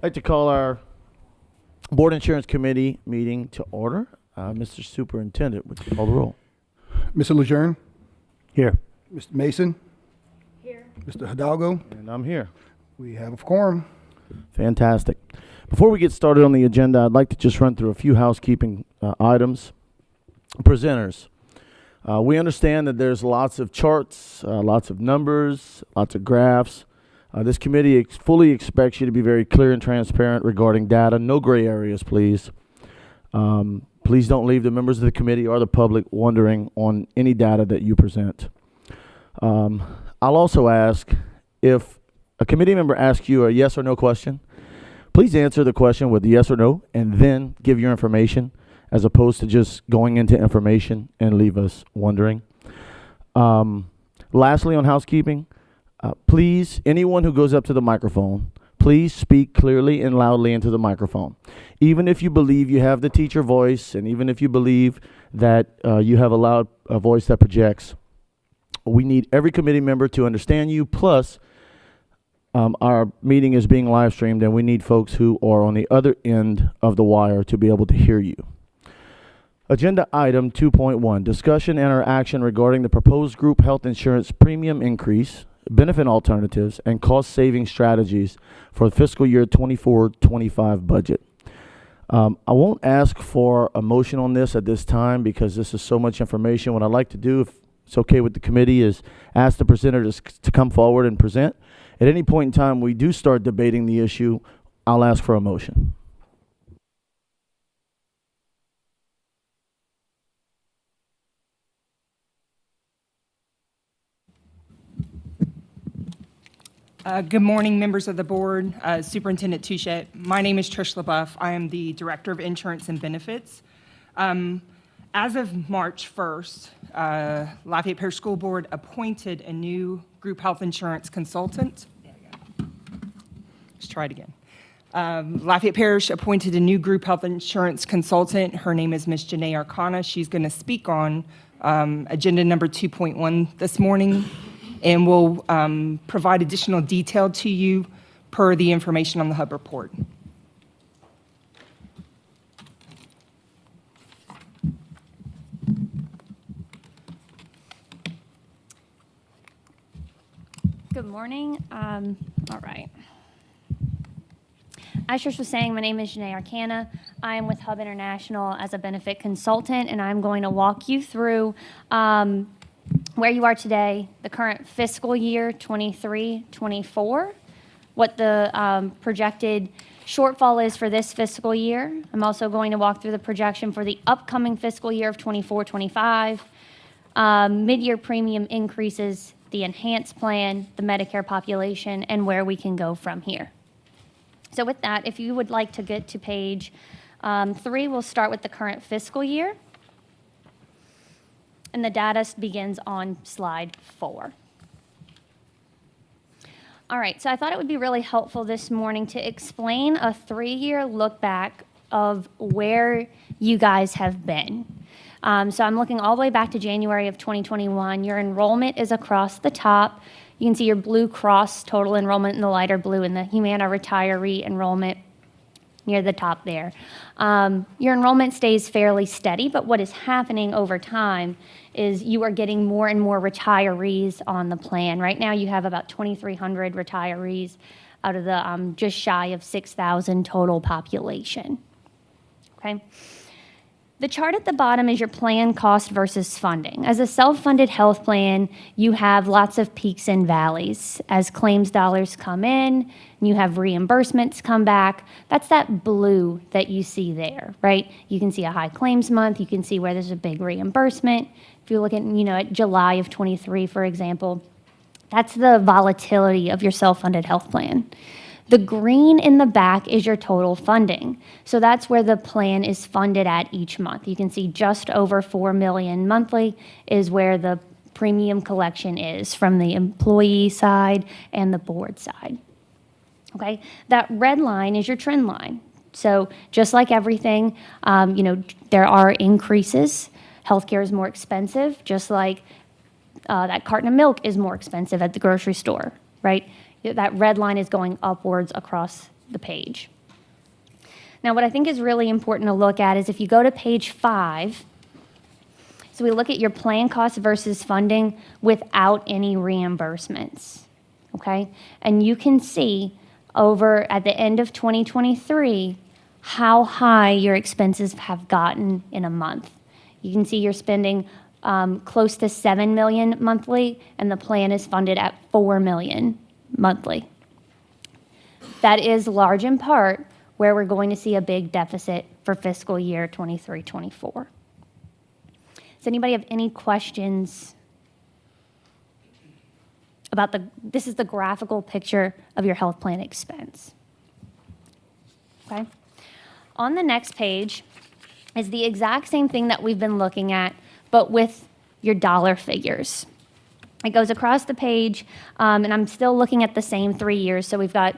I'd like to call our Board Insurance Committee meeting to order. Mr. Superintendent, would you call the roll? Mr. Lejeune? Here. Mr. Mason? Here. Mr. Hidalgo? And I'm here. We have a quorum. Fantastic. Before we get started on the agenda, I'd like to just run through a few housekeeping items. Presenters. We understand that there's lots of charts, lots of numbers, lots of graphs. This committee fully expects you to be very clear and transparent regarding data. No gray areas, please. Please don't leave the members of the committee or the public wondering on any data that you present. I'll also ask, if a committee member asks you a yes or no question, please answer the question with yes or no and then give your information, as opposed to just going into information and leave us wondering. Lastly, on housekeeping, please, anyone who goes up to the microphone, please speak clearly and loudly into the microphone. Even if you believe you have the teacher voice, and even if you believe that you have a voice that projects, we need every committee member to understand you. Plus, our meeting is being live streamed, and we need folks who are on the other end of the wire to be able to hear you. Agenda item 2.1, discussion and or action regarding the proposed group health insurance premium increase, benefit alternatives, and cost-saving strategies for the fiscal year 24-25 budget. I won't ask for a motion on this at this time because this is so much information. What I'd like to do, if it's okay with the committee, is ask the presenters to come forward and present. At any point in time we do start debating the issue, I'll ask for a motion. Good morning, members of the board, Superintendent Touchette. My name is Trish LaBeouf. I am the Director of Insurance and Benefits. As of March 1st, Lafayette Parish School Board appointed a new group health insurance consultant. There we go. Let's try it again. Lafayette Parish appointed a new group health insurance consultant. Her name is Ms. Janae Arcana. She's going to speak on agenda number 2.1 this morning, and will provide additional detail to you per the information on the Hub report. Good morning. All right. As Trish was saying, my name is Janae Arcana. I am with Hub International as a benefit consultant, and I'm going to walk you through where you are today, the current fiscal year 23-24, what the projected shortfall is for this fiscal year. I'm also going to walk through the projection for the upcoming fiscal year of 24-25, mid-year premium increases, the enhanced plan, the Medicare population, and where we can go from here. So with that, if you would like to get to page 3, we'll start with the current fiscal year. And the data begins on slide 4. All right, so I thought it would be really helpful this morning to explain a 3-year look back of where you guys have been. So I'm looking all the way back to January of 2021. Your enrollment is across the top. You can see your blue cross total enrollment in the lighter blue and the Humana retiree enrollment near the top there. Your enrollment stays fairly steady, but what is happening over time is you are getting more and more retirees on the plan. Right now you have about 2,300 retirees out of the just shy of 6,000 total population. Okay. The chart at the bottom is your plan cost versus funding. As a self-funded health plan, you have lots of peaks and valleys. As claims dollars come in, and you have reimbursements come back, that's that blue that you see there, right? You can see a high claims month. You can see where there's a big reimbursement. If you look at, at July of 23, for example, that's the volatility of your self-funded health plan. The green in the back is your total funding. So that's where the plan is funded at each month. You can see just over $4 million monthly is where the premium collection is from the employee side and the board side. Okay, that red line is your trend line. So just like everything, there are increases. Healthcare is more expensive, just like that carton of milk is more expensive at the grocery store, right? That red line is going upwards across the page. Now, what I think is really important to look at is if you go to page 5, so we look at your plan costs versus funding without any reimbursements, okay? And you can see over at the end of 2023 how high your expenses have gotten in a month. You can see you're spending close to $7 million monthly, and the plan is funded at $4 million monthly. That is large in part where we're going to see a big deficit for fiscal year 23-24. Does anybody have any questions about this is the graphical picture of your health plan expense. Okay. On the next page is the exact same thing that we've been looking at, but with your dollar figures. It goes across the page, and I'm still looking at the same 3 years. So we've got,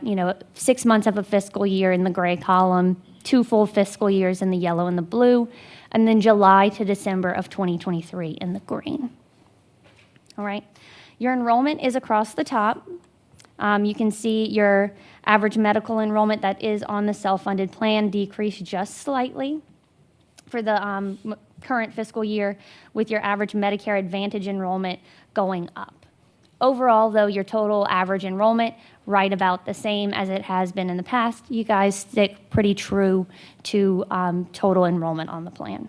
6 months of a fiscal year in the gray column, 2 full fiscal years in the yellow and the blue, and then July to December of 2023 in the green. All right. Your enrollment is across the top. You can see your average medical enrollment that is on the self-funded plan decreased just slightly for the current fiscal year, with your average Medicare Advantage enrollment going up. Overall, though, your total average enrollment right about the same as it has been in the past. You guys stick pretty true to total enrollment on the plan.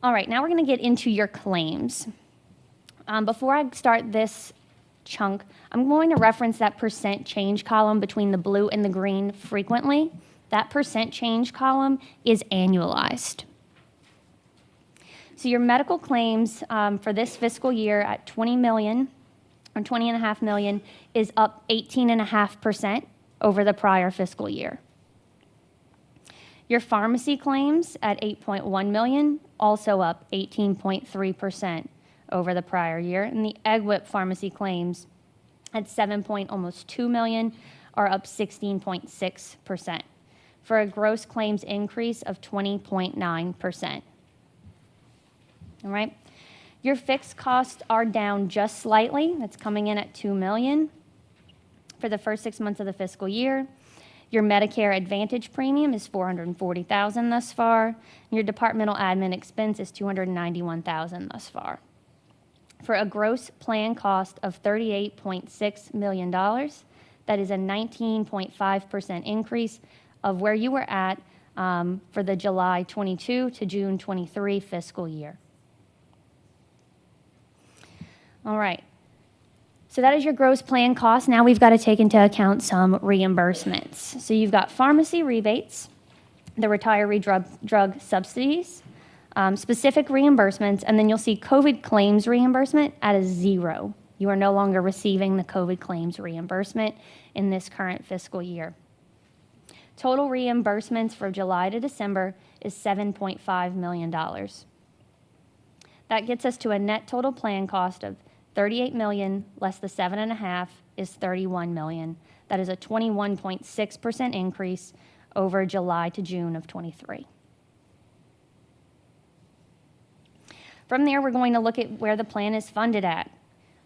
All right, now we're going to get into your claims. Before I start this chunk, I'm going to reference that percent change column between the blue and the green frequently. That percent change column is annualized. So your medical claims for this fiscal year at $20 million or $20.5 million is up 18.5% over the prior fiscal year. Your pharmacy claims at $8.1 million, also up 18.3% over the prior year. And the EGWP pharmacy claims at almost $2 million are up 16.6%, for a gross claims increase of 20.9%. All right. Your fixed costs are down just slightly. That's coming in at $2 million for the first 6 months of the fiscal year. Your Medicare Advantage premium is $440,000 thus far. And your departmental admin expense is $291,000 thus far, for a gross plan cost of $38.6 million. That is a 19.5% increase of where you were at for the July 22 to June 23 fiscal year. All right. So that is your gross plan cost. Now we've got to take into account some reimbursements. So you've got pharmacy rebates, the retiree drug subsidies, specific reimbursements, and then you'll see COVID claims reimbursement at a 0. You are no longer receiving the COVID claims reimbursement in this current fiscal year. Total reimbursements for July to December is $7.5 million. That gets us to a net total plan cost of $38 million less the 7.5 is $31 million. That is a 21.6% increase over July to June of 23. From there, we're going to look at where the plan is funded at.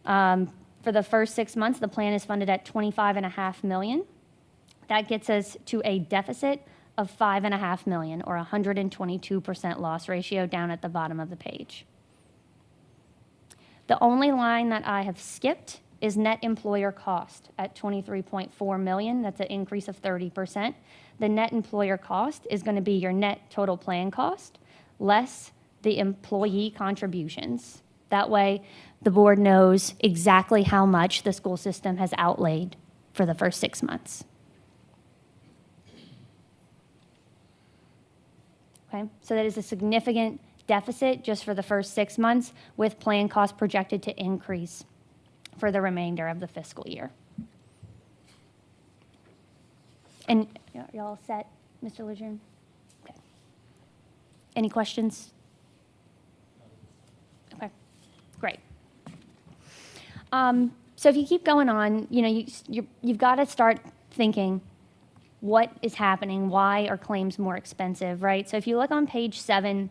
For the first 6 months, the plan is funded at $25.5 million. That gets us to a deficit of $5.5 million, or 122% loss ratio down at the bottom of the page. The only line that I have skipped is net employer cost at $23.4 million. That's an increase of 30%. The net employer cost is going to be your net total plan cost less the employee contributions. That way, the board knows exactly how much the school system has outlaid for the first 6 months. Okay, so that is a significant deficit just for the first 6 months, with plan costs projected to increase for the remainder of the fiscal year. And y'all all set, Mr. Lejeune? Okay. Any questions? Okay, great. So if you keep going on, you've got to start thinking, what is happening? Why are claims more expensive, right? So if you look on page 7,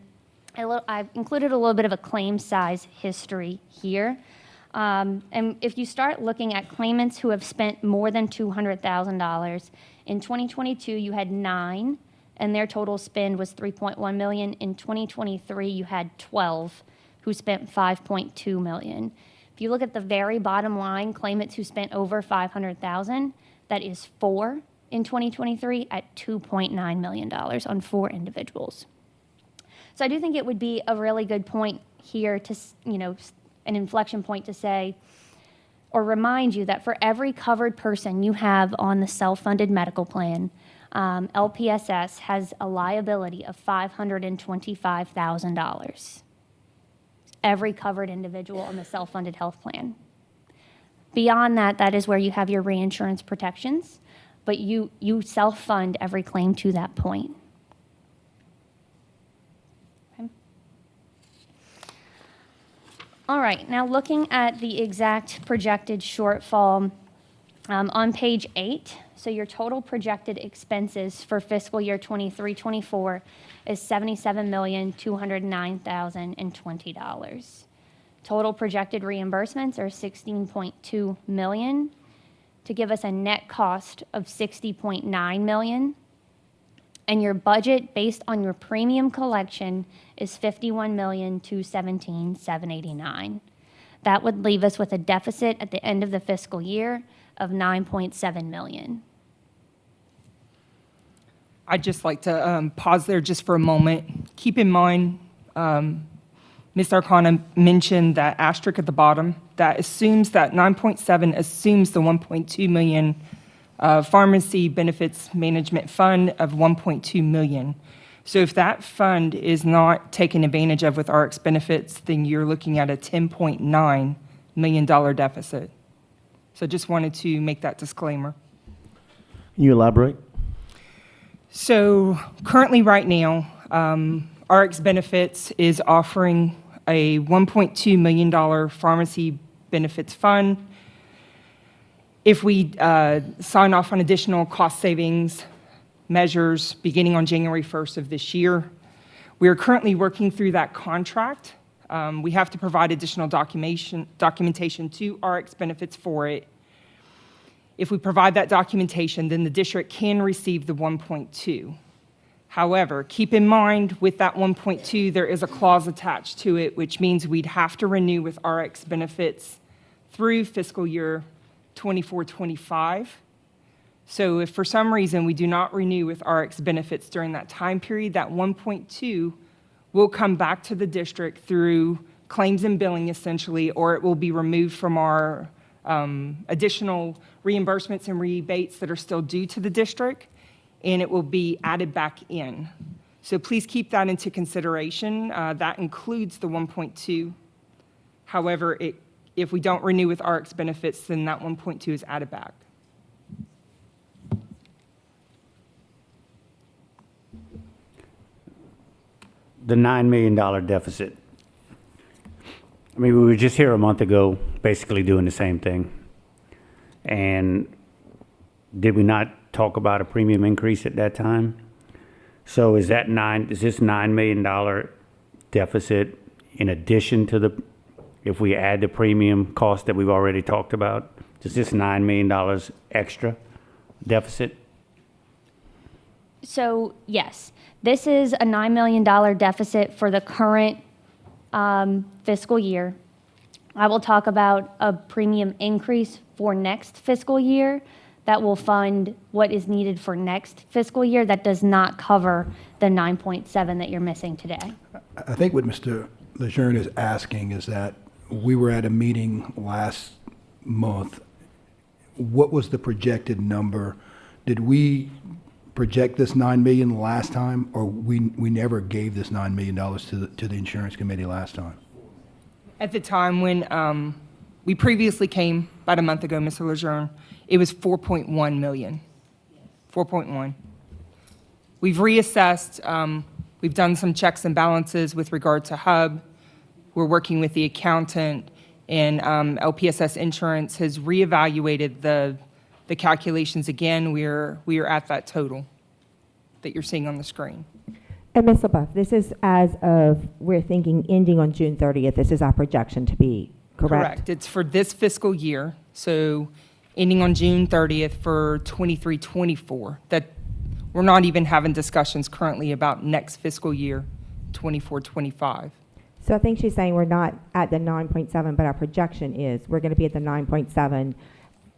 I've included a little bit of a claim size history here. And if you start looking at claimants who have spent more than $200,000, in 2022 you had 9, and their total spend was $3.1 million. In 2023 you had 12 who spent $5.2 million. If you look at the very bottom line, claimants who spent over $500,000, that is 4 in 2023 at $2.9 million on 4 individuals. So I do think it would be a really good point here to, an inflection point to say, or remind you that for every covered person you have on the self-funded medical plan, LPSS has a liability of $525,000. Every covered individual on the self-funded health plan. Beyond that, that is where you have your reinsurance protections, but you self-fund every claim to that point. Okay. All right, now looking at the exact projected shortfall on page 8, so your total projected expenses for fiscal year 23-24 is $77,209,020. Total projected reimbursements are $16.2 million to give us a net cost of $60.9 million. And your budget based on your premium collection is $51,217,789. That would leave us with a deficit at the end of the fiscal year of $9.7 million. I'd just like to pause there just for a moment. Keep in mind, Ms. Arcana mentioned that asterisk at the bottom. That assumes that 9.7 assumes the 1.2 million pharmacy benefits management fund of 1.2 million. So if that fund is not taken advantage of with RX benefits, then you're looking at a $10.9 million deficit. So just wanted to make that disclaimer. Can you elaborate? So currently right now, RX Benefits is offering a $1.2 million pharmacy benefits fund. If we sign off on additional cost savings measures beginning on January 1st of this year, we are currently working through that contract. We have to provide additional documentation to RX Benefits for it. If we provide that documentation, then the district can receive the 1.2. However, keep in mind with that 1.2, there is a clause attached to it, which means we'd have to renew with RX Benefits through fiscal year 24-25. So if for some reason we do not renew with RX Benefits during that time period, that 1.2 will come back to the district through claims and billing essentially, or it will be removed from our additional reimbursements and rebates that are still due to the district, and it will be added back in. So please keep that into consideration. That includes the 1.2. However, if we don't renew with RX Benefits, then that 1.2 is added back. The $9 million deficit. I mean, we were just here a month ago, basically doing the same thing. And did we not talk about a premium increase at that time? So is this $9 million deficit in addition to if we add the premium cost that we've already talked about? Is this $9 million extra deficit? So yes, this is a $9 million deficit for the current fiscal year. I will talk about a premium increase for next fiscal year that will fund what is needed for next fiscal year. That does not cover the 9.7 that you're missing today. I think what Mr. Lejeune is asking is that we were at a meeting last month. What was the projected number? Did we project this $9 million last time, or we never gave this $9 million to the insurance committee last time? At the time when we previously came, about a month ago, Mr. Lejeune, it was 4.1 million. 4.1. We've reassessed. We've done some checks and balances with regard to HUB. We're working with the accountant, and LPSS Insurance has reevaluated the calculations again. We are at that total that you're seeing on the screen. And Ms. LaBeouf, this is as of, we're thinking ending on June 30th. This is our projection to be Correct. It's for this fiscal year, so ending on June 30th for 23-24. That we're not even having discussions currently about next fiscal year, 24-25. So I think she's saying we're not at the 9.7, but our projection is we're going to be at the 9.7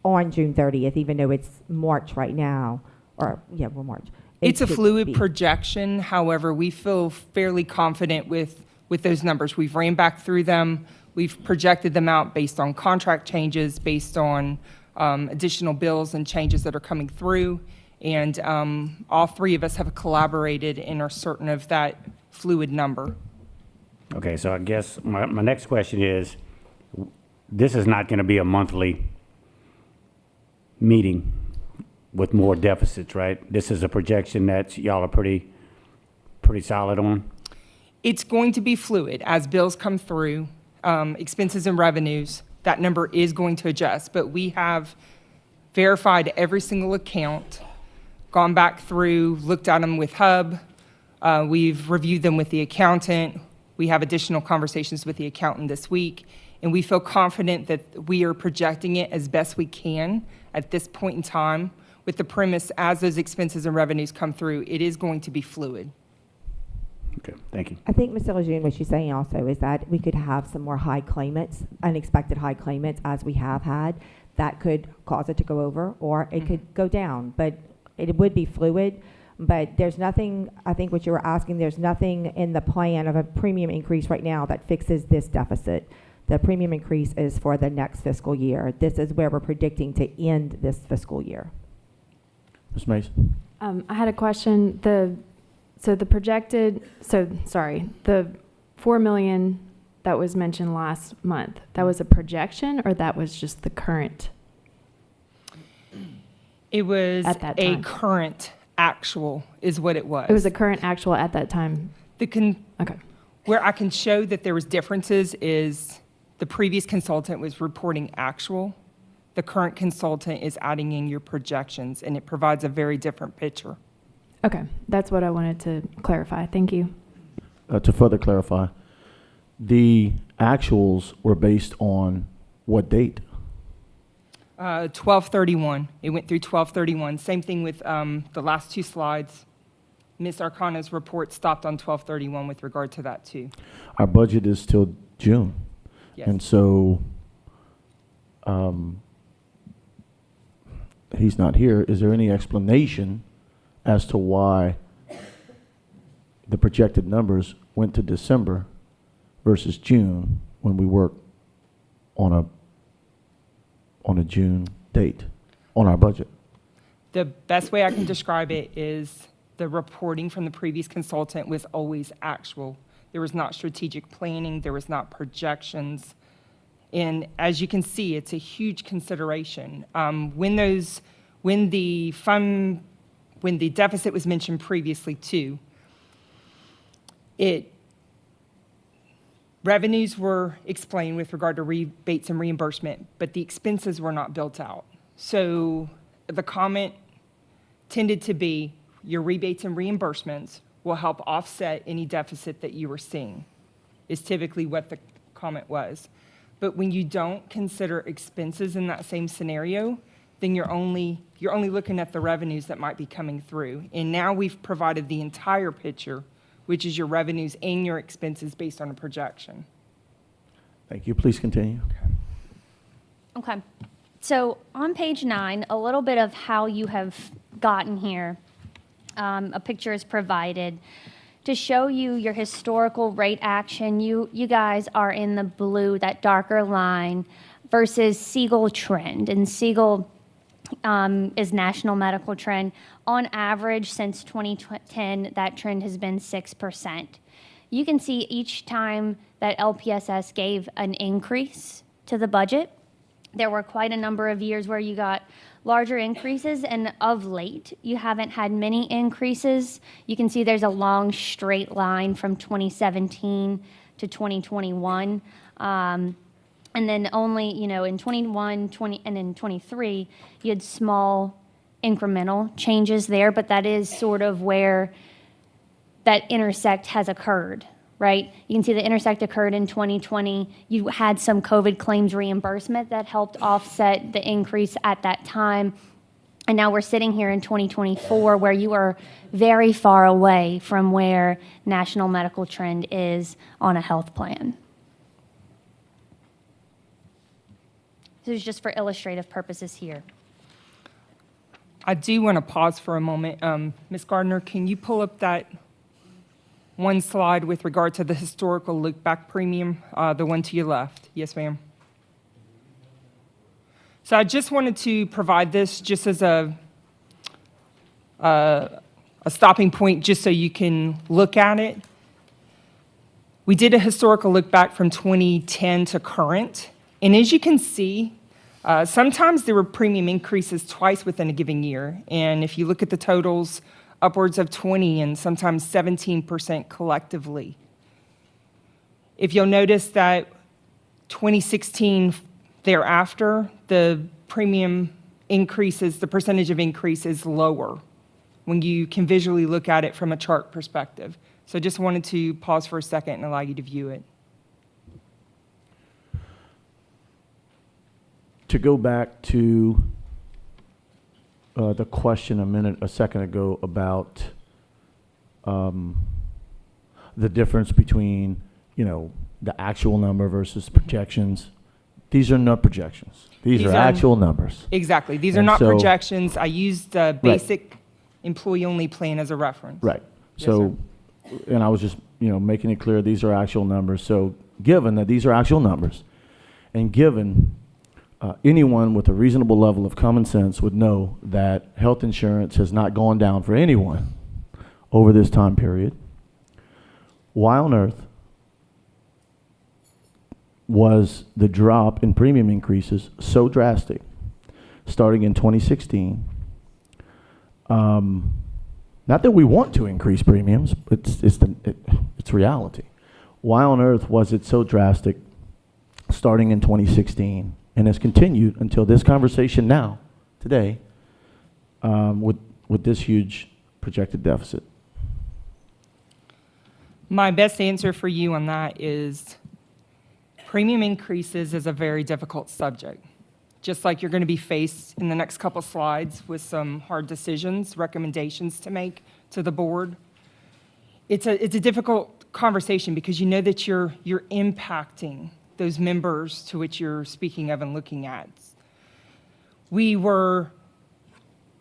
on June 30th, even though it's March right now, or, yeah, we're March. It's a should fluid be. projection. However, we feel fairly confident with those numbers. We've ran back through them. We've projected them out based on contract changes, based on additional bills and changes that are coming through. And all three of us have collaborated and are certain of that fluid number. Okay, so I guess my next question is, this is not going to be a monthly meeting with more deficits, right? This is a projection that y'all are pretty solid on? It's going to be fluid as bills come through, expenses and revenues. That number is going to adjust, but we have verified every single account, gone back through, looked at them with Hub. We've reviewed them with the accountant. We have additional conversations with the accountant this week, and we feel confident that we are projecting it as best we can at this point in time with the premise as those expenses and revenues come through, it is going to be fluid. Okay, thank you. I think Ms. Lejeune, what she's saying also is that we could have some more high claimants, unexpected high claimants, as we have had. That could cause it to go over, or it could go down, but it would be fluid. But there's nothing, I think what you were asking, there's nothing in the plan of a premium increase right now that fixes this deficit. The premium increase is for the next fiscal year. This is where we're predicting to end this fiscal year. Ms. Mason? I had a question. The $4 million that was mentioned last month, that was a projection, or that was just the current? It was At that a time. current actual is what it was. It was a current actual at that time. Okay. Where I can show that there was differences is the previous consultant was reporting actual. The current consultant is adding in your projections, and it provides a very different picture. Okay, that's what I wanted to clarify. Thank you. To further clarify, the actuals were based on what date? 12/31. It went through 12/31. Same thing with the last two slides. Ms. Arcana's report stopped on 12/31 with regard to that too. Our budget is till June. Yes. And so, he's not here. Is there any explanation as to why the projected numbers went to December versus June when we work on a June date on our budget? The best way I can describe it is the reporting from the previous consultant was always actual. There was not strategic planning, there was not projections. And as you can see, it's a huge consideration. When the deficit was mentioned previously too, revenues were explained with regard to rebates and reimbursement, but the expenses were not built out. So the comment tended to be your rebates and reimbursements will help offset any deficit that you were seeing, is typically what the comment was. But when you don't consider expenses in that same scenario, then you're only looking at the revenues that might be coming through. And now we've provided the entire picture, which is your revenues and your expenses based on a projection. Thank you. Please continue. Okay. So on page 9, a little bit of how you have gotten here. A picture is provided to show you your historical rate action. You guys are in the blue, that darker line, versus Siegel trend. And Siegel is national medical trend. On average, since 2010, that trend has been 6%. You can see each time that LPSS gave an increase to the budget, there were quite a number of years where you got larger increases, and of late, you haven't had many increases. You can see there's a long straight line from 2017 to 2021. And then only, in 21, 20, and in 23, you had small incremental changes there, but that is sort of where that intersect has occurred, right? You can see the intersect occurred in 2020. You had some COVID claims reimbursement that helped offset the increase at that time. And now we're sitting here in 2024 where you are very far away from where national medical trend is on a health plan. This is just for illustrative purposes here. I do want to pause for a moment. Ms. Gardner, can you pull up that one slide with regard to the historical look-back premium, the one to your left? Yes, ma'am. So I just wanted to provide this just as a stopping point, just so you can look at it. We did a historical look back from 2010 to current, and as you can see, sometimes there were premium increases twice within a given year, and if you look at the totals, upwards of 20 and sometimes 17% collectively. If you'll notice that 2016 thereafter, the premium increases, the percentage of increase is lower when you can visually look at it from a chart perspective. So just wanted to pause for a second and allow you to view it. To go back to the question a second ago about the difference between, the actual number versus projections. These are not projections. These are actual numbers. Exactly. These are And not so- projections. I used the basic employee-only plan as a reference. Right. Yes, So, and I was just, making it clear these are actual numbers. So given that these are actual numbers, and given anyone with a reasonable level of common sense would know that health insurance has not gone down for anyone over this time period, why on earth was the drop in premium increases so drastic starting in 2016? Not that we want to increase premiums, but it's reality. Why on earth was it so drastic starting in 2016 and has continued until this conversation now, today, with this huge projected deficit? My best answer for you on that is premium increases is a very difficult subject. Just like you're going to be faced in the next couple slides with some hard decisions, recommendations to make to the board. It's a difficult conversation because you know that you're impacting those members to which you're speaking of and looking at. We were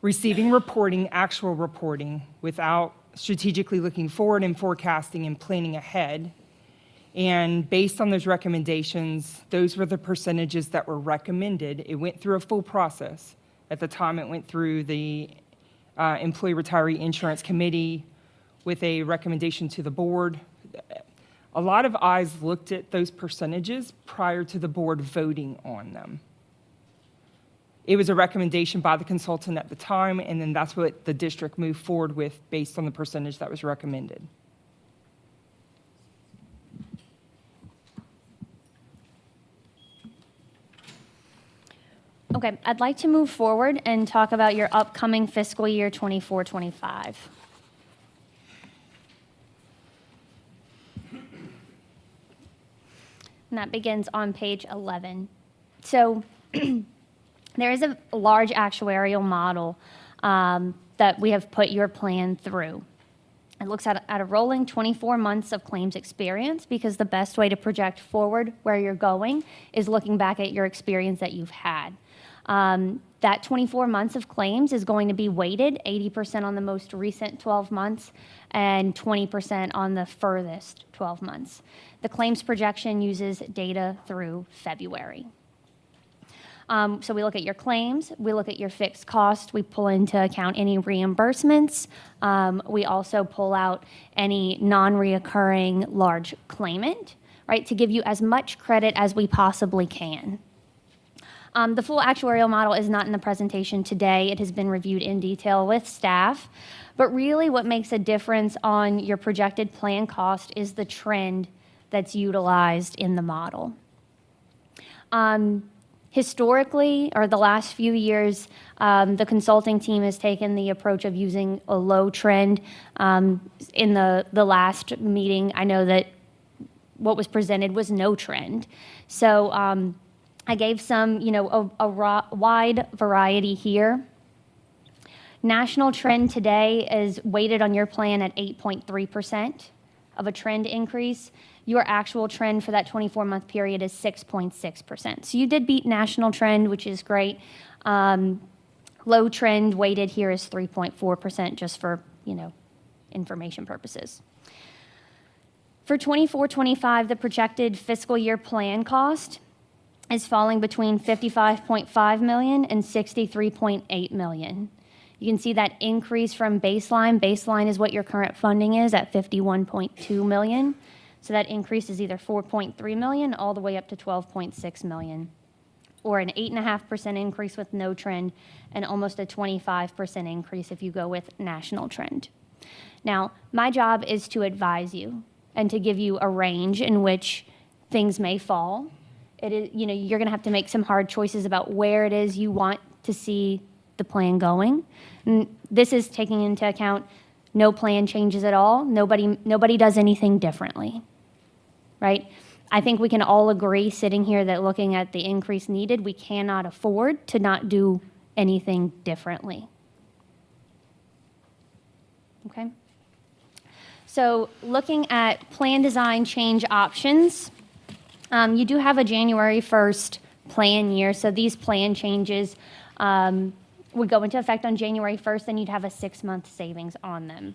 receiving reporting, actual reporting, without strategically looking forward and forecasting and planning ahead. And based on those recommendations, those were the percentages that were recommended. It went through a full process. At the time, it went through the Employee Retiree Insurance Committee with a recommendation to the board. A lot of eyes looked at those percentages prior to the board voting on them. It was a recommendation by the consultant at the time, and then that's what the district moved forward with based on the percentage that was recommended. Okay, I'd like to move forward and talk about your upcoming fiscal year 24-25. And that begins on page 11. So there is a large actuarial model that we have put your plan through. It looks at a rolling 24 months of claims experience, because the best way to project forward where you're going is looking back at your experience that you've had. That 24 months of claims is going to be weighted 80% on the most recent 12 months and 20% on the furthest 12 months. The claims projection uses data through February. So we look at your claims, we look at your fixed cost, we pull into account any reimbursements. We also pull out any non-reoccurring large claimant, right, to give you as much credit as we possibly can. The full actuarial model is not in the presentation today. It has been reviewed in detail with staff. But really what makes a difference on your projected plan cost is the trend that's utilized in the model. Historically, or the last few years, the consulting team has taken the approach of using a low trend. In the last meeting, I know that what was presented was no trend. So I gave some, wide variety here. National trend today is weighted on your plan at 8.3% of a trend increase. Your actual trend for that 24-month period is 6.6%. So you did beat national trend, which is great. Low trend weighted here is 3.4%, just for, information purposes. For 24-25, the projected fiscal year plan cost is falling between $55.5 million and $63.8 million. You can see that increase from baseline. Baseline is what your current funding is at $51.2 million. So that increase is either $4.3 million all the way up to $12.6 million, or an 8.5% increase with no trend and almost a 25% increase if you go with national trend. Now, my job is to advise you and to give you a range in which things may fall. It is, you're going to have to make some hard choices about where it is you want to see the plan going. And this is taking into account no plan changes at all. Nobody does anything differently, right? I think we can all agree sitting here that looking at the increase needed, we cannot afford to not do anything differently. Okay? So looking at plan design change options, you do have a January 1st plan year, so these plan changes would go into effect on January 1st, and you'd have a 6-month savings on them.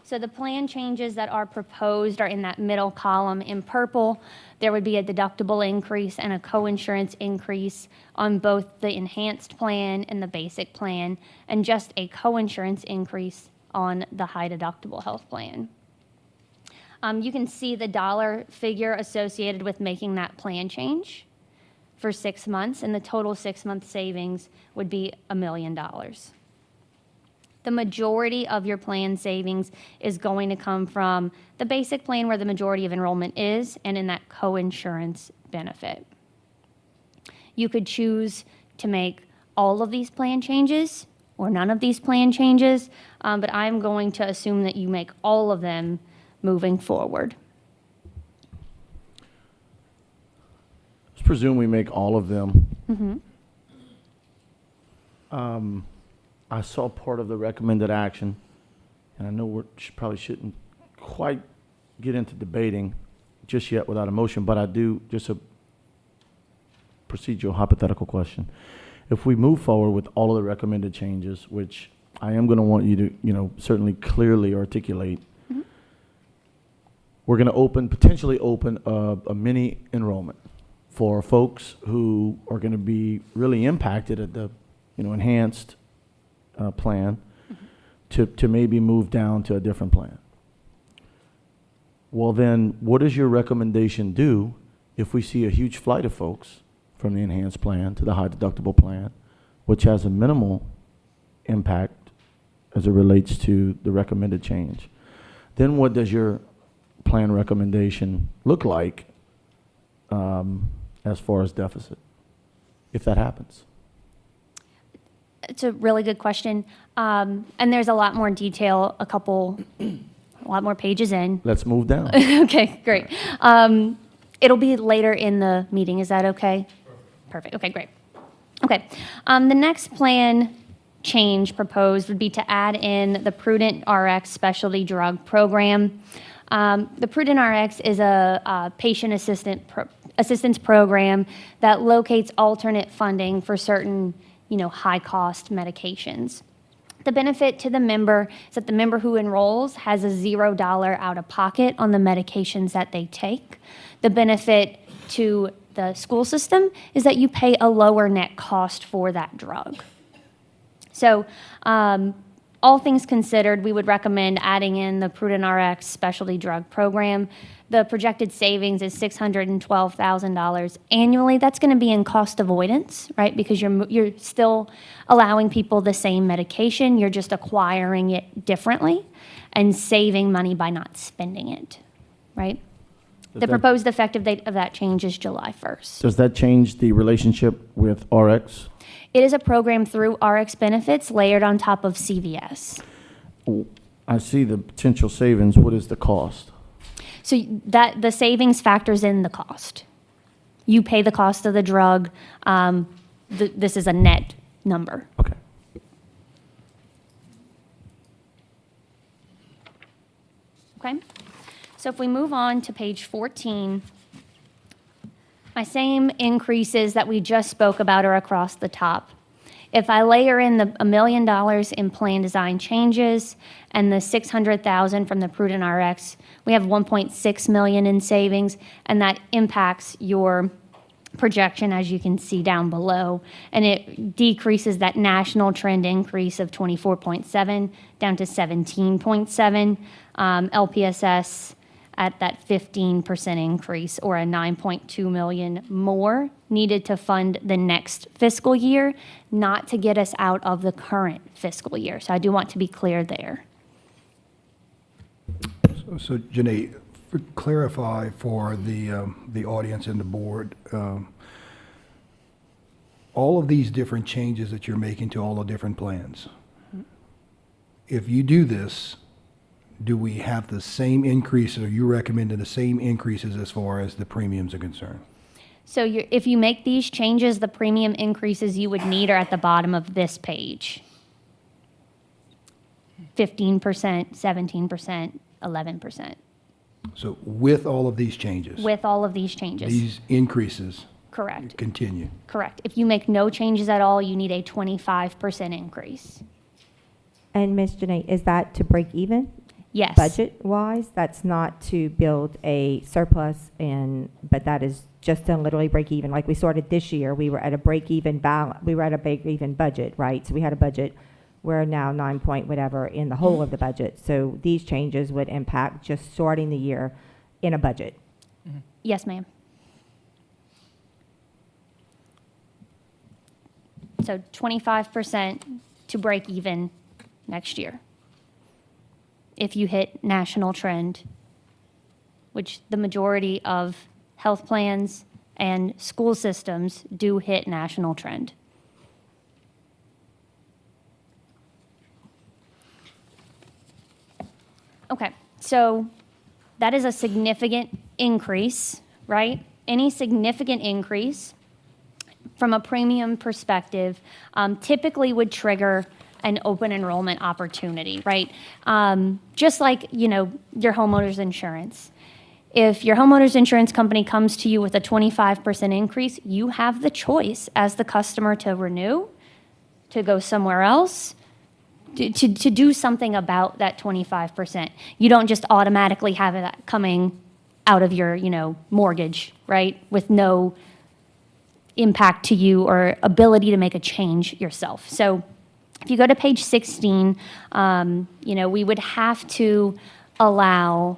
So the plan changes that are proposed are in that middle column in purple. There would be a deductible increase and a coinsurance increase on both the enhanced plan and the basic plan, and just a coinsurance increase on the high deductible health plan. You can see the dollar figure associated with making that plan change for 6 months, and the total 6-month savings would be $1 million. The majority of your plan savings is going to come from the basic plan, where the majority of enrollment is, and in that coinsurance benefit. You could choose to make all of these plan changes or none of these plan changes, but I'm going to assume that you make all of them moving forward. Let's presume we make all of them. Mm-hmm. I saw part of the recommended action, and I know we probably shouldn't quite get into debating just yet without a motion, but I do, just a procedural hypothetical question. If we move forward with all of the recommended changes, which I am going to want you to, certainly clearly articulate, Mm-hmm. we're going to potentially open a mini enrollment for folks who are going to be really impacted at the, enhanced plan, mm-hmm. to maybe move down to a different plan. Well, then, what does your recommendation do if we see a huge flight of folks from the enhanced plan to the high deductible plan, which has a minimal impact as it relates to the recommended change? Then what does your plan recommendation look like as far as deficit, if that happens? It's a really good question. And there's a lot more detail, a lot more pages in. Let's move down. Okay, great. It'll be later in the meeting. Is that okay? Perfect. Okay, great. Okay. The next plan change proposed would be to add in the Prudent RX specialty drug program. The Prudent RX is a patient assistance program that locates alternate funding for certain high-cost medications. The benefit to the member is that the member who enrolls has a $0 out-of-pocket on the medications that they take. The benefit to the school system is that you pay a lower net cost for that drug. So, all things considered, we would recommend adding in the Prudent RX specialty drug program. The projected savings is $612,000 annually. That's going to be in cost avoidance, right? Because you're still allowing people the same medication. You're just acquiring it differently and saving money by not spending it, right? The proposed effective date of that change is July 1st. Does that change the relationship with RX? It is a program through RX benefits layered on top of CVS. I see the potential savings. What is the cost? So that, the savings factors in the cost. You pay the cost of the drug. This is a net number. Okay. Okay? So if we move on to page 14, my same increases that we just spoke about are across the top. If I layer in the $1 million in plan design changes and the $600,000 from the Prudent RX, we have $1.6 million in savings, and that impacts your projection, as you can see down below, and it decreases that national trend increase of 24.7 down to 17.7. LPSS at that 15% increase, or a 9.2 million more needed to fund the next fiscal year, not to get us out of the current fiscal year. So I do want to be clear there. So Janae, clarify for the audience and the board, all of these different changes that you're making to all the different plans. If you do this, do we have the same increases, or you recommended the same increases as far as the premiums are concerned? So if you make these changes, the premium increases you would need are at the bottom of this page. 15%, 17%, 11%. So with all of these changes? With all of these changes. These increases Correct. continue? Correct. If you make no changes at all, you need a 25% increase. And Ms. Janae, is that to break even? Yes. Budget-wise, that's not to build a surplus but that is just to literally break even. Like we started this year, we were at a break-even budget, right? So we had a budget. We're now 9 point whatever in the whole of the budget. So these changes would impact just starting the year in a budget. Yes, ma'am. So 25% to break even next year, if you hit national trend, which the majority of health plans and school systems do hit national trend. Okay, so that is a significant increase, right? Any significant increase from a premium perspective typically would trigger an open enrollment opportunity, right? Just like, your homeowner's insurance. If your homeowner's insurance company comes to you with a 25% increase, you have the choice as the customer to renew, to go somewhere else, to do something about that 25%. You don't just automatically have that coming out of your, mortgage, right? With no impact to you or ability to make a change yourself. So if you go to page 16, we would have to allow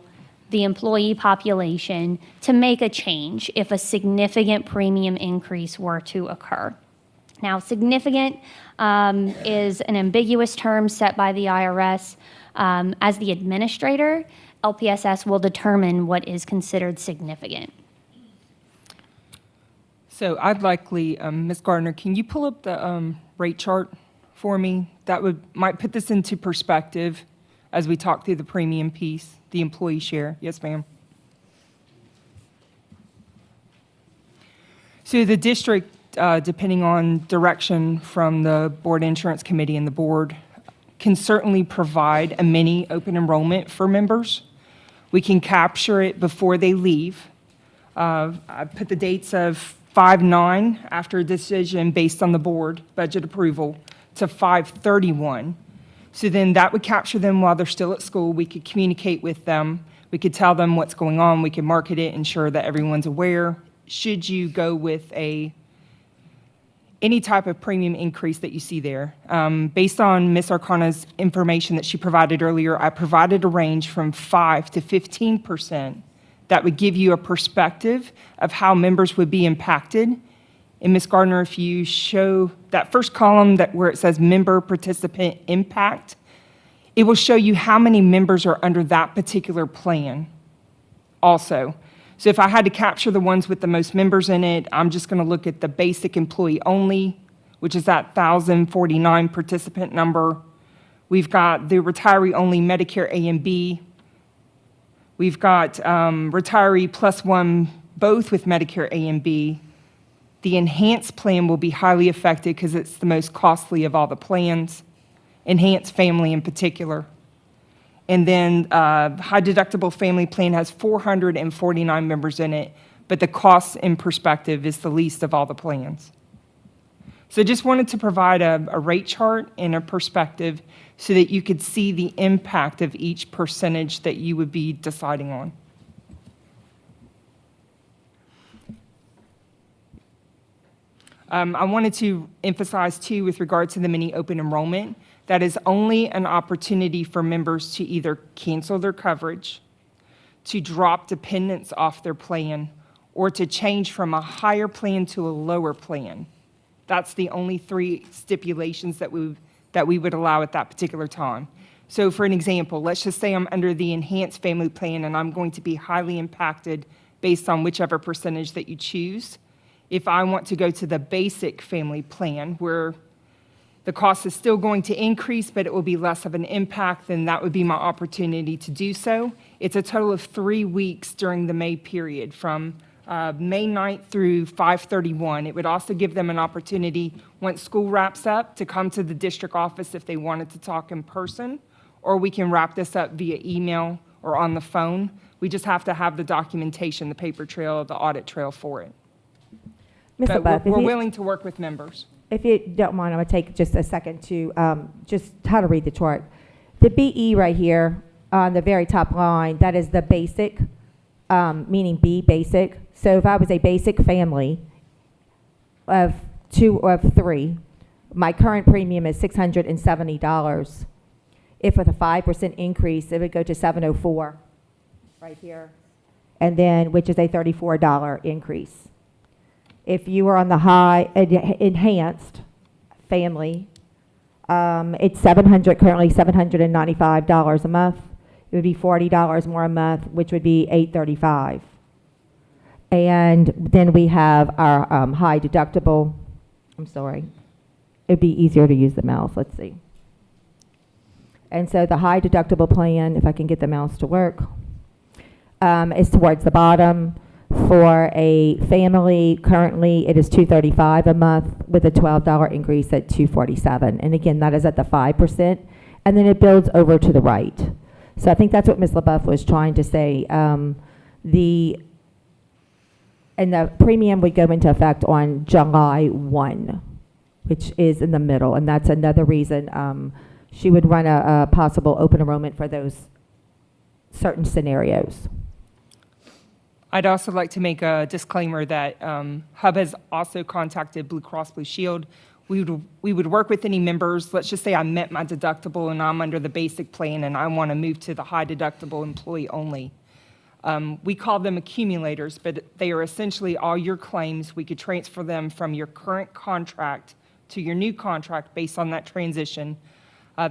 the employee population to make a change if a significant premium increase were to occur. Now, significant is an ambiguous term set by the IRS. As the administrator, LPSS will determine what is considered significant. So I'd likely, Ms. Gardner, can you pull up the rate chart for me? That might put this into perspective as we talk through the premium piece, the employee share. Yes, ma'am. So the district, depending on direction from the Board Insurance Committee and the board, can certainly provide a mini open enrollment for members. We can capture it before they leave. I put the dates of 5/9 after a decision based on the board budget approval to 5/31. So then that would capture them while they're still at school. We could communicate with them. We could tell them what's going on. We could market it, ensure that everyone's aware. Should you go with any type of premium increase that you see there. Based on Ms. Arcana's information that she provided earlier, I provided a range from 5 to 15% that would give you a perspective of how members would be impacted. And Ms. Gardner, if you show that first column where it says member participant impact, it will show you how many members are under that particular plan also. So if I had to capture the ones with the most members in it, I'm just going to look at the basic employee only, which is that 1,049 participant number. We've got the retiree only Medicare A and B, We've got retiree plus one, both with Medicare A and B. The enhanced plan will be highly affected because it's the most costly of all the plans, enhanced family in particular. And then high deductible family plan has 449 members in it, but the cost in perspective is the least of all the plans. So just wanted to provide a rate chart and a perspective so that you could see the impact of each percentage that you would be deciding on. I wanted to emphasize too, with regard to the mini open enrollment, that is only an opportunity for members to either cancel their coverage, to drop dependents off their plan, or to change from a higher plan to a lower plan. That's the only three stipulations that we would allow at that particular time. So for an example, let's just say I'm under the enhanced family plan and I'm going to be highly impacted based on whichever percentage that you choose. If I want to go to the basic family plan where the cost is still going to increase, but it will be less of an impact, then that would be my opportunity to do so. It's a total of 3 weeks during the May period, from May 9th through 5/31. It would also give them an opportunity, once school wraps up, to come to the district office if they wanted to talk in person, or we can wrap this up via email or on the phone. We just have to have the documentation, the paper trail, the audit trail for it. Ms. But LaBeouf, we're willing to work with members. if you don't mind, I'm going to take just a second to just how to read the chart. The BE right here on the very top line, that is the basic, meaning B, basic. So if I was a basic family of 2 or 3, my current premium is $670. If with a 5% increase, it would go to $704 right here, and then, which is a $34 increase. If you were on the high enhanced family, it's currently $795 a month. It would be $40 more a month, which would be $835. And then we have our high deductible. I'm sorry. It'd be easier to use the mouse. Let's see. And so the high deductible plan, if I can get the mouse to work, is towards the bottom. For a family, currently it is $235 a month with a $12 increase at $247. And again, that is at the 5%. And then it builds over to the right. So I think that's what Ms. LaBeouf was trying to say. The premium would go into effect on July 1, which is in the middle. And that's another reason she would run a possible open enrollment for those certain scenarios. I'd also like to make a disclaimer that HUB has also contacted Blue Cross Blue Shield. We would work with any members. Let's just say I met my deductible and I'm under the basic plan and I want to move to the high deductible employee only. We call them accumulators, but they are essentially all your claims. We could transfer them from your current contract to your new contract based on that transition.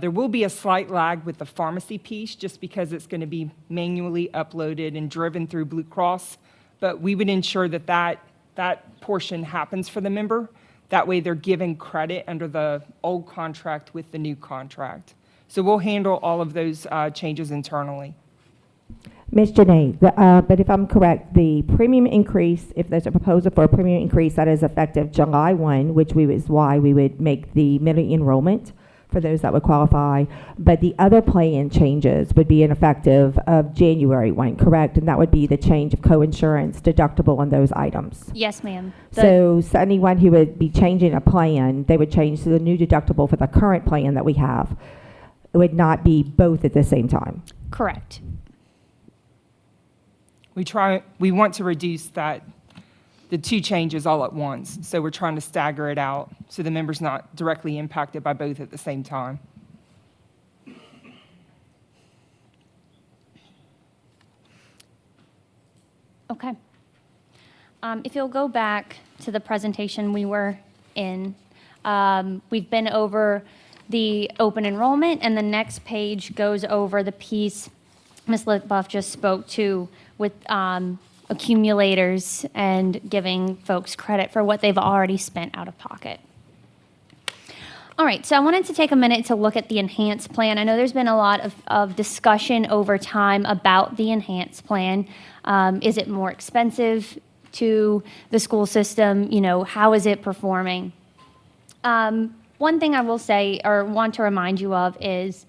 There will be a slight lag with the pharmacy piece just because it's going to be manually uploaded and driven through Blue Cross, but we would ensure that that portion happens for the member. That way they're given credit under the old contract with the new contract. So we'll handle all of those changes internally. Ms. Janae, but if I'm correct, the premium increase, if there's a proposal for a premium increase that is effective July 1, which is why we would make the middle enrollment for those that would qualify, but the other plan changes would be effective of January 1, correct? And that would be the change of co-insurance deductible on those items. Yes, ma'am. So anyone who would be changing a plan, they would change to the new deductible for the current plan that we have. It would not be both at the same time. Correct. We want to reduce the two changes all at once. So we're trying to stagger it out so the member's not directly impacted by both at the same time. Okay. If you'll go back to the presentation we were in, we've been over the open enrollment, and the next page goes over the piece Ms. LaBeouf just spoke to with accumulators and giving folks credit for what they've already spent out of pocket. All right, so I wanted to take a minute to look at the enhanced plan. I know there's been a lot of discussion over time about the enhanced plan. Is it more expensive to the school system? You know, how is it performing? One thing I will say or want to remind you of is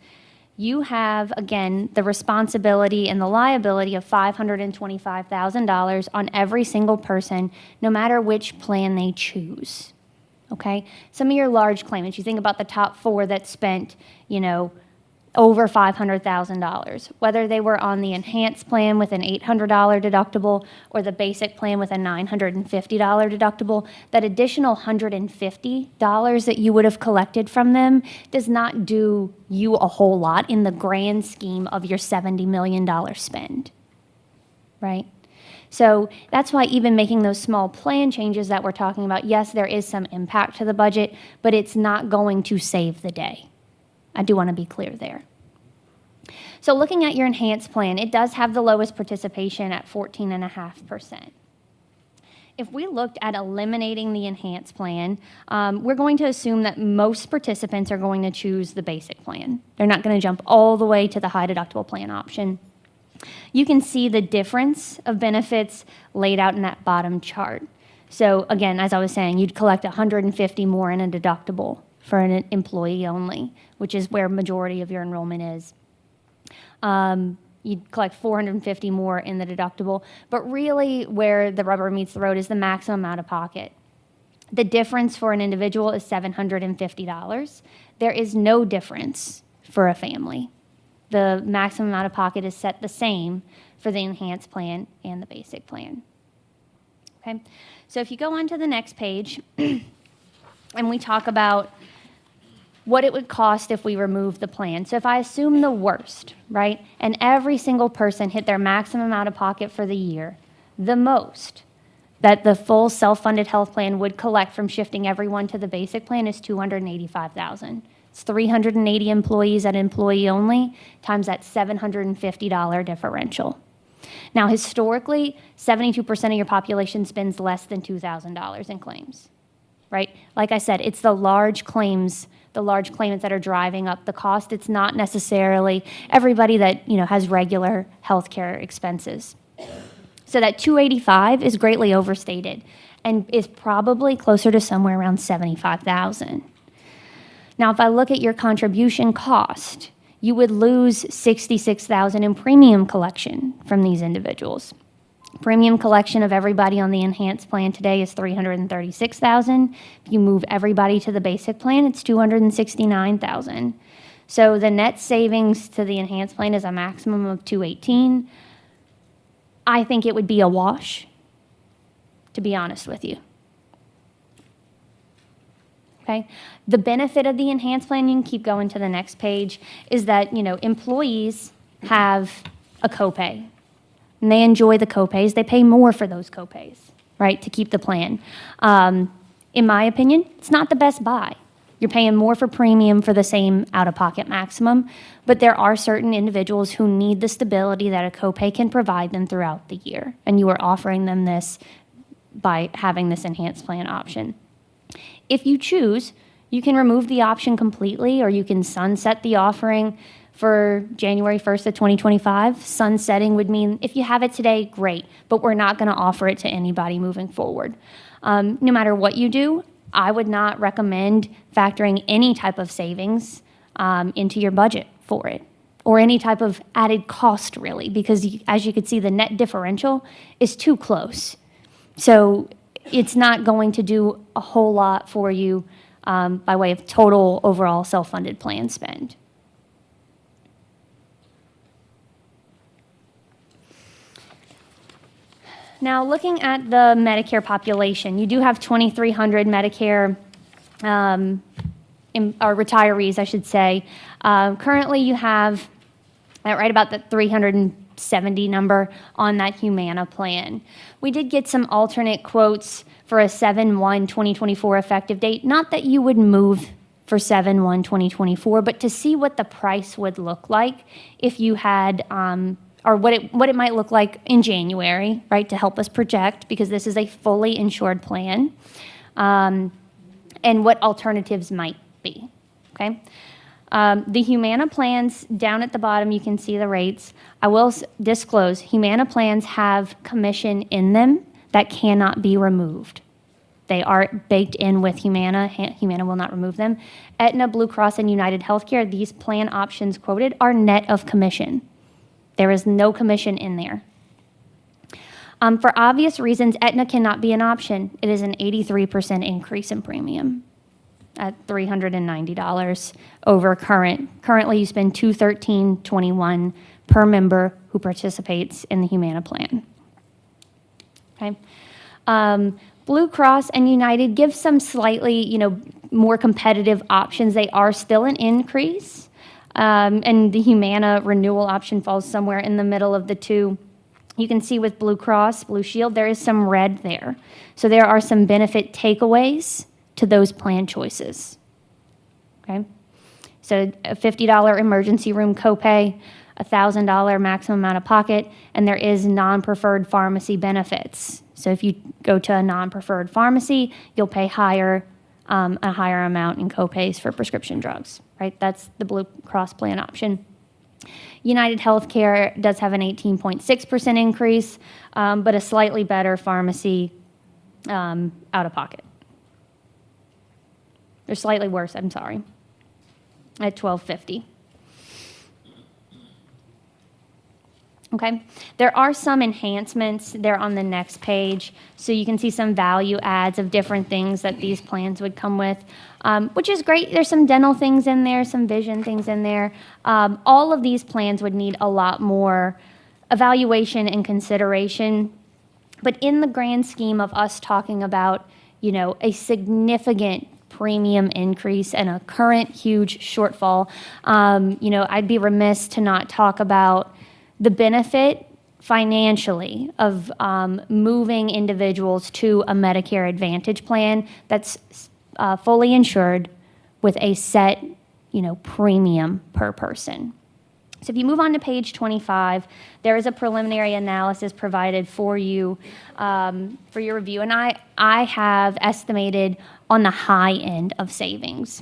you have, again, the responsibility and the liability of $525,000 on every single person, no matter which plan they choose. Okay? Some of your large claimants, you think about the top 4 that spent, you know, over $500,000, whether they were on the enhanced plan with an $800 deductible or the basic plan with a $950 deductible, that additional $150 that you would have collected from them does not do you a whole lot in the grand scheme of your $70 million spend, right? So that's why even making those small plan changes that we're talking about, yes, there is some impact to the budget, but it's not going to save the day. I do want to be clear there. So looking at your enhanced plan, it does have the lowest participation at 14.5%. If we looked at eliminating the enhanced plan, we're going to assume that most participants are going to choose the basic plan. They're not going to jump all the way to the high deductible plan option. You can see the difference of benefits laid out in that bottom chart. So again, as I was saying, you'd collect $150 more in a deductible for an employee only, which is where majority of your enrollment is. You'd collect $450 more in the deductible, but really where the rubber meets the road is the maximum out of pocket. The difference for an individual is $750. There is no difference for a family. The maximum out of pocket is set the same for the enhanced plan and the basic plan. Okay, so if you go on to the next page and we talk about what it would cost if we remove the plan. So if I assume the worst, right, and every single person hit their maximum out of pocket for the year, the most that the full self-funded health plan would collect from shifting everyone to the basic plan is $285,000. It's 380 employees at employee only times that $750 differential. Now, historically, 72% of your population spends less than $2,000 in claims, right? Like I said, it's the large claimants that are driving up the cost. It's not necessarily everybody that, you know, has regular healthcare expenses. So that 285 is greatly overstated and is probably closer to somewhere around 75,000. Now, if I look at your contribution cost, you would lose $66,000 in premium collection from these individuals. Premium collection of everybody on the enhanced plan today is $336,000. If you move everybody to the basic plan, it's $269,000. So the net savings to the enhanced plan is a maximum of $218,000. I think it would be a wash, to be honest with you. Okay. The benefit of the enhanced plan, you can keep going to the next page, is that, you know, employees have a copay. And they enjoy the copays. They pay more for those copays, right, to keep the plan. In my opinion, it's not the best buy. You're paying more for premium for the same out-of-pocket maximum, but there are certain individuals who need the stability that a copay can provide them throughout the year, and you are offering them this by having this enhanced plan option. If you choose, you can remove the option completely, or you can sunset the offering for January 1st of 2025. Sunsetting would mean if you have it today, great, but we're not going to offer it to anybody moving forward. No matter what you do, I would not recommend factoring any type of savings into your budget for it, or any type of added cost, really, because as you can see, the net differential is too close. So it's not going to do a whole lot for you by way of total overall self-funded plan spend. Now, looking at the Medicare population, you do have 2,300 Medicare or retirees, I should say. Currently, you have right about the 370 number on that Humana plan. We did get some alternate quotes for a 7/1/2024 effective date. Not that you would move for 7/1/2024, but to see what the price would look like if you had or what it might look like in January, right, to help us project, because this is a fully insured plan, and what alternatives might be. okay? The Humana plans, down at the bottom, you can see the rates. I will disclose, Humana plans have commission in them that cannot be removed. They are baked in with Humana. Humana will not remove them. Aetna, Blue Cross, and United Healthcare, these plan options quoted are net of commission. There is no commission in there. For obvious reasons, Aetna cannot be an option. It is an 83% increase in premium at $390 over currently you spend $213.21 per member who participates in the Humana plan. Okay. Blue Cross and United give some slightly, more competitive options. They are still an increase, and the Humana renewal option falls somewhere in the middle of the two. You can see with Blue Cross, Blue Shield, there is some red there. So there are some benefit takeaways to those plan choices. Okay? So a $50 emergency room copay, $1,000 maximum out of pocket, and there is non-preferred pharmacy benefits. So if you go to a non-preferred pharmacy, you'll pay a higher amount in copays for prescription drugs, right? That's the Blue Cross plan option. United Healthcare does have an 18.6% increase, but a slightly better pharmacy out of pocket. They're slightly worse, I'm sorry, at $1,250. Okay, there are some enhancements there on the next page, so you can see some value adds of different things that these plans would come with, which is great. There's some dental things in there, some vision things in there. All of these plans would need a lot more evaluation and consideration, but in the grand scheme of us talking about, a significant premium increase and a current huge shortfall, I'd be remiss to not talk about the benefit financially of moving individuals to a Medicare Advantage plan that's fully insured with a set, premium per person. So if you move on to page 25, there is a preliminary analysis provided for you for your review, and I have estimated on the high end of savings.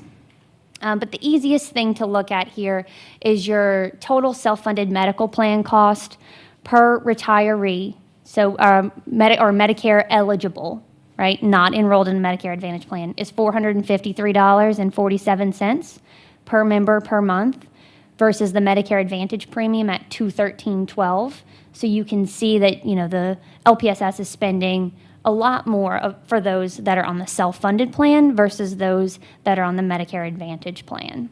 But the easiest thing to look at here is your total self-funded medical plan cost per retiree, so Medicare eligible, right, not enrolled in a Medicare Advantage plan, is $453.47 per member per month versus the Medicare Advantage premium at $213.12. So you can see that, the LPSS is spending a lot more for those that are on the self-funded plan versus those that are on the Medicare Advantage plan.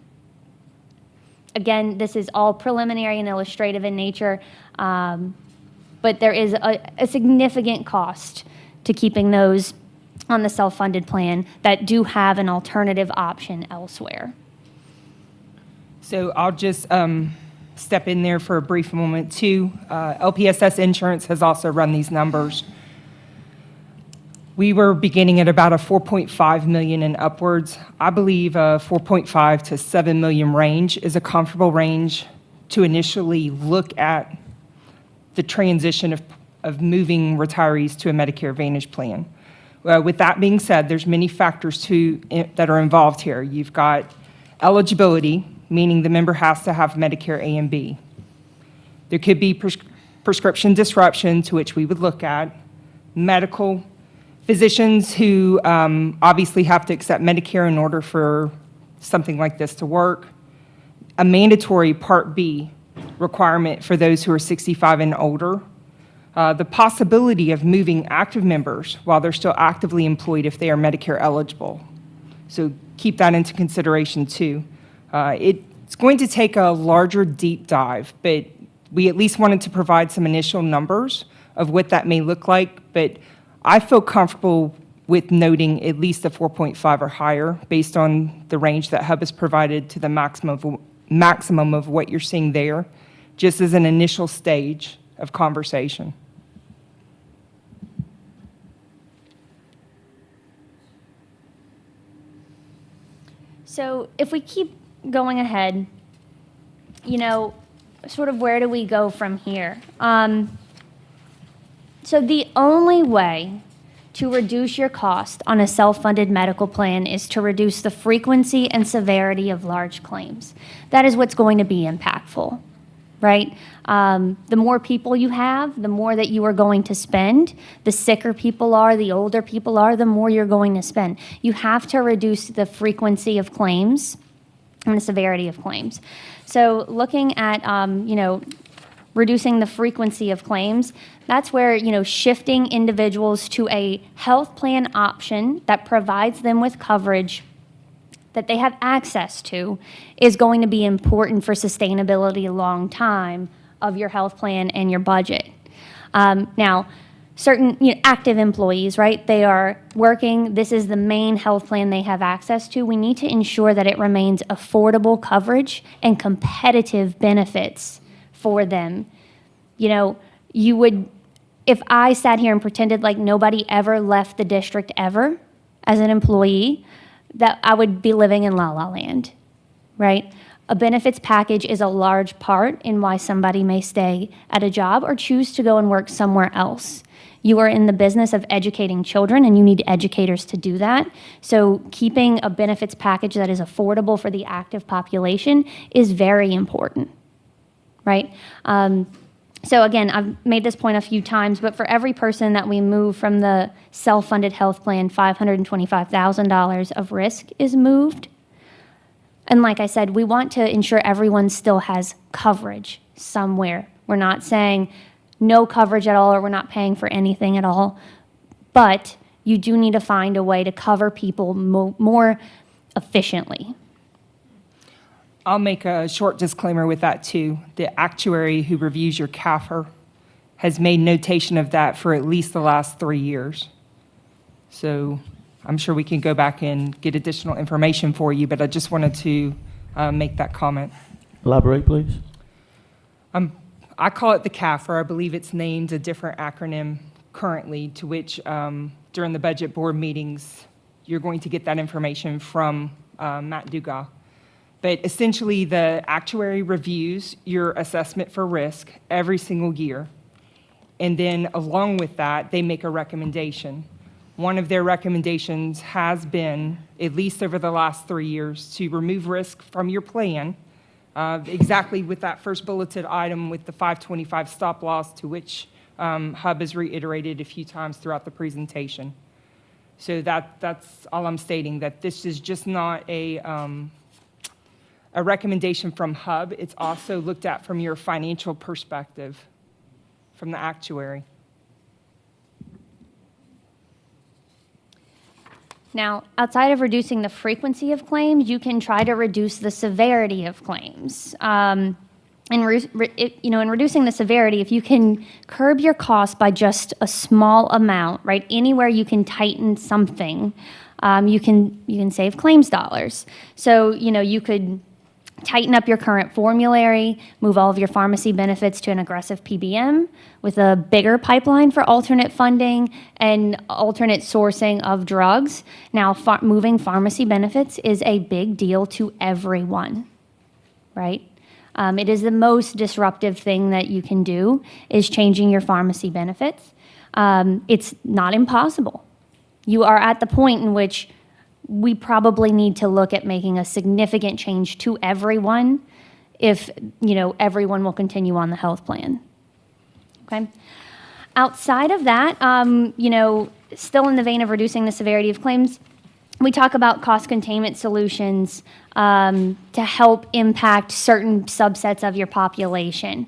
Again, this is all preliminary and illustrative in nature, but there is a significant cost to keeping those on the self-funded plan that do have an alternative option elsewhere. So I'll just step in there for a brief moment too. LPSS Insurance has also run these numbers. We were beginning at about a 4.5 million and upwards. I believe a 4.5 to 7 million range is a comfortable range to initially look at the transition of moving retirees to a Medicare Advantage plan. With that being said, there's many factors that are involved here. You've got eligibility, meaning the member has to have Medicare A and B. There could be prescription disruption, to which we would look at, medical, physicians who obviously have to accept Medicare in order for something like this to work, a mandatory Part B requirement for those who are 65 and older, the possibility of moving active members while they're still actively employed if they are Medicare eligible. So keep that into consideration too. It's going to take a larger deep dive, but we at least wanted to provide some initial numbers of what that may look like, but I feel comfortable with noting at least a 4.5 or higher based on the range that Hub has provided to the maximum of what you're seeing there, just as an initial stage of conversation. So if we keep going ahead, sort of where do we go from here? So the only way to reduce your cost on a self-funded medical plan is to reduce the frequency and severity of large claims. That is what's going to be impactful, right? The more people you have, the more that you are going to spend. The sicker people are, the older people are, the more you're going to spend. You have to reduce the frequency of claims and the severity of claims. So looking at, reducing the frequency of claims, that's where, shifting individuals to a health plan option that provides them with coverage that they have access to is going to be important for sustainability long time of your health plan and your budget. Now, certain active employees, right? They are working. This is the main health plan they have access to. We need to ensure that it remains affordable coverage and competitive benefits for them. You would, if I sat here and pretended like nobody ever left the district ever as an employee, that I would be living in La La Land, right? A benefits package is a large part in why somebody may stay at a job or choose to go and work somewhere else. You are in the business of educating children, and you need educators to do that. So keeping a benefits package that is affordable for the active population is very important, right? So again, I've made this point a few times, but for every person that we move from the self-funded health plan, $525,000 of risk is moved. And like I said, we want to ensure everyone still has coverage somewhere. We're not saying no coverage at all, or we're not paying for anything at all, but you do need to find a way to cover people more efficiently. I'll make a short disclaimer with that too. The actuary who reviews your CAFR has made notation of that for at least the last 3 years. So I'm sure we can go back and get additional information for you, but I just wanted to make that comment. Elaborate, please. I call it the CAFR. I believe it's named a different acronym currently, to which during the budget board meetings, you're going to get that information from Matt Dugas. But essentially, the actuary reviews your assessment for risk every single year. And then along with that, they make a recommendation. One of their recommendations has been, at least over the last 3 years, to remove risk from your plan, exactly with that first bulleted item with the 525 stop loss, to which Hub has reiterated a few times throughout the presentation. So that's all I'm stating, that this is just not a recommendation from Hub. It's also looked at from your financial perspective, from the actuary. Now, outside of reducing the frequency of claims, you can try to reduce the severity of claims. In reducing the severity, if you can curb your costs by just a small amount, right? Anywhere you can tighten something, you can save claims dollars. So, you could tighten up your current formulary, move all of your pharmacy benefits to an aggressive PBM with a bigger pipeline for alternate funding and alternate sourcing of drugs. Now, moving pharmacy benefits is a big deal to everyone, right? It is the most disruptive thing that you can do, is changing your pharmacy benefits. It's not impossible. You are at the point in which we probably need to look at making a significant change to everyone if, everyone will continue on the health plan. Okay? Outside of that, still in the vein of reducing the severity of claims, we talk about cost containment solutions to help impact certain subsets of your population.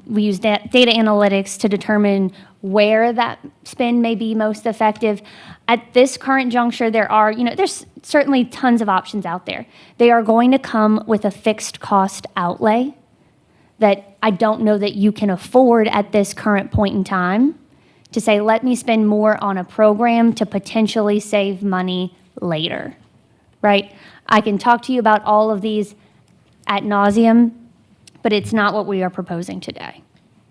We use data analytics to determine where that spend may be most effective. At this current juncture, there's certainly tons of options out there. They are going to come with a fixed cost outlay that I don't know that you can afford at this current point in time to say, let me spend more on a program to potentially save money later, right? I can talk to you about all of these ad nauseum, but it's not what we are proposing today.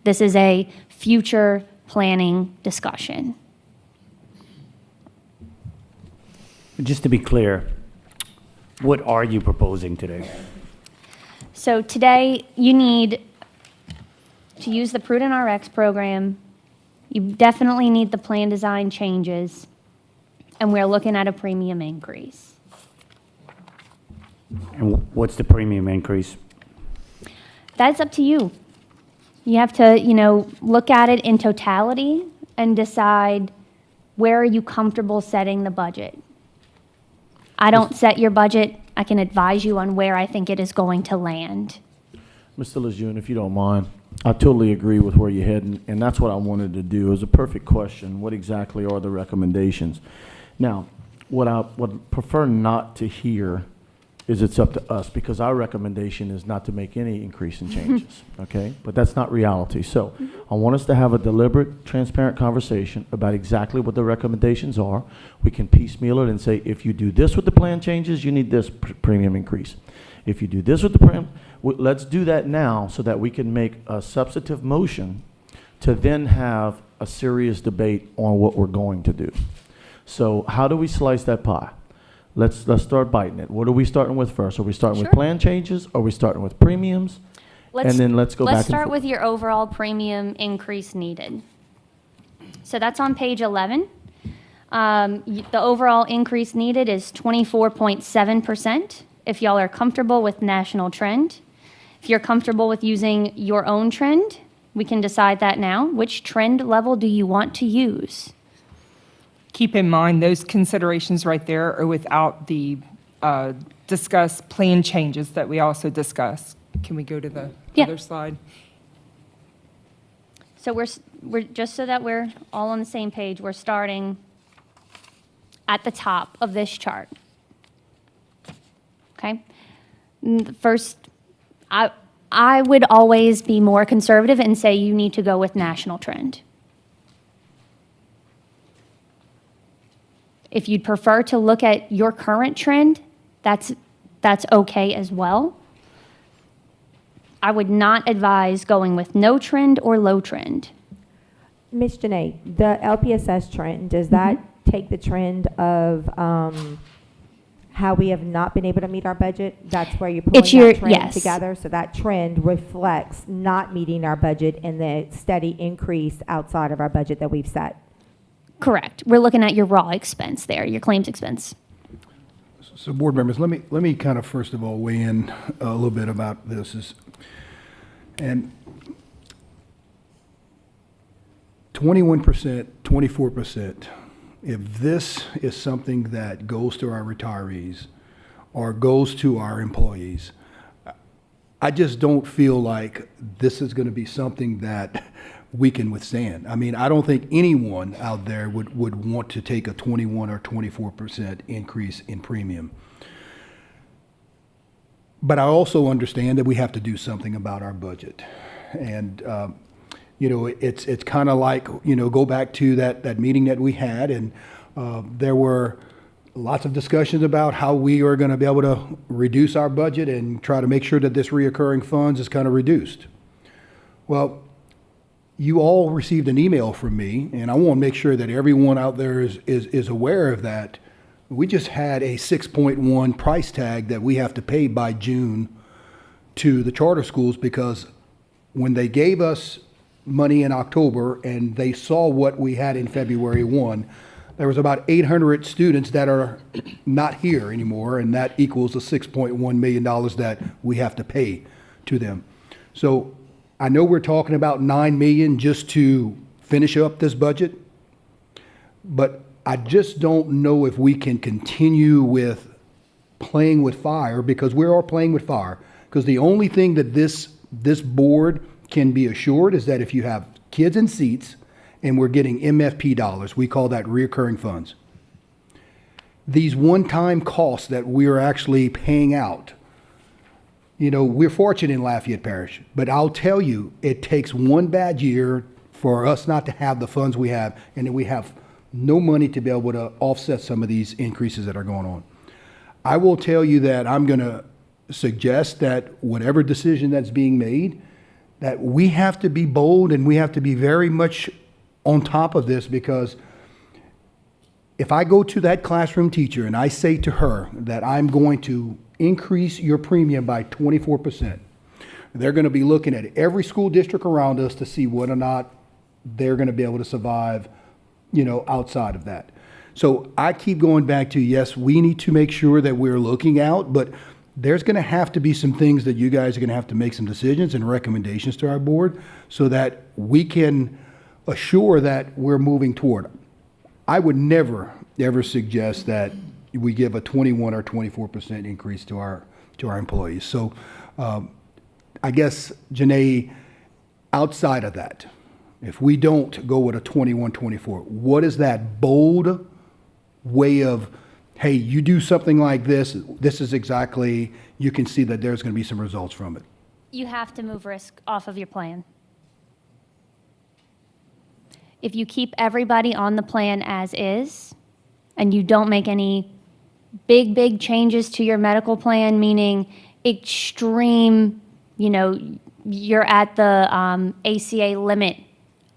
This is a future planning discussion. Just to be clear, what are you proposing today? So today, you need to use the Prudent RX program. You definitely need the plan design changes, and we're looking at a premium increase. And what's the premium increase? That's up to you. You have to, look at it in totality and decide where are you comfortable setting the budget. I don't set your budget. I can advise you on where I think it is going to land. Mr. Lejeune, if you don't mind, I totally agree with where you're heading, and that's what I wanted to do. It was a perfect question. What exactly are the recommendations? Now, what I would prefer not to hear is it's up to us, because our recommendation is not to make any increase in changes, okay? But that's not reality. So I want us to have a deliberate, transparent conversation about exactly what the recommendations are. We can piecemeal it and say, if you do this with the plan changes, you need this premium increase. If you do this with the premium, let's do that now so that we can make a substantive motion to then have a serious debate on what we're going to do. So how do we slice that pie? Let's start biting it. What are we starting with first? Are we starting with Sure. plan changes? Are we starting with premiums? And then let's go back and Let's start forth. with your overall premium increase needed. So that's on page 11. The overall increase needed is 24.7%. If y'all are comfortable with national trend. If you're comfortable with using your own trend, we can decide that now. Which trend level do you want to use? Keep in mind, those considerations right there are without the discussed plan changes that we also discussed. Can we go to the Yeah. other slide? So we're just so that we're all on the same page, we're starting at the top of this chart. Okay? First, I would always be more conservative and say you need to go with national trend. If you'd prefer to look at your current trend, that's okay as well. I would not advise going with no trend or low trend. Ms. Janae, the LPSS trend, does that take the trend of how we have not been able to meet our budget? That's where you're pulling that trend yes. together? So that trend reflects not meeting our budget and the steady increase outside of our budget that we've set? Correct. We're looking at your raw expense there, your claims expense. So board members, let me kind of first of all weigh in a little bit about this. And 21%, 24%, if this is something that goes to our retirees or goes to our employees, I just don't feel like this is going to be something that we can withstand. I mean, I don't think anyone out there would want to take a 21 or 24% increase in premium. But I also understand that we have to do something about our budget. And, it's kind of like, go back to that meeting that we had, and there were lots of discussions about how we are going to be able to reduce our budget and try to make sure that this reoccurring funds is kind of reduced. Well, you all received an email from me, and I want to make sure that everyone out there is aware of that. We just had a 6.1 price tag that we have to pay by June to the charter schools, because when they gave us money in October and they saw what we had in February 1, there was about 800 students that are not here anymore, and that equals the $6.1 million that we have to pay to them. So I know we're talking about $9 million just to finish up this budget, but I just don't know if we can continue with playing with fire, because we are playing with fire. Because the only thing that this board can be assured is that if you have kids in seats and we're getting MFP dollars, we call that recurring funds. These one-time costs that we're actually paying out, we're fortunate in Lafayette Parish, but I'll tell you, it takes one bad year for us not to have the funds we have, and then we have no money to be able to offset some of these increases that are going on. I will tell you that I'm going to suggest that whatever decision that's being made, that we have to be bold and we have to be very much on top of this, because if I go to that classroom teacher and I say to her that I'm going to increase your premium by 24%, they're going to be looking at every school district around us to see whether or not they're going to be able to survive, outside of that. So I keep going back to, yes, we need to make sure that we're looking out, but there's going to have to be some things that you guys are going to have to make some decisions and recommendations to our board so that we can assure that we're moving toward. I would never, ever suggest that we give a 21 or 24% increase to our employees. So I guess, Janae, outside of that, if we don't go with a 21, 24, what is that bold way of, hey, you do something like this is exactly, you can see that there's going to be some results from it? You have to move risk off of your plan. If you keep everybody on the plan as is, and you don't make any big changes to your medical plan, meaning extreme, you're at the ACA limit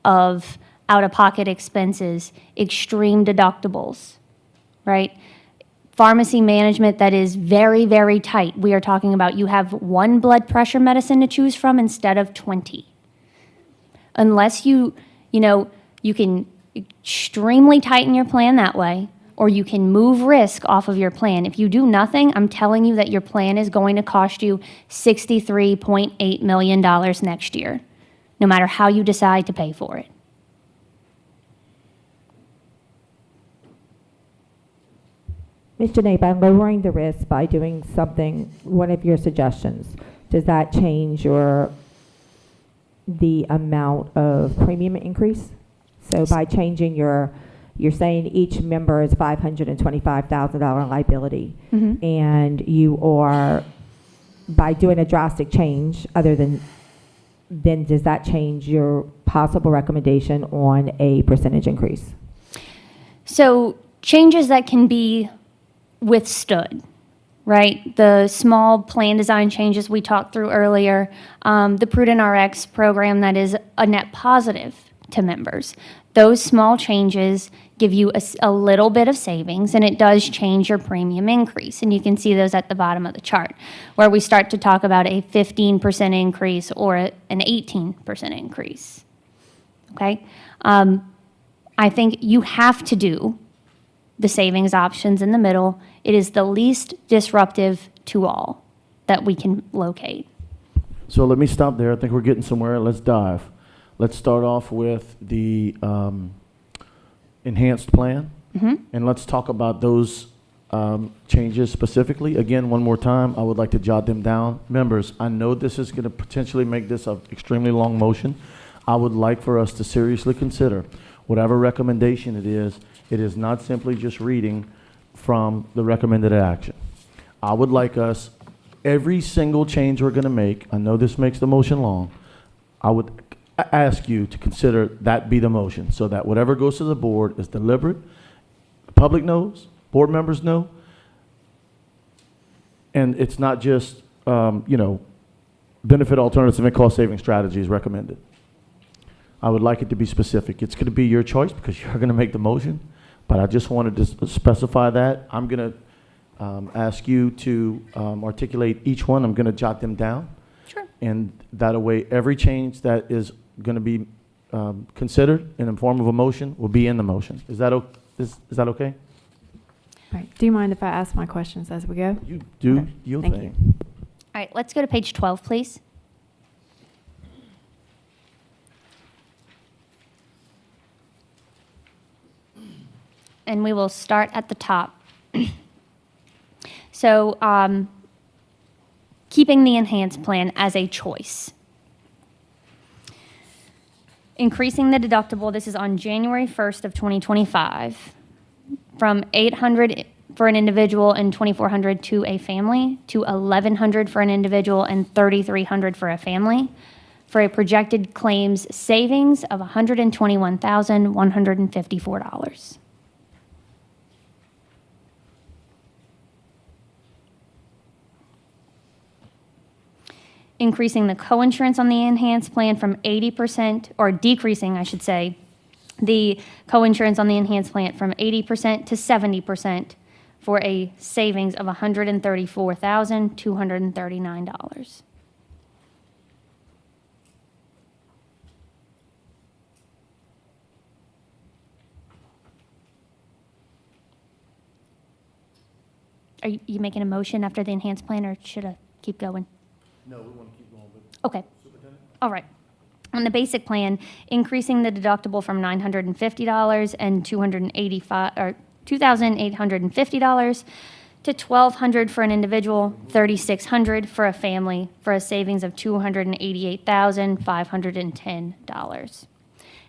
of out-of-pocket expenses, extreme deductibles, right? Pharmacy management that is very, very tight. We are talking about you have one blood pressure medicine to choose from instead of 20. Unless you can extremely tighten your plan that way, or you can move risk off of your plan. If you do nothing, I'm telling you that your plan is going to cost you $63.8 million next year, no matter how you decide to pay for it. Ms. Janae, by lowering the risk by doing something, one of your suggestions, does that change the amount of premium increase? So by changing you're saying each member is $525,000 liability, and you are, by doing a drastic change, then does that change your possible recommendation on a percentage increase? So changes that can be withstood, right? The small plan design changes we talked through earlier, the Prudent RX program that is a net positive to members. Those small changes give you a little bit of savings, and it does change your premium increase. And you can see those at the bottom of the chart, where we start to talk about a 15% increase or an 18% increase. Okay? I think you have to do the savings options in the middle. It is the least disruptive to all that we can locate. So let me stop there. I think we're getting somewhere. Let's dive. Let's start off with the enhanced plan, and let's talk about those changes specifically. Again, one more time, I would like to jot them down. Members, I know this is going to potentially make this an extremely long motion. I would like for us to seriously consider whatever recommendation it is not simply just reading from the recommended action. I would like us, every single change we're going to make, I know this makes the motion long, I would ask you to consider that be the motion, so that whatever goes to the board is deliberate, the public knows, board members know, and it's not just, benefit alternatives and cost saving strategies recommended. I would like it to be specific. It's going to be your choice because you're going to make the motion, but I just wanted to specify that. I'm going to ask you to articulate each one. I'm going to jot them down. Sure. And that way, every change that is going to be considered in the form of a motion will be in the motion. Is that okay? All right. Do you mind if I ask my questions as we go? You do Okay. your Thank thing. you. All right, let's go to page 12, please. And we will start at the top. So, keeping the enhanced plan as a choice. Increasing the deductible, this is on January 1st of 2025, from $800 for an individual and $2,400 to a family, to $1,100 for an individual and $3,300 for a family, for a projected claims savings of $121,154. Increasing the coinsurance on the enhanced plan from 80%, or decreasing, I should say, the coinsurance on the enhanced plan from 80% to 70% for a savings of $134,239. Are you making a motion after the enhanced plan, or should I keep going? No, we want to keep going, but Okay. All right. On the basic plan, increasing the deductible from $950 and $2,850 to $1,200 for an individual, $3,600 for a family, for a savings of $288,510.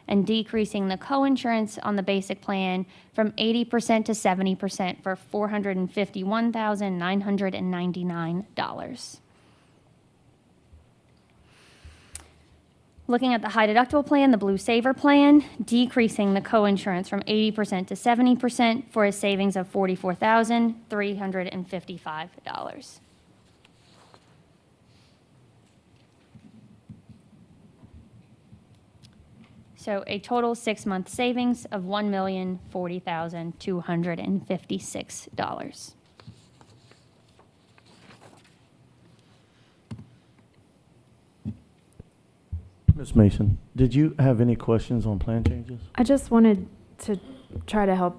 And decreasing the coinsurance on the basic plan from 80% to 70% for $451,999. Looking at the high deductible plan, the Blue Saver plan, decreasing the coinsurance from 80% to 70% for a savings of $44,355. So a total 6-month savings of $1,040,256. Ms. Mason, did you have any questions on plan changes? I just wanted to try to help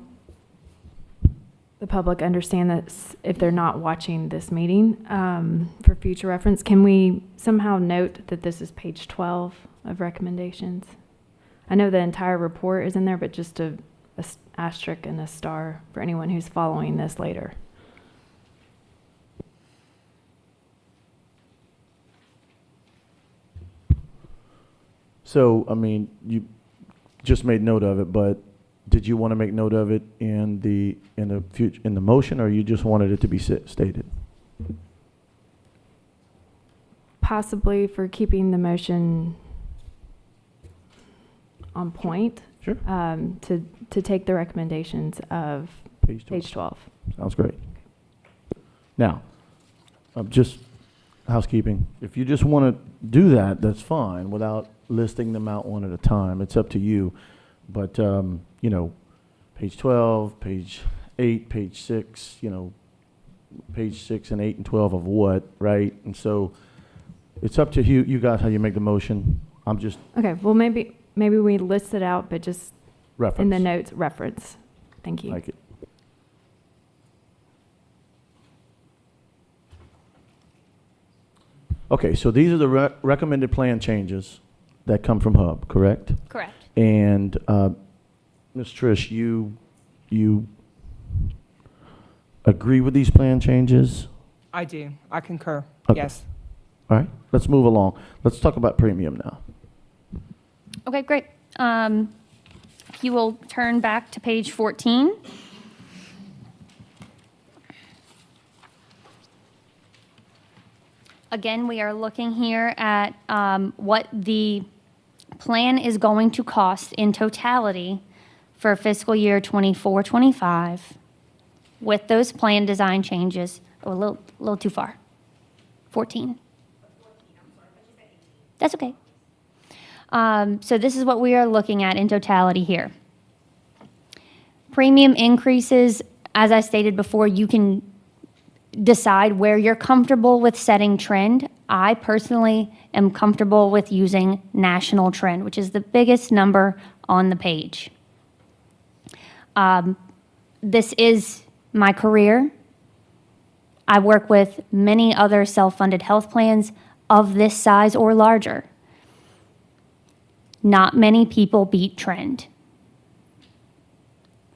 the public understand that if they're not watching this meeting, for future reference, can we somehow note that this is page 12 of recommendations? I know the entire report is in there, but just a asterisk and a star for anyone who's following this later. So, I mean, you just made note of it, but did you want to make note of it in the motion, or you just wanted it to be stated? Possibly for keeping the motion on point. Sure. To take the recommendations of page 12. Sounds great. Now, just housekeeping. If you just want to do that, that's fine, without listing them out one at a time. It's up to you. But, page 12, page 8, page 6, page 6 and 8 and 12 of what, right? And so it's up to you guys how you make the motion. I'm just Okay, well, maybe we list it out, but just reference. in the notes, reference. Thank you. Like it. Okay, so these are the recommended plan changes that come from HUB, correct? Correct. And Ms. Trish, you agree with these plan changes? I do. I concur. Okay. Yes. All right, let's move along. Let's talk about premium now. Okay, great. If you will turn back to page 14. Again, we are looking here at what the plan is going to cost in totality for fiscal year 24-25 with those plan design changes. Oh, a little too far. 14. That's okay. So this is what we are looking at in totality here. Premium increases, as I stated before, you can decide where you're comfortable with setting trend. I personally am comfortable with using national trend, which is the biggest number on the page. This is my career. I work with many other self-funded health plans of this size or larger. Not many people beat trend.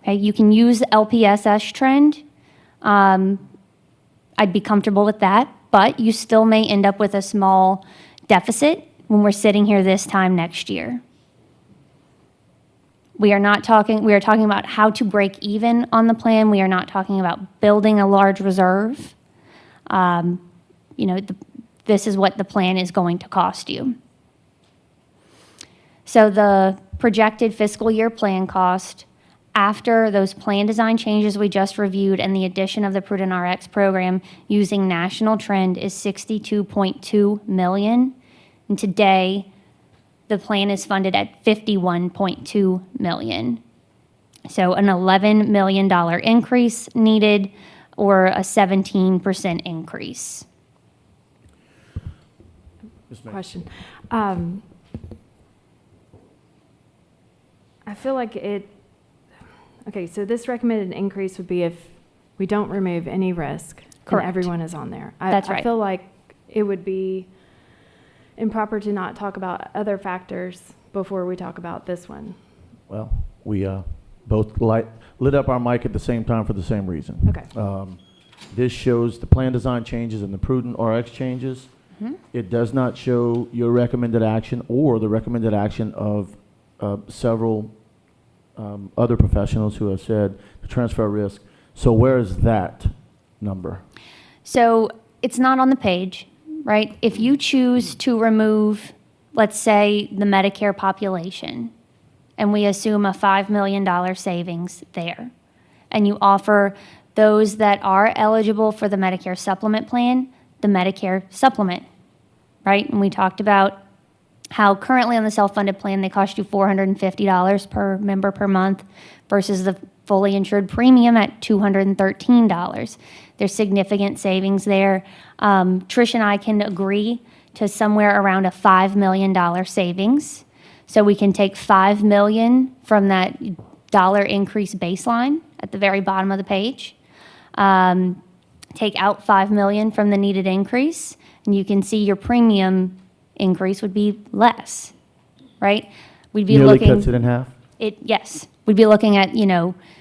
Okay, you can use LPSS trend. I'd be comfortable with that, but you still may end up with a small deficit when we're sitting here this time next year. We are talking about how to break even on the plan. We are not talking about building a large reserve. This is what the plan is going to cost you. So the projected fiscal year plan cost after those plan design changes we just reviewed and the addition of the Prudent RX program using national trend is $62.2 million. And today, the plan is funded at $51.2 million. So an $11 million increase needed, or a 17% increase. Question. I feel like okay, so this recommended increase would be if we don't remove any risk. Correct. And everyone is on there. That's I right. feel like it would be improper to not talk about other factors before we talk about this one. Well, we both lit up our mic at the same time for the same reason. Okay. This shows the plan design changes and the prudent RX changes. It does not show your recommended action or the recommended action of several other professionals who have said the transfer risk. So where is that number? So it's not on the page, right? If you choose to remove, let's say, the Medicare population, and we assume a $5 million savings there, and you offer those that are eligible for the Medicare supplement plan, the Medicare supplement, right? And we talked about how currently on the self-funded plan, they cost you $450 per member per month versus the fully insured premium at $213. There's significant savings there. Trish and I can agree to somewhere around a $5 million savings. So we can take $5 million from that dollar increase baseline at the very bottom of the page, take out $5 million from the needed increase, and you can see your premium increase would be less, right? We'd be Nearly looking. cuts it in half? Yes, we'd be looking at,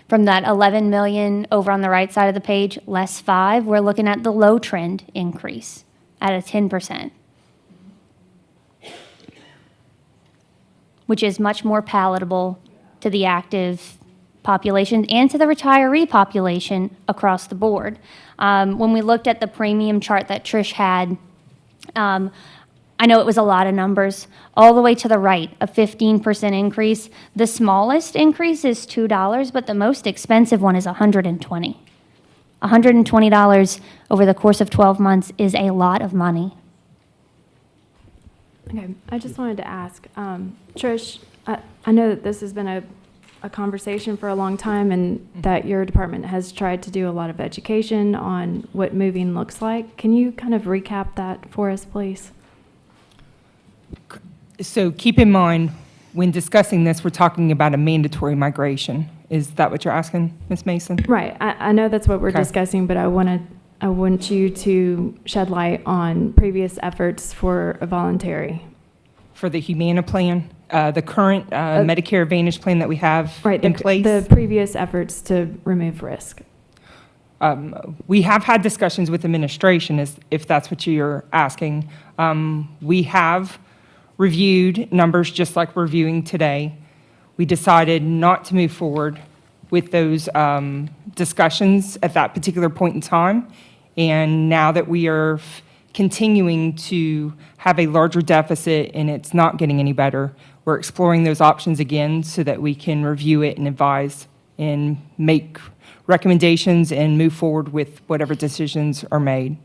from that 11 million over on the right side of the page, less 5, we're looking at the low trend increase at a 10%, which is much more palatable to the active population and to the retiree population across the board. When we looked at the premium chart that Trish had, I know it was a lot of numbers. All the way to the right, a 15% increase. The smallest increase is $2, but the most expensive one is $120. $120 over the course of 12 months is a lot of money. Okay, I just wanted to ask, Trish, I know that this has been a conversation for a long time and that your department has tried to do a lot of education on what moving looks like. Can you kind of recap that for us, please? So keep in mind, when discussing this, we're talking about a mandatory migration. Is that what you're asking, Ms. Mason? Right, I know that's what we're Okay. discussing, but I want you to shed light on previous efforts for a voluntary. For the Humana plan, the current Medicare Advantage plan that we have Right, in place? the previous efforts to remove risk. We have had discussions with administration, if that's what you're asking. We have reviewed numbers just like we're reviewing today. We decided not to move forward with those discussions at that particular point in time. And now that we are continuing to have a larger deficit and it's not getting any better, we're exploring those options again so that we can review it and advise and make recommendations and move forward with whatever decisions are made.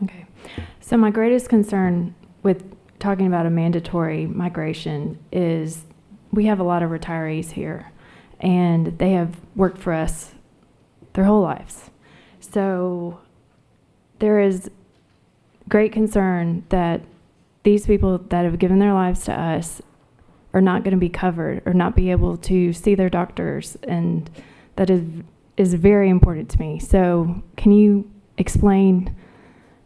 Okay. So my greatest concern with talking about a mandatory migration is we have a lot of retirees here, and they have worked for us their whole lives. So there is great concern that these people that have given their lives to us are not going to be covered or not be able to see their doctors, and that is very important to me. So can you explain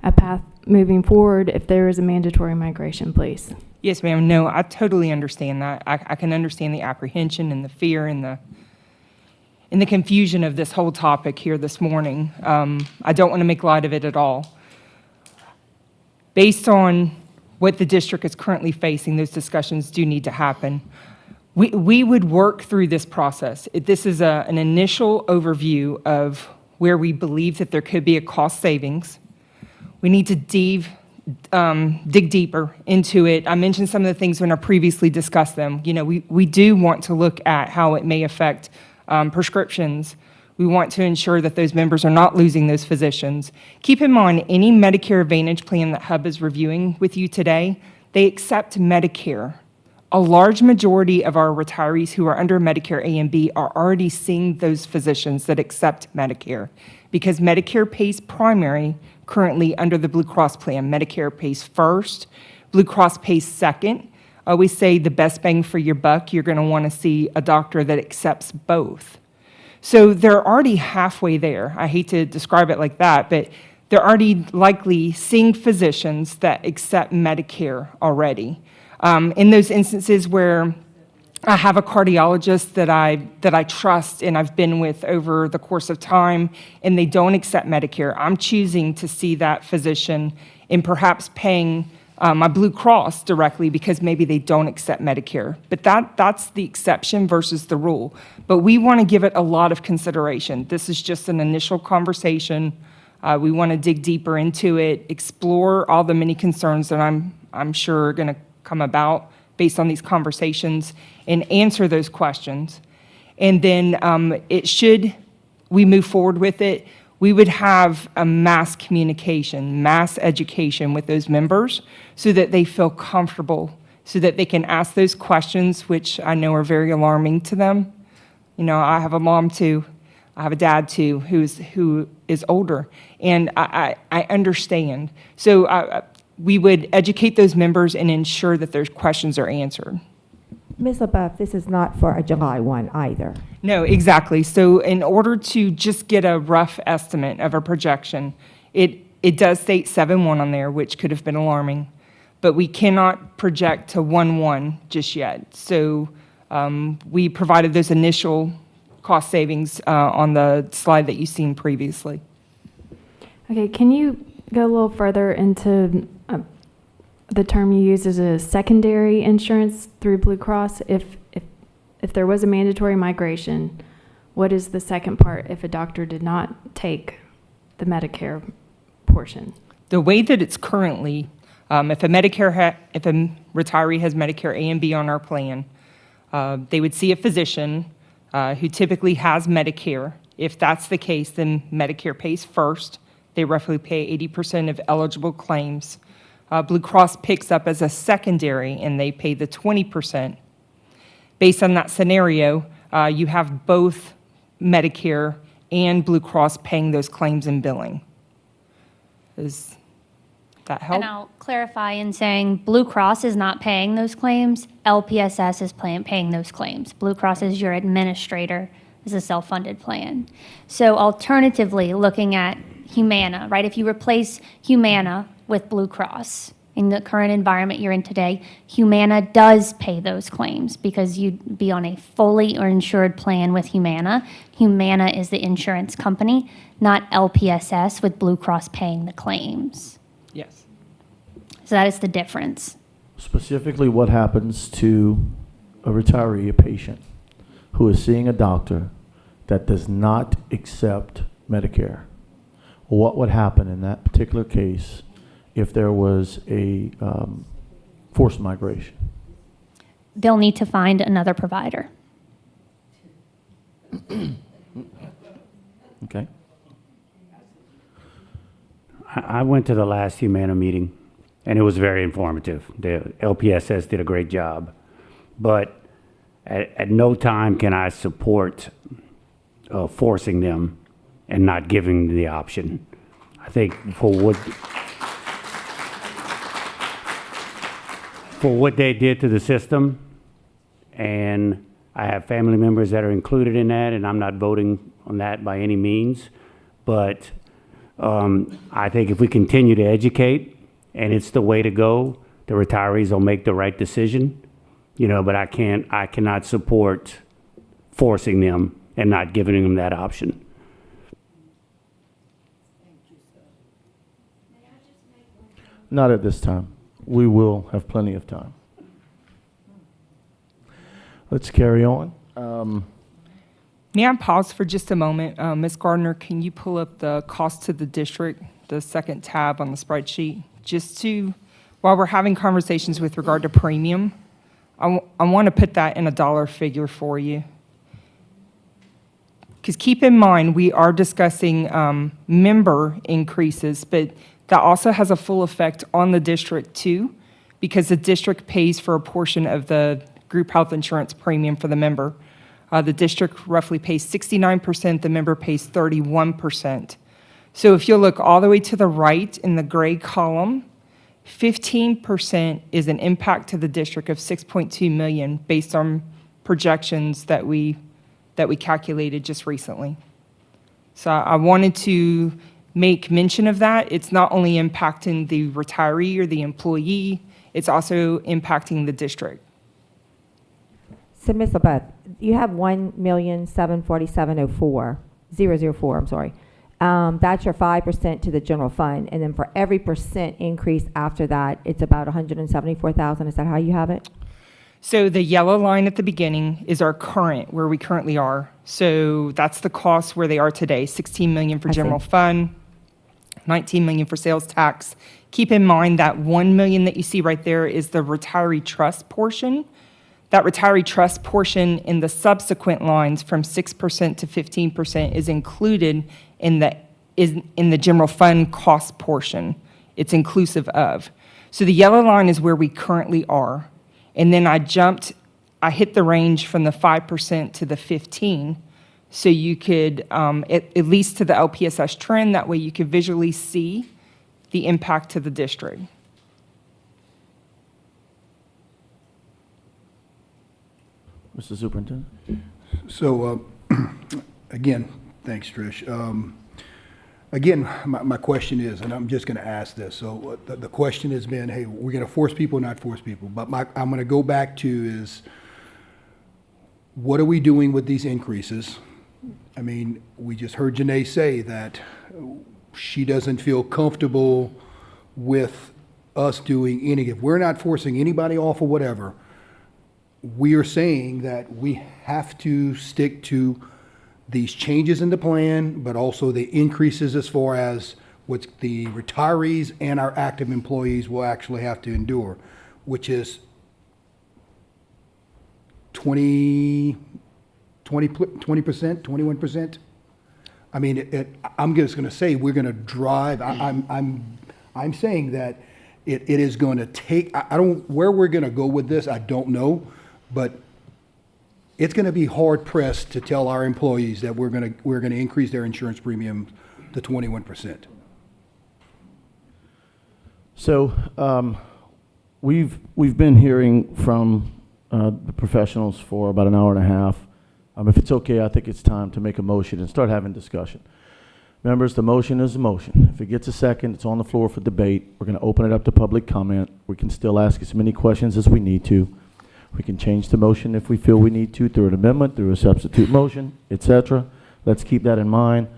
a path moving forward if there is a mandatory migration, please? Yes, ma'am. No, I totally understand that. I can understand the apprehension and the fear and the confusion of this whole topic here this morning. I don't want to make light of it at all. Based on what the district is currently facing, those discussions do need to happen. We would work through this process. This is an initial overview of where we believe that there could be a cost savings. We need to dig deeper into it. I mentioned some of the things when I previously discussed them. We do want to look at how it may affect prescriptions. We want to ensure that those members are not losing those physicians. Keep in mind, any Medicare Advantage plan that HUB is reviewing with you today, they accept Medicare. A large majority of our retirees who are under Medicare A and B are already seeing those physicians that accept Medicare because Medicare pays primary currently under the Blue Cross plan. Medicare pays first, Blue Cross pays second. I always say the best bang for your buck, you're going to want to see a doctor that accepts both. So they're already halfway there. I hate to describe it like that, but they're already likely seeing physicians that accept Medicare already. In those instances where I have a cardiologist that I trust and I've been with over the course of time, and they don't accept Medicare, I'm choosing to see that physician and perhaps paying my Blue Cross directly because maybe they don't accept Medicare. But that's the exception versus the rule. But we want to give it a lot of consideration. This is just an initial conversation. We want to dig deeper into it, explore all the many concerns that I'm sure are going to come about based on these conversations, and answer those questions. And then we move forward with it, we would have a mass communication, mass education with those members so that they feel comfortable, so that they can ask those questions, which I know are very alarming to them. You know, I have a mom too, I have a dad too, who is older, and I understand. So we would educate those members and ensure that their questions are answered. Ms. LaBeouf, this is not for a July 1 either. No, exactly. So in order to just get a rough estimate of a projection, it does state 7/1 on there, which could have been alarming, but we cannot project to 1/1 just yet. So we provided those initial cost savings on the slide that you've seen previously. Okay, can you go a little further into the term you use as a secondary insurance through Blue Cross? If there was a mandatory migration, what is the second part if a doctor did not take the Medicare portion? The way that it's currently, if a retiree has Medicare A and B on our plan, they would see a physician who typically has Medicare. If that's the case, then Medicare pays first. They roughly pay 80% of eligible claims. Blue Cross picks up as a secondary, and they pay the 20%. Based on that scenario, you have both Medicare and Blue Cross paying those claims and billing. Does that help? And I'll clarify in saying Blue Cross is not paying those claims. LPSS is paying those claims. Blue Cross is your administrator. It's a self-funded plan. So alternatively, looking at Humana, right? If you replace Humana with Blue Cross in the current environment you're in today, Humana does pay those claims because you'd be on a fully insured plan with Humana. Humana is the insurance company, not LPSS with Blue Cross paying the claims. Yes. So that is the difference. Specifically, what happens to a retiree, a patient, who is seeing a doctor that does not accept Medicare? What would happen in that particular case if there was a forced migration? They'll need to find another provider. Okay. I went to the last Humana meeting, and it was very informative. The LPSS did a great job. But at no time can I support forcing them and not giving them the option. I think for what they did to the system, and I have family members that are included in that, and I'm not voting on that by any means, but I think if we continue to educate, and it's the way to go, the retirees will make the right decision, you know, but I cannot support forcing them and not giving them that option. Not at this time. We will have plenty of time. Let's carry on. May I pause for just a moment? Ms. Gardner, can you pull up the cost to the district, the second tab on the spreadsheet? While we're having conversations with regard to premium, I want to put that in a dollar figure for you. Because keep in mind, we are discussing member increases, but that also has a full effect on the district too, because the district pays for a portion of the group health insurance premium for the member. The district roughly pays 69%, the member pays 31%. So if you'll look all the way to the right in the gray column, 15% is an impact to the district of $6.2 million based on projections that we that we calculated just recently. So I wanted to make mention of that. It's not only impacting the retiree or the employee, it's also impacting the district. So, Ms. LaBeouf, you have 1,747,004, 004, I'm sorry. That's your 5% to the general fund, and then for every percent increase after that, it's about 174,000. Is that how you have it? So the yellow line at the beginning is our current, where we currently are. So that's the cost where they are today, 16 million for I see. general fund, 19 million for sales tax. Keep in mind that 1 million that you see right there is the retiree trust portion. That retiree trust portion in the subsequent lines from 6% to 15% is included in the general fund cost portion. It's inclusive of. So the yellow line is where we currently are. And then I hit the range from the 5% to the 15%. So you could, at least to the LPSS trend, that way you could visually see the impact to the district. Mr. Superintendent? So, again, thanks, Trish. Again, my question is, and I'm just going to ask this. So the question has been, hey, we're going to force people, not force people. But I'm going to go back to is, what are we doing with these increases? I mean, we just heard Janae say that she doesn't feel comfortable with us doing anything. If we're not forcing anybody off or whatever, we are saying that we have to stick to these changes in the plan, but also the increases as far as what the retirees and our active employees will actually have to endure, which is 20%, 21%. I mean, I'm just going to say we're going to drive. I'm saying that it is going to take. I don't where we're going to go with this. I don't know, but it's going to be hard pressed to tell our employees that we're going to increase their insurance premium to 21%. So we've been hearing from the professionals for about an hour and a half. If it's okay, I think it's time to make a motion and start having discussion. Members, the motion is a motion. If it gets a second, it's on the floor for debate. We're going to open it up to public comment. We can still ask as many questions as we need to. We can change the motion if we feel we need to through an amendment, through a substitute motion, etc. Let's keep that in mind.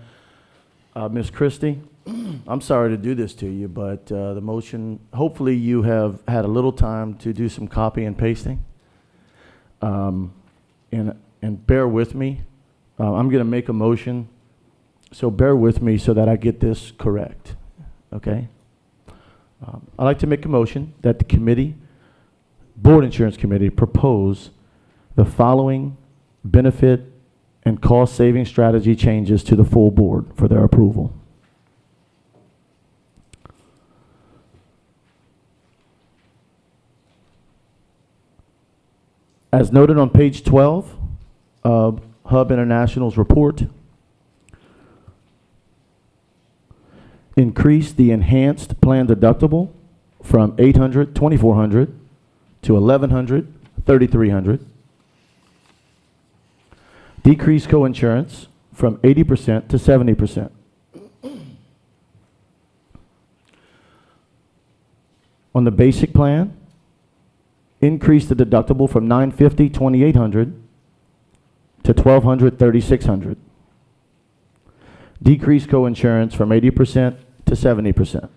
Ms. Christie, I'm sorry to do this to you, but the motion, hopefully you have had a little time to do some copy and pasting. And bear with me. I'm going to make a motion, so bear with me so that I get this correct, okay? I'd like to make a motion that the committee, Board Insurance Committee, propose the following benefit and cost saving strategy changes to the full board for their approval. As noted on page 12 of Hub International's report, increase the enhanced plan deductible from $800, $2,400 to $1,100, $3,300. Decrease coinsurance from 80% to 70%. On the basic plan, increase the deductible from $950, $2,800 to $1,200, $3,600. Decrease coinsurance from 80% to 70%.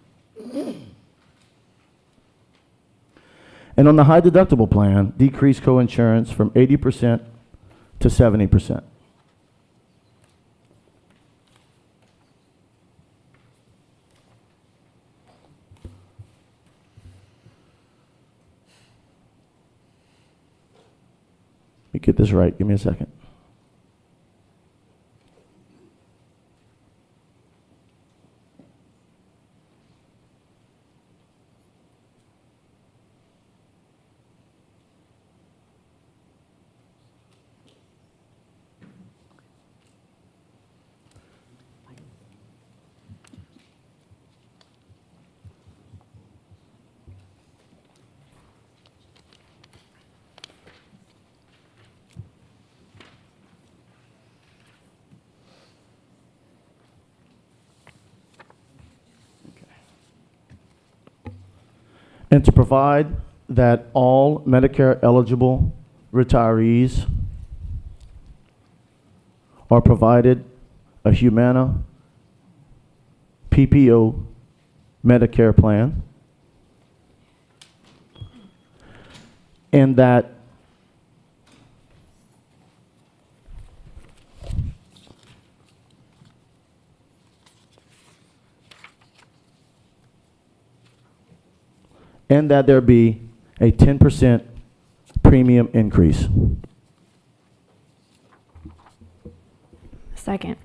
And on the high deductible plan, decrease coinsurance from 80% to 70%. Let me get this right. Give me a second. and to provide that all Medicare eligible retirees are provided a Humana PPO Medicare plan, and that there be a 10% premium increase. Second.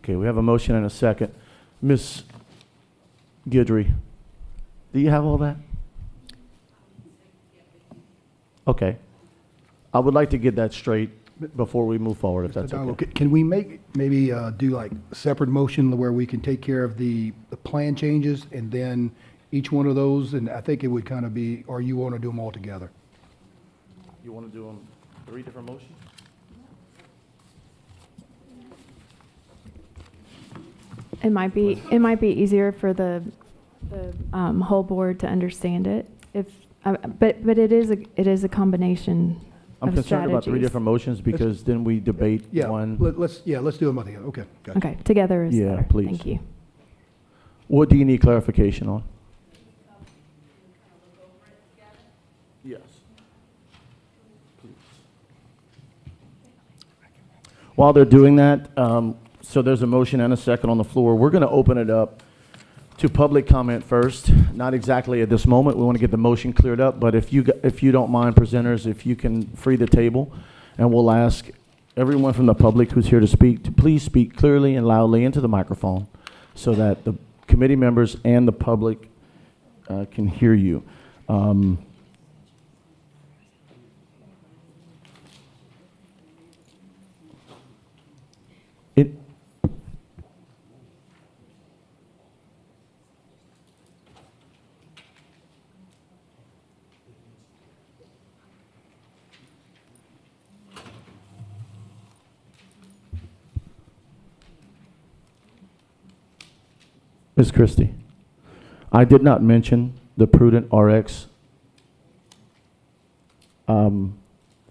Okay, we have a motion and a second. Ms. Guidry, do you have all that? Okay. I would like to get that straight before we move forward, if that's Donald, okay. can we maybe do like a separate motion where we can take care of the plan changes and then each one of those, and I think it would kind of be, or you want to do them all together? You want to do them 3 different motions? It might be easier for the whole board to understand it if, but it is a combination I'm of concerned about 3 strategies. different motions because then we debate Yeah, one. let's do them all together. Okay, gotcha. Okay, together is Yeah, better. please. Thank you. What do you need clarification on? Yes. While they're doing that, so there's a motion and a second on the floor. We're going to open it up to public comment first. Not exactly at this moment. We want to get the motion cleared up, but if you don't mind, presenters, if you can free the table, and we'll ask everyone from the public who's here to speak to please speak clearly and loudly into the microphone so that the committee members and the public can hear you. Ms. Christie, I did not mention the Prudent RX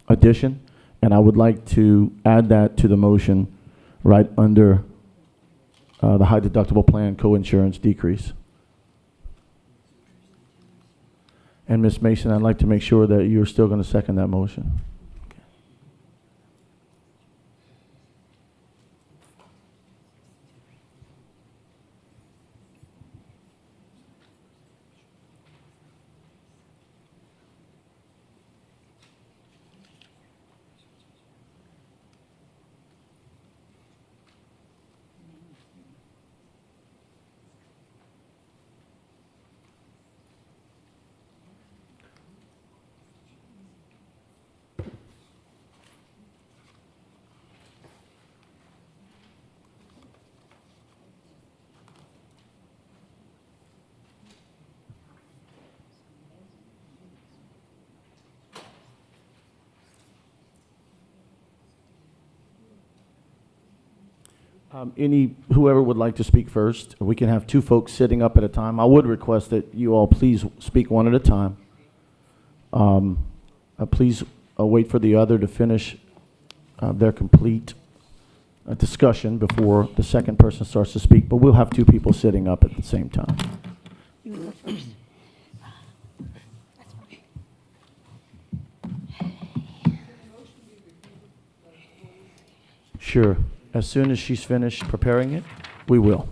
addition, and I would like to add that to the motion right under the high deductible plan co-insurance decrease. And Ms. Mason, I'd like to make sure that you're still going to second that motion. Whoever would like to speak first, we can have 2 folks sitting up at a time. I would request that you all please speak one at a time. Please wait for the other to finish their complete discussion before the second person starts to speak, but we'll have 2 people sitting up at the same time. Sure. As soon as she's finished preparing it, we will.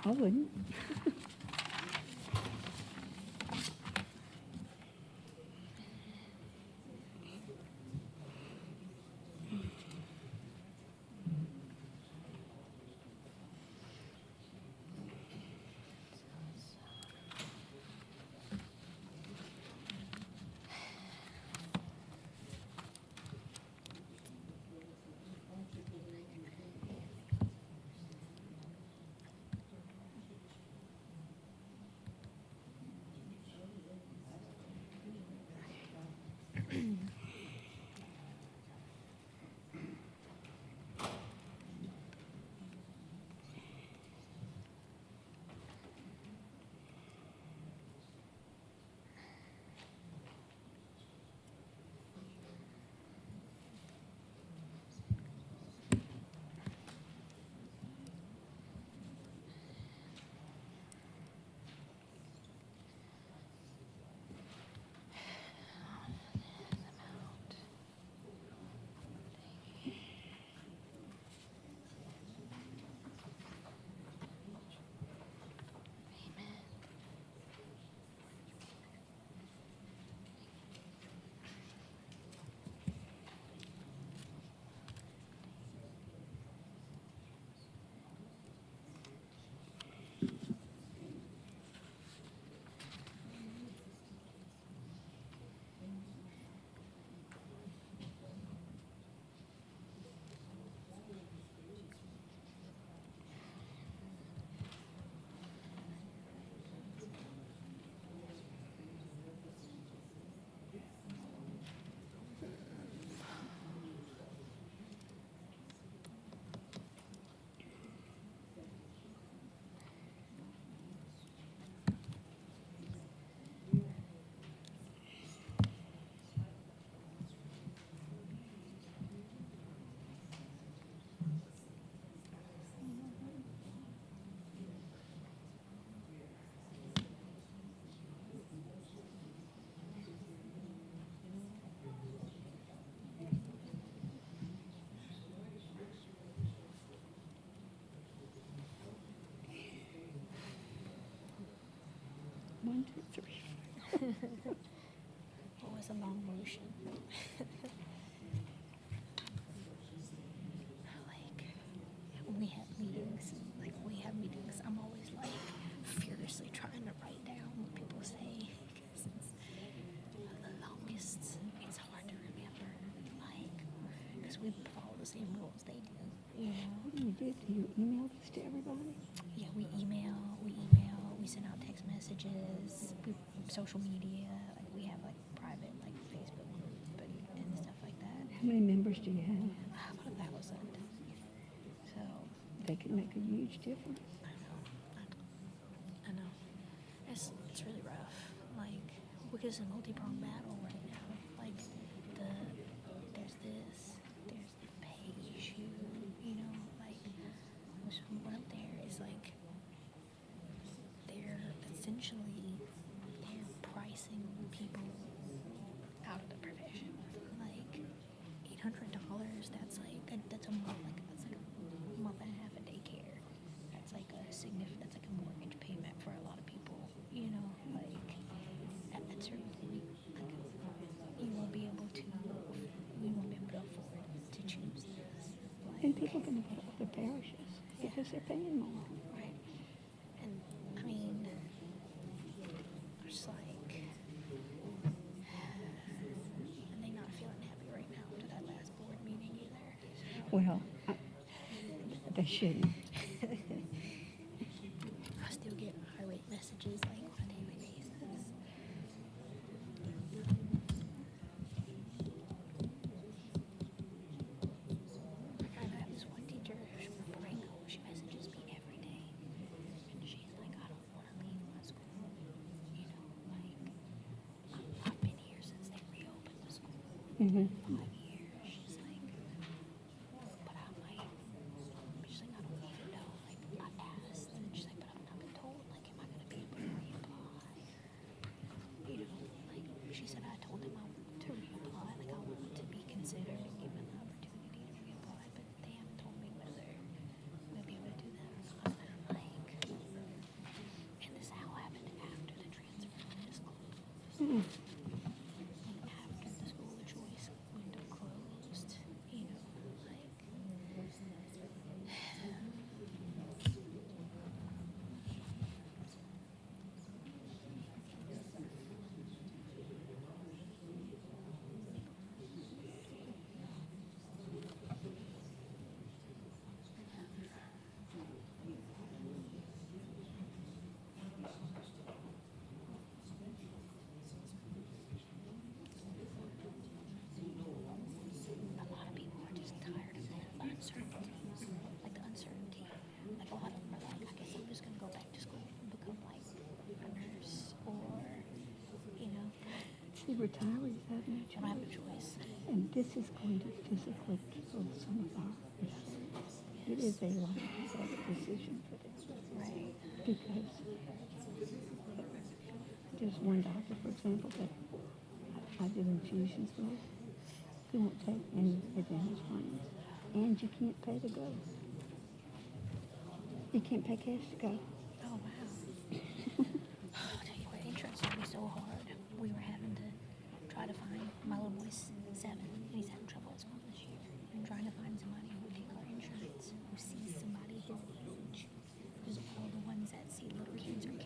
I wouldn't. One, two, three. What was a long motion? Like, when we have meetings, I'm always like furiously trying to write down what people say because it's the longest. It's hard to remember, like, because we follow the same rules they do. You know? What do you do? Do you email this to everybody? Yeah, we email, we send out text messages, social media, like we have like private like Facebook group and stuff like that. How many members do you have? About 1,000. So They can make a huge difference. I know. It's really rough. Like, because it's a multi-pronged battle right now. Like there's the pay issue, you know, like what up there is like they're pricing people out of the profession. Like $800, that's a month, that's like a month and a half of daycare. That's like that's like a mortgage payment for a lot of people. You know, like that's really like you won't be able to afford to choose this. Like, And people can go to other parishes because they're paying more. right. And I mean, just like, and they not feeling happy right now after that last board meeting either. Well, they shouldn't. I still get irate messages like on a daily basis. Like I have this one teacher, she messages me every day, and she's like, I don't want to leave my school. You know, like I've been here since they reopened the school. Mm-hmm. 5 years. She's like, but I might. She's like, I don't even know. Like I asked, and she's like, but I've not been told. Like, am I gonna be able to reapply? You know, like she said, I told them I want to reapply. Like I want to be considered and given the opportunity to reapply, but they haven't told me whether we'll be see retirees have no I don't have a choice. choice. And this is going to physically kill some of our reserves. It is a life decision for them. Right. Because there's one doctor, for example, that I did infusions with. He won't take any advantage plans. And you can't pay to go. You can't pay cash to go. Oh, wow. I'll tell you what, insurance would be so hard. We were having to try to find, my little boy's 7, and he's having trouble at school this year. And trying to find somebody who would take our insurance, who sees somebody his age, who's all the ones that see little kids or cash.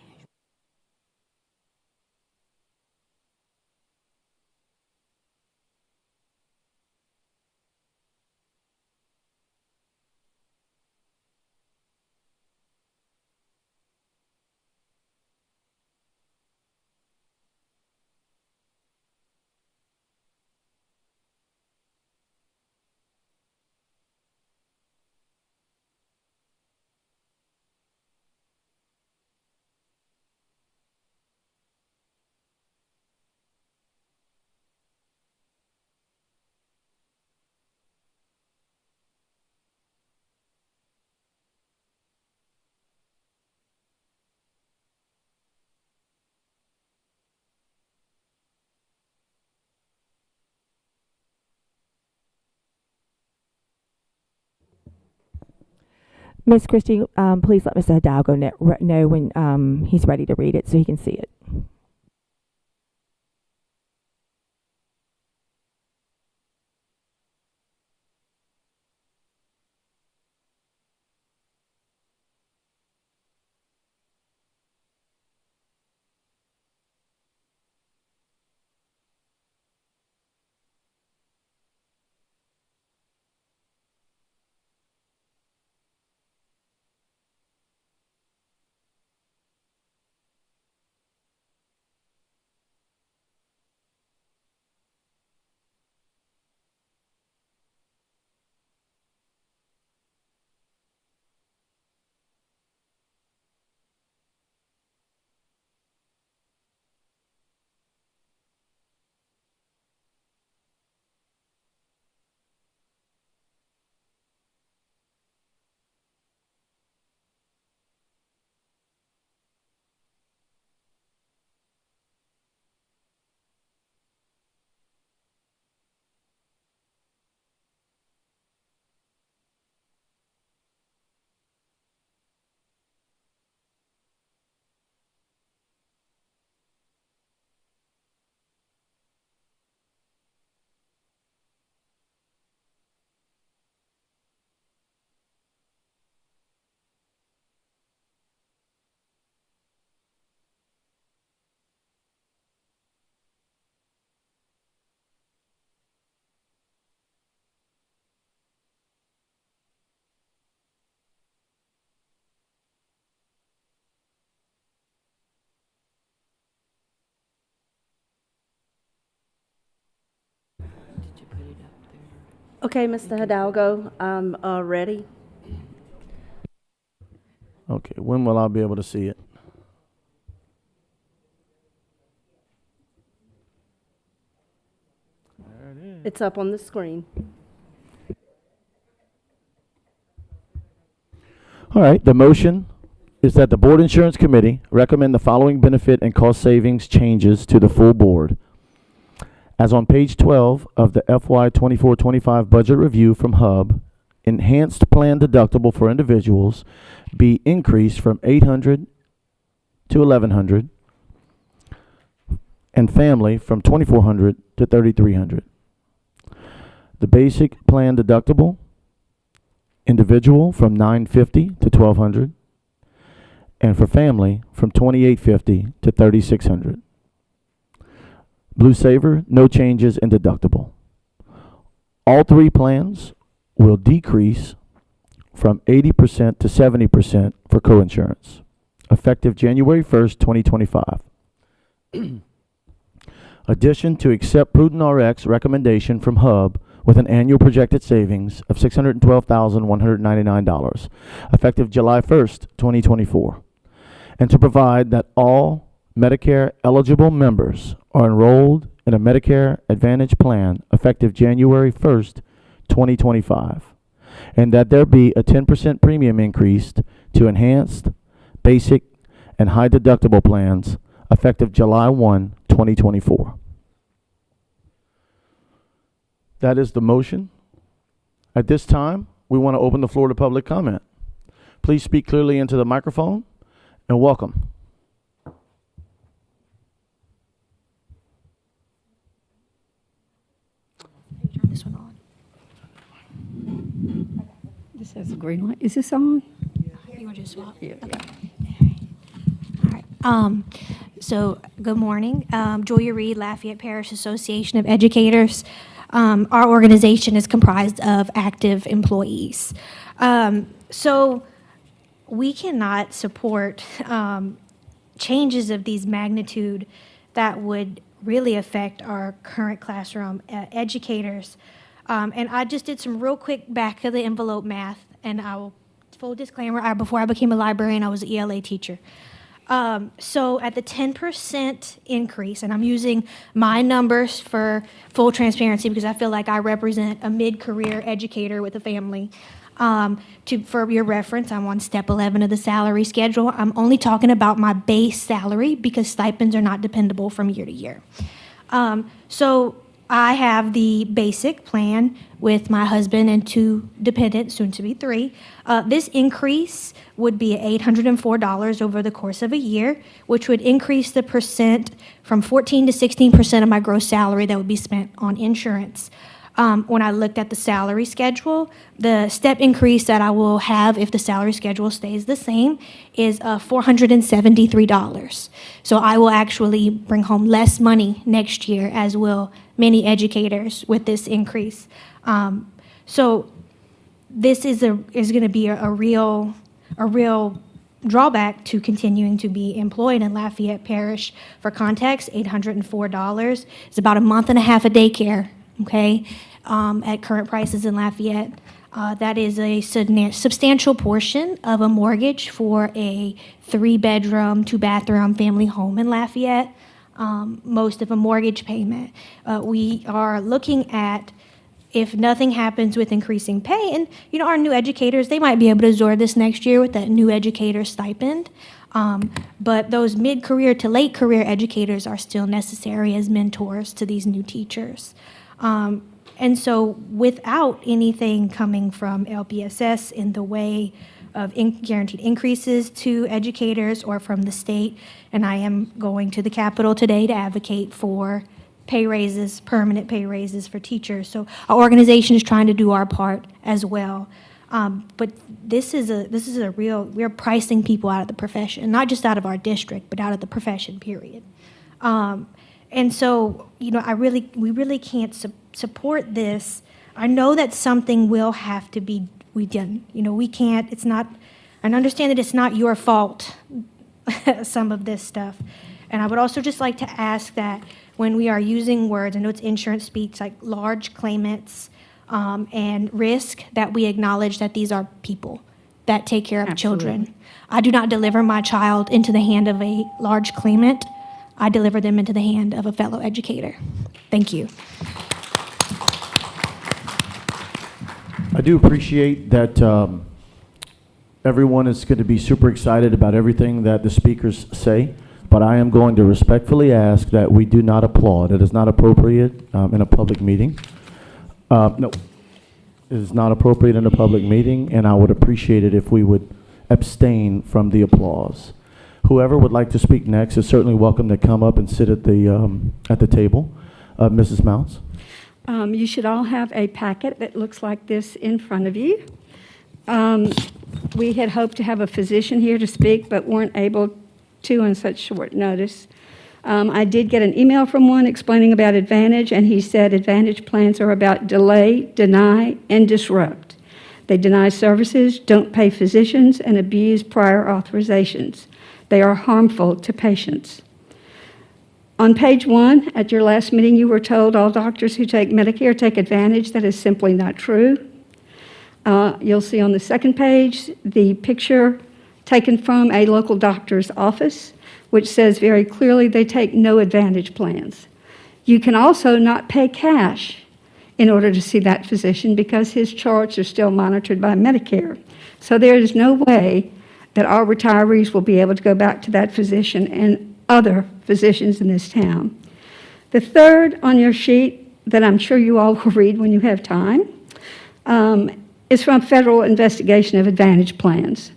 Miss Christie, please let Mr. Hidalgo know when he's ready to read it so he can see it. Okay, Mr. Hidalgo, I'm ready. Okay, when will I be able to see it? It's up on the screen. All right, the motion is that the Board Insurance Committee recommend the following benefit and cost savings changes to the full board. As on page 12 of the FY 24-25 budget review from HUB, enhanced plan deductible for individuals be increased from $800 to $1,100 and family from $2,400 to $3,300. The basic plan deductible, individual from $950 to $1,200 and for family from $2,850 to $3,600. Blue Saver, no changes in deductible. All three plans will decrease from 80% to 70% for coinsurance, effective January 1st, 2025. Addition to accept Prudent RX recommendation from HUB with an annual projected savings of $612,199, effective July 1st, 2024. And to provide that all Medicare eligible members are enrolled in a Medicare Advantage plan effective January 1st, 2025, and that there be a 10% premium increase to enhanced, basic, and high deductible plans effective July 1, 2024. That is the motion. At this time, we want to open the floor to public comment. Please speak clearly into the microphone and welcome. Turn this one on. This has a green light. Is this on? You want to just swap? Yeah. Okay. All right. So good morning. Julia Reed, Lafayette Parish Association of Educators. Our organization is comprised of active employees. So we cannot support changes of these magnitude that would really affect our current classroom educators. And I just did some real quick back of the envelope math, and I will, full disclaimer, before I became a librarian, I was an ELA teacher. So at the 10% increase, and I'm using my numbers for full transparency because I feel like I represent a mid-career educator with a family. For your reference, I'm on step 11 of the salary schedule. I'm only talking about my base salary because stipends are not dependable from year to year. So I have the basic plan with my husband and 2 dependents, soon to be 3. This increase would be $804 over the course of a year, which would increase the percent from 14 to 16% of my gross salary that would be spent on insurance. When I looked at the salary schedule, the step increase that I will have if the salary schedule stays the same is $473. So I will actually bring home less money next year, as will many educators with this increase. So this is going to be a real drawback to continuing to be employed in Lafayette Parish. For context, $804 is about a month and a half of daycare. Okay, at current prices in Lafayette. That is a substantial portion of a mortgage for a 3-bedroom, 2-bathroom family home in Lafayette, most of a mortgage payment. We are looking at, if nothing happens with increasing pay, and our new educators, they might be able to absorb this next year with that new educator stipend. But those mid-career to late career educators are still necessary as mentors to these new teachers. And so without anything coming from LPSS in the way of guaranteed increases to educators or from the state, and I am going to the Capitol today to advocate for pay raises, permanent pay raises for teachers. So our organization is trying to do our part as well. But this is a real, we're pricing people out of the profession, not just out of our district, but out of the profession, period. And so, we really can't support this. I know that something will have to be done. We can't, it's not, and understand that it's not your fault, some of this stuff. And I would also just like to ask that when we are using words, I know it's insurance speech, like large claimants and risk, that we acknowledge that these are people that take care of children. I do not deliver my child into the hand of a large claimant. I deliver them into the hand of a fellow educator. Thank you. I do appreciate that everyone is going to be super excited about everything that the speakers say, but I am going to respectfully ask that we do not applaud. It is not appropriate in a public meeting. No, it is not appropriate in a public meeting, and I would appreciate it if we would abstain from the applause. Whoever would like to speak next is certainly welcome to come up and sit at the table. Mrs. Mounts. You should all have a packet that looks like this in front of you. We had hoped to have a physician here to speak, but weren't able to on such short notice. I did get an email from one explaining about Advantage, and he said Advantage plans are about delay, deny, and disrupt. They deny services, don't pay physicians, and abuse prior authorizations. They are harmful to patients. On page 1, at your last meeting, you were told all doctors who take Medicare take Advantage. That is simply not true. You'll see on the second page the picture taken from a local doctor's office, which says very clearly they take no Advantage plans. You can also not pay cash in order to see that physician because his charts are still monitored by Medicare. So there is no way that our retirees will be able to go back to that physician and other physicians in this town. The third on your sheet that I'm sure you all will read when you have time is from Federal Investigation of Advantage Plans.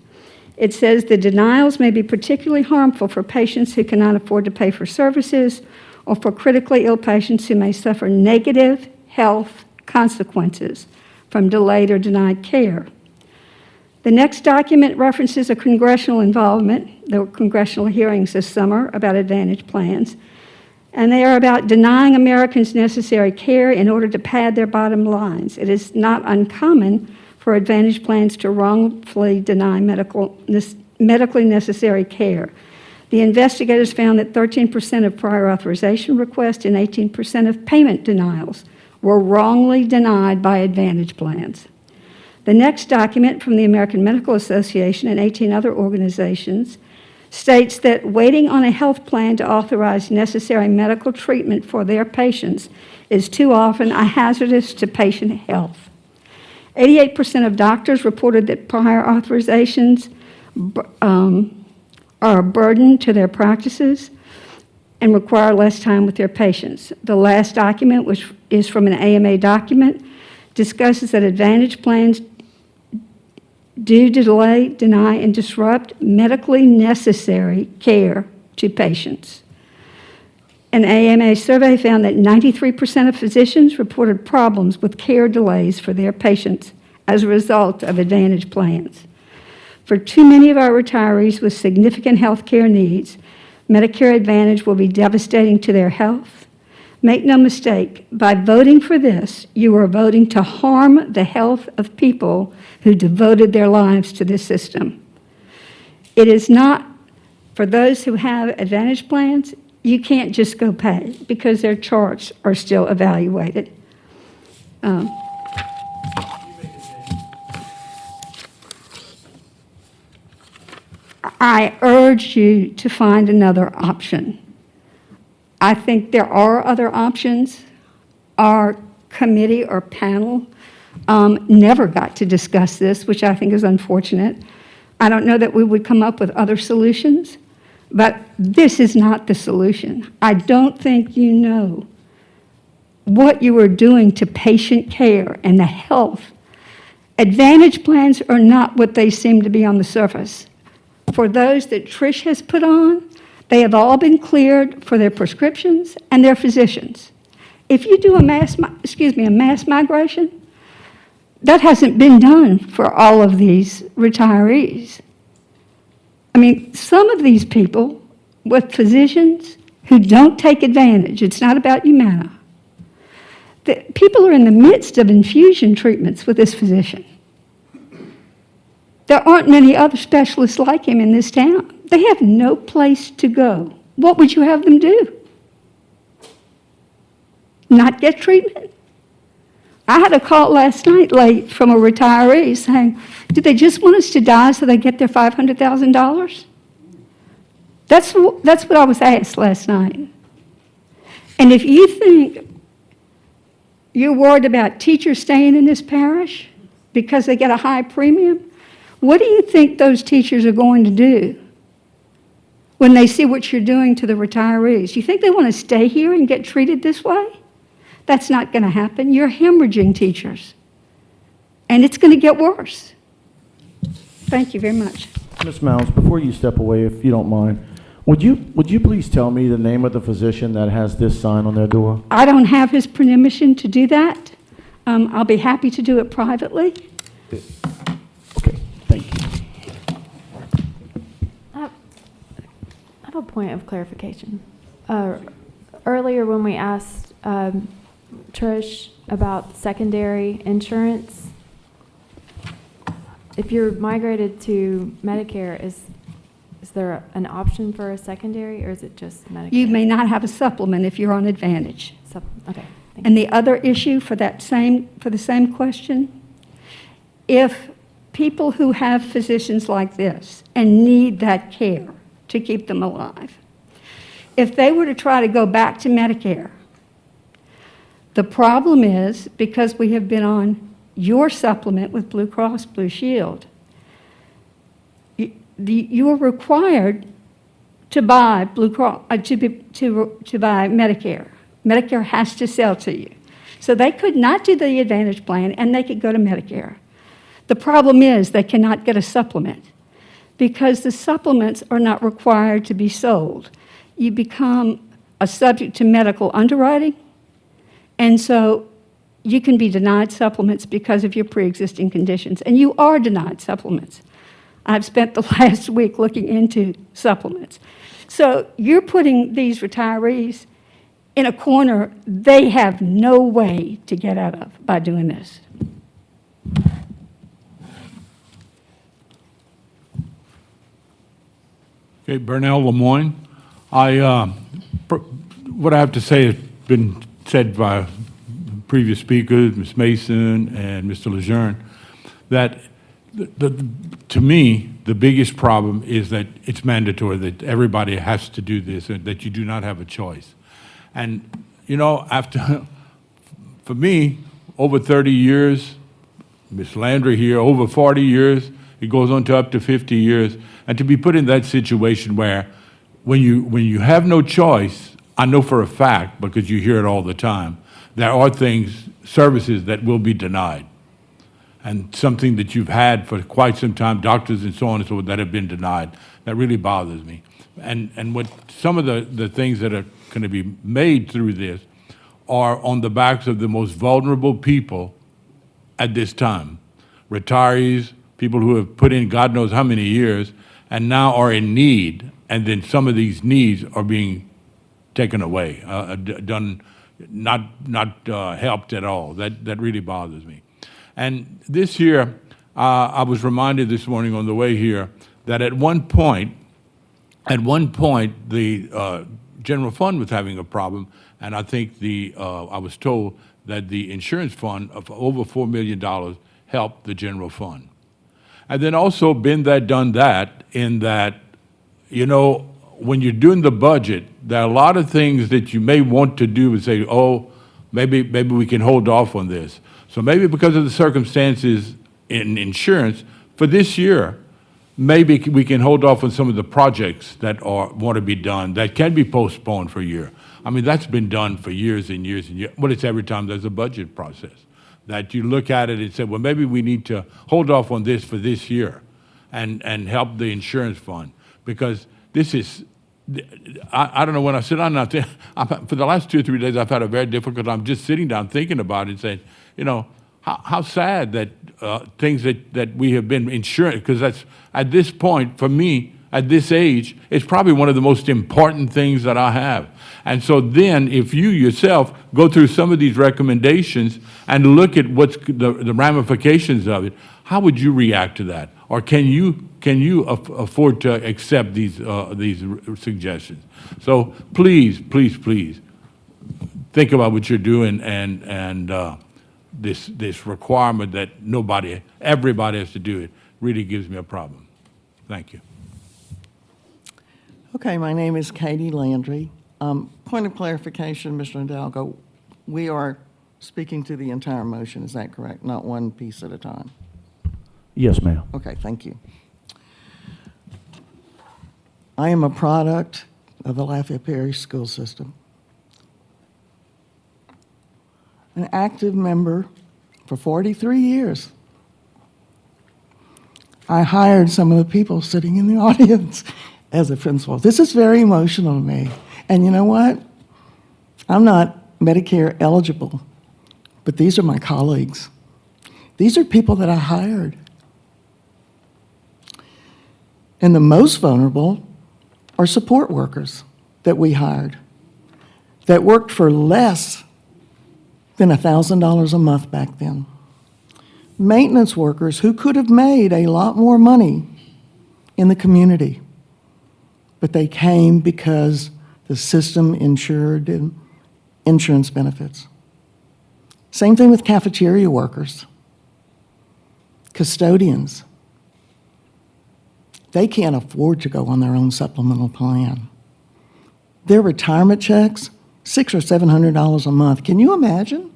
It says the denials may be particularly harmful for patients who cannot afford to pay for services or for critically ill patients who may suffer negative health consequences from delayed or denied care. The next document references a congressional involvement. There were congressional hearings this summer about Advantage plans, and they are about denying Americans necessary care in order to pad their bottom lines. It is not uncommon for Advantage plans to wrongfully deny medically necessary care. The investigators found that 13% of prior authorization requests and 18% of payment denials were wrongly denied by Advantage plans. The next document from the American Medical Association and 18 other organizations states that waiting on a health plan to authorize necessary medical treatment for their patients is too often a hazardous to patient health. 88% of doctors reported that prior authorizations are a burden to their practices and require less time with their patients. The last document, which is from an AMA document, discusses that Advantage plans do delay, deny, and disrupt medically necessary care to patients. An AMA survey found that 93% of physicians reported problems with care delays for their patients as a result of Advantage plans. For too many of our retirees with significant health care needs, Medicare Advantage will be devastating to their health. Make no mistake, by voting for this, you are voting to harm the health of people who devoted their lives to this system. It is not, for those who have Advantage plans, you can't just go pay because their charts are still evaluated. I urge you to find another option. I think there are other options. Our committee or panel never got to discuss this, which I think is unfortunate. I don't know that we would come up with other solutions, but this is not the solution. I don't think you know what you are doing to patient care and the health. Advantage plans are not what they seem to be on the surface. For those that Trish has put on, they have all been cleared for their prescriptions and their physicians. If you do a mass migration, that hasn't been done for all of these retirees. I mean, some of these people with physicians who don't take advantage, it's not about Humana. People are in the midst of infusion treatments with this physician. There aren't many other specialists like him in this town. They have no place to go. What would you have them do? Not get treatment? I had a call last night late from a retiree saying, do they just want us to die so they get their $500,000? That's what I was asked last night. And if you think you're worried about teachers staying in this parish because they get a high premium, what do you think those teachers are going to do when they see what you're doing to the retirees? You think they want to stay here and get treated this way? That's not going to happen. You're hemorrhaging teachers. And it's going to get worse. Thank you very much. Ms. Mounds, before you step away, if you don't mind, would you please tell me the name of the physician that has this sign on their door? I don't have his permission to do that. I'll be happy to do it privately. Okay, thank you. I have a point of clarification. Earlier when we asked Trish about secondary insurance, if you're migrated to Medicare, is there an option for a secondary, or is it just Medicare? You may not have a supplement if you're on Advantage. Okay. Thank And the other issue for the same question, if people who have physicians like this and need that care to keep them alive, if they were to try to go back to Medicare The problem is, because we have been on your supplement with Blue Cross Blue Shield, you are required to buy Blue Cross, to buy Medicare. Medicare has to sell to you. So they could not do the Advantage plan, and they could go to Medicare. The problem is they cannot get a supplement because the supplements are not required to be sold. You become a subject to medical underwriting, and so you can be denied supplements because of your pre-existing conditions, and you are denied supplements. I've spent the last week looking into supplements. So you're putting these retirees in a corner they have no way to get out of by doing this. Okay, Burnell Lemoyne. What I have to say has been said by previous speakers, Ms. Mason and Mr. Lejeune, that to me, the biggest problem is that it's mandatory, that everybody has to do this, and that you do not have a choice. And, you know, for me, over 30 years, Ms. Landry here, over 40 years, it goes on to up to 50 years, and to be put in that situation where when you have no choice, I know for a fact, because you hear it all the time, there are services that will be denied. And something that you've had for quite some time, doctors and so on and so forth, that have been denied. That really bothers me. And what some of the things that are going to be made through this are on the backs of the most vulnerable people at this time. Retirees, people who have put in God knows how many years, and now are in need, and then some of these needs are being taken away, not helped at all. That really bothers me. And this year, I was reminded this morning on the way here that at one point, the general fund was having a problem, and I think I was told that the insurance fund of over $4 million helped the general fund. And then also been that, done that, in that, you know, when you're doing the budget, there are a lot of things that you may want to do and say, oh, maybe we can hold off on this. So maybe because of the circumstances in insurance, for this year, maybe we can hold off on some of the projects that want to be done, that can be postponed for a year. I mean, that's been done for years and years and years. Well, it's every time there's a budget process that you look at it and say, well, maybe we need to hold off on this for this year and help the insurance fund. Because this is, I don't know, when I sit down and for the last 2 or 3 days, I've had a very difficult time just sitting down thinking about it and saying, you know, how sad that things that we have been insuring, because that's, at this point, for me, at this age, it's probably one of the most important things that I have. And so then, if you yourself go through some of these recommendations and look at what's the ramifications of it, how would you react to that? Or can you afford to accept these suggestions? So please, please, please, think about what you're doing and this requirement that everybody has to do it really gives me a problem. Thank you. Okay, my name is Katie Landry. Point of clarification, Mr. Hidalgo, we are speaking to the entire motion, is that correct? Not one piece at a time? Yes, ma'am. Okay, thank you. I am a product of the Lafayette Parish school system. An active member for 43 years. I hired some of the people sitting in the audience as a principal. This is very emotional to me. And you know what? I'm not Medicare eligible, but these are my colleagues. These are people that I hired. And the most vulnerable are support workers that we hired that worked for less than $1,000 a month back then. Maintenance workers who could have made a lot more money in the community, but they came because the system insured insurance benefits. Same thing with cafeteria workers, custodians. They can't afford to go on their own supplemental plan. Their retirement checks $600 or $700 a month. Can you imagine?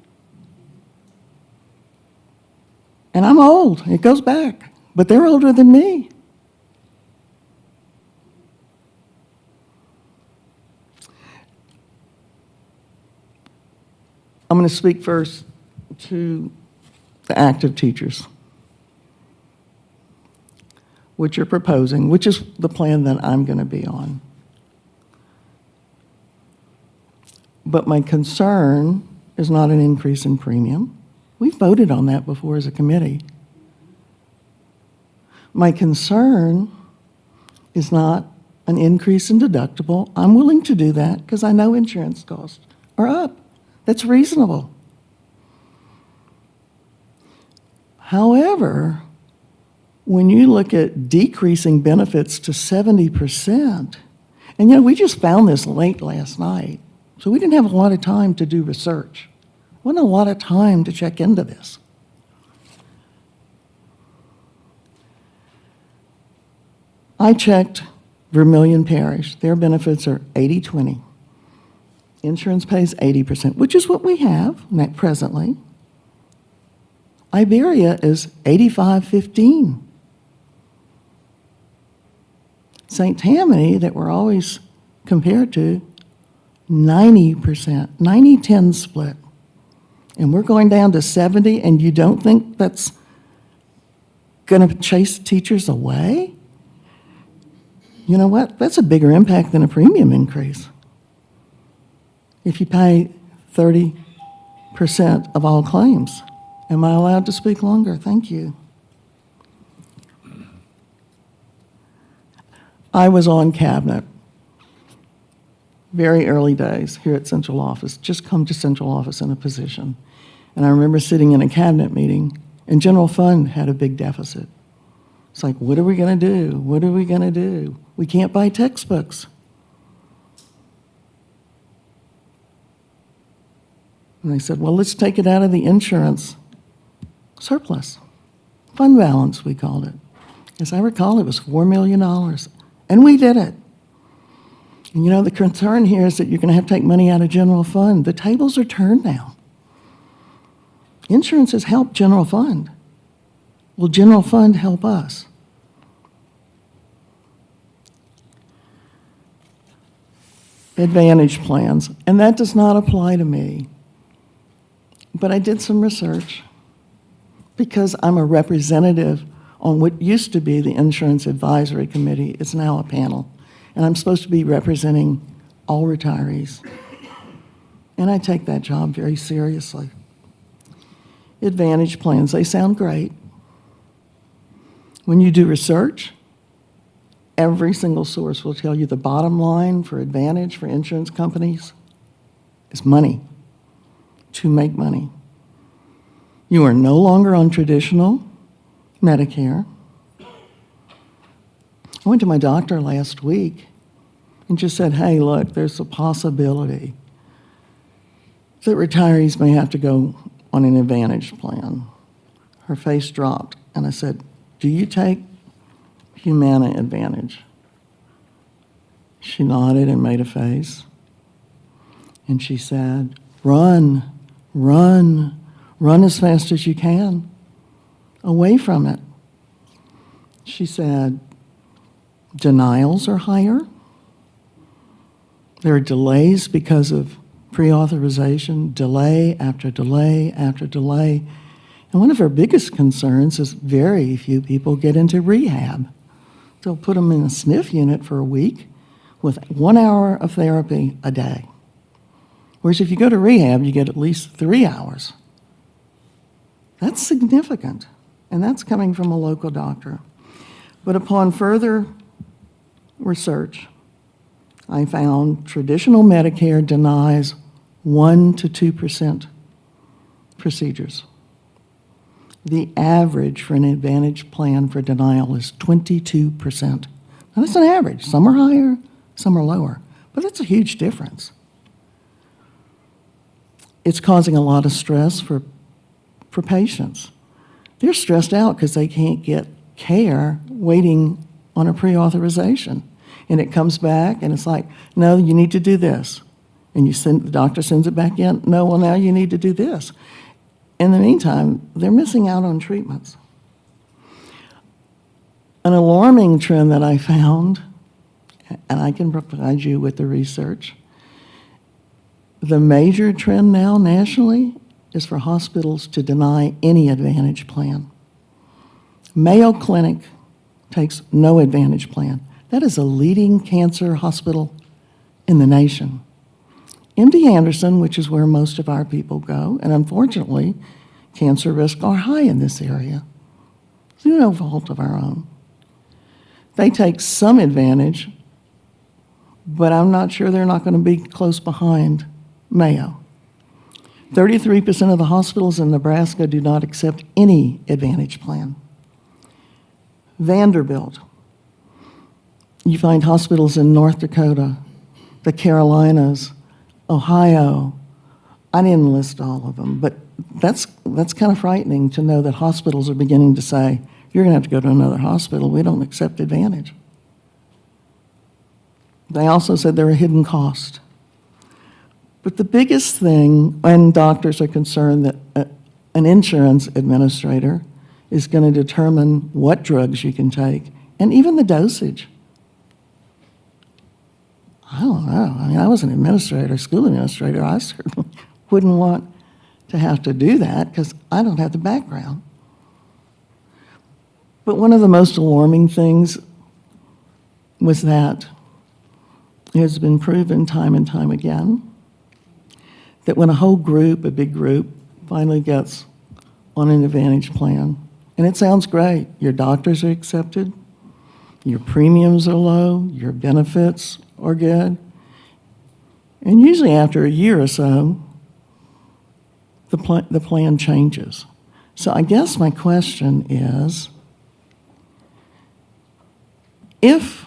And I'm old. It goes back. But they're older than me. I'm going to speak first to the active teachers, which you're proposing, which is the plan that I'm going to be on. But my concern is not an increase in premium. We've voted on that before as a committee. My concern is not an increase in deductible. I'm willing to do that because I know insurance costs are up. That's reasonable. However, when you look at decreasing benefits to 70%, and we just found this late last night, so we didn't have a lot of time to do research. Wasn't a lot of time to check into this. I checked Vermilion Parish. Their benefits are 80-20. Insurance pays 80%, which is what we have presently. Iberia is 85-15. St. Tammany, that we're always compared to, 90%, 90-10 split. And we're going down to 70, and you don't think that's going to chase teachers away? You know what? That's a bigger impact than a premium increase. If you pay 30% of all claims. Am I allowed to speak longer? Thank you. I was on cabinet very early days here at central office, just come to central office in a position. And I remember sitting in a cabinet meeting, and general fund had a big deficit. It's like, what are we going to do? What are we going to do? We can't buy textbooks. And they said, well, let's take it out of the insurance surplus. Fund balance, we called it. As I recall, it was $4 million. And we did it. And the concern here is that you're going to have to take money out of general fund. The tables are turned now. Insurance has helped general fund. Will general fund help us? Advantage plans, and that does not apply to me. But I did some research because I'm a representative on what used to be the Insurance Advisory Committee. It's now a panel. And I'm supposed to be representing all retirees. And I take that job very seriously. Advantage plans, they sound great. When you do research, every single source will tell you the bottom line for Advantage for insurance companies is money, to make money. You are no longer on traditional Medicare. I went to my doctor last week and just said, hey, look, there's a possibility that retirees may have to go on an Advantage plan. Her face dropped, and I said, do you take Humana Advantage? She nodded and made a face, and she said, run as fast as you can away from it. She said, denials are higher. There are delays because of pre-authorization, delay after delay after delay. And one of our biggest concerns is very few people get into rehab. They'll put them in a SNF unit for a week with 1 hour of therapy a day. Whereas if you go to rehab, you get at least 3 hours. That's significant, and that's coming from a local doctor. But upon further research, I found traditional Medicare denies 1% to 2% procedures. The average for an Advantage plan for denial is 22%. Now, that's an average. Some are higher, some are lower, but that's a huge difference. It's causing a lot of stress for patients. They're stressed out because they can't get care waiting on a pre-authorization. And it comes back, and it's like, no, you need to do this. And the doctor sends it back in, no, well, now you need to do this. In the meantime, they're missing out on treatments. An alarming trend that I found, and I can provide you with the research, the major trend now nationally is for hospitals to deny any Advantage plan. Mayo Clinic takes no Advantage plan. That is a leading cancer hospital in the nation. MD Anderson, which is where most of our people go, and unfortunately, cancer risks are high in this area, through no fault of our own. They take some Advantage, but I'm not sure they're not going to be close behind Mayo. 33% of the hospitals in Nebraska do not accept any Advantage plan. Vanderbilt. You find hospitals in North Dakota, the Carolinas, Ohio. I didn't list all of them, but that's kind of frightening to know that hospitals are beginning to say, you're going to have to go to another hospital. We don't accept Advantage. They also said they're a hidden cost. But the biggest thing, and doctors are concerned that an insurance administrator is going to determine what drugs you can take, and even the dosage. I don't know. I mean, I was an administrator, school administrator. I certainly wouldn't want to have to do that because I don't have the background. But one of the most alarming things was that it has been proven time and time again that when a whole group, a big group, finally gets on an Advantage plan, and it sounds great, your doctors are accepted, your premiums are low, your benefits are good, and usually after a year or so, the plan changes. So I guess my question is, if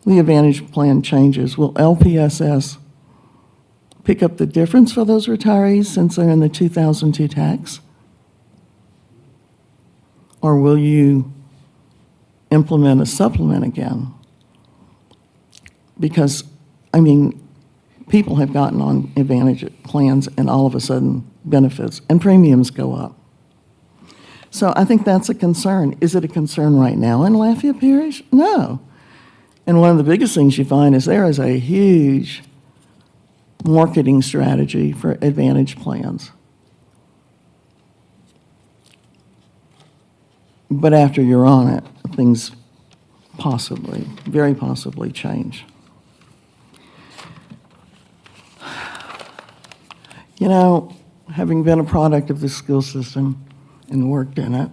the Advantage plan changes, will LPSS pick up the difference for those retirees since they're in the 2002 tax? Or will you implement a supplement again? Because, I mean, people have gotten on Advantage plans and all of a sudden benefits and premiums go up. So I think that's a concern. Is it a concern right now in Lafayette Parish? No. And one of the biggest things you find is there is a huge marketing strategy for Advantage plans. But after you're on it, things possibly, very possibly change. You know, having been a product of the school system and worked in it,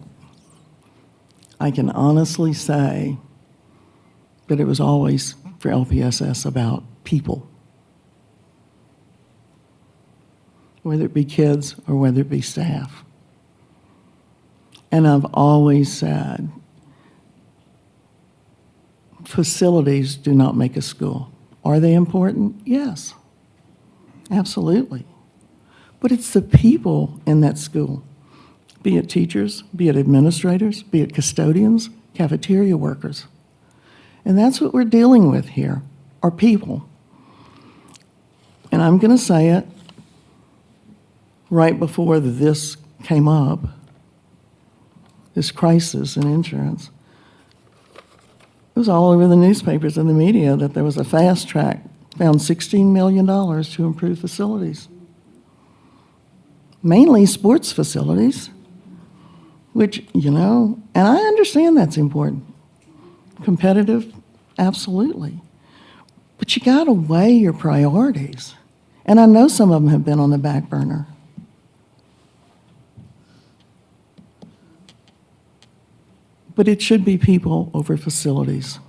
I can honestly say that it was always for LPSS about people, whether it be kids or whether it be staff. And I've always said, facilities do not make a school. Are they important? Yes, absolutely. But it's the people in that school, be it teachers, be it administrators, be it custodians, cafeteria workers. And that's what we're dealing with here, are people. And I'm going to say it right before this came up, this crisis in insurance. It was all over the newspapers and the media that there was a fast track, found $16 million to improve facilities. Mainly sports facilities, which, you know, and I understand that's important. Competitive, absolutely. But you got to weigh your priorities. And I know some of them have been on the back burner. But it should be people over facilities.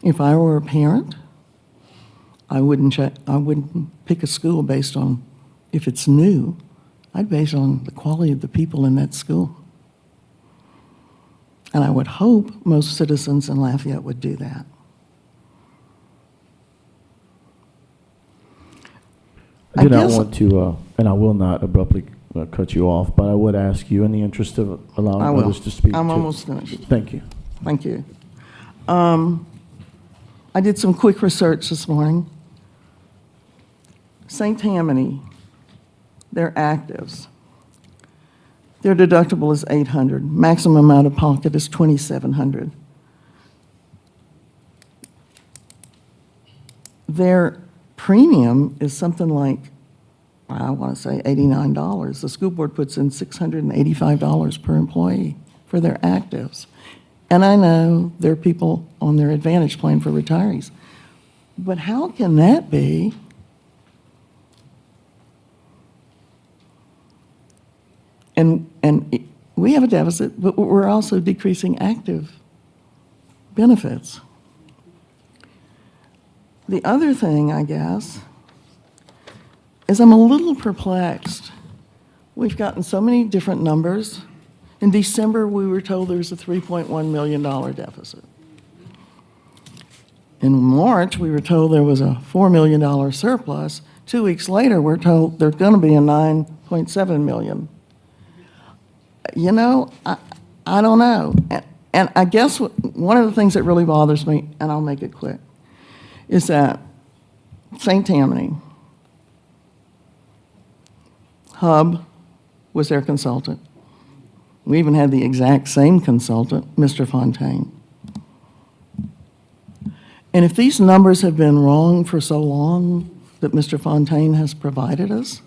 If I were a parent, I wouldn't pick a school based on if it's new. I'd base it on the quality of the people in that school. And I would hope most citizens in Lafayette would do that. I do not want to, and I will not abruptly cut you off, but I would ask you, in the interest of allowing others to speak. I'm almost finished. Thank you. Thank you. I did some quick research this morning. St. Tammany, their actives, their deductible is $800. Maximum out of pocket is $2,700. Their premium is something like, I want to say $89. The school board puts in $685 per employee for their actives. And I know there are people on their Advantage plan for retirees. But how can that be? And we have a deficit, but we're also decreasing active benefits. The other thing, I guess, is I'm a little perplexed. We've gotten so many different numbers. In December, we were told there was a $3.1 million deficit. In March, we were told there was a $4 million surplus. 2 weeks later, we're told there's going to be a $9.7 million. You know, I don't know. And I guess one of the things that really bothers me, and I'll make it quick, is that St. Tammany, Hub was their consultant. We even had the exact same consultant, Mr. Fontaine. And if these numbers have been wrong for so long that Mr. Fontaine has provided us,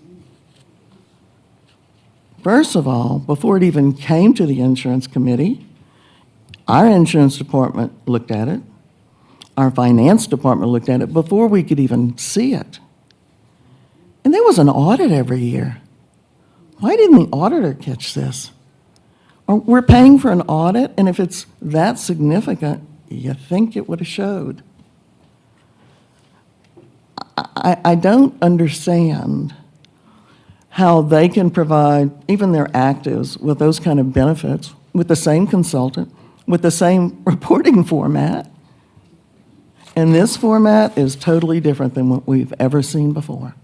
first of all, before it even came to the insurance committee, our insurance department looked at it. Our finance department looked at it before we could even see it. And there was an audit every year. Why didn't the auditor catch this? Or we're paying for an audit, and if it's that significant, you think it would have showed. I don't understand how they can provide even their actives with those kind of benefits, with the same consultant, with the same reporting format. And this format is totally different than what we've ever seen before.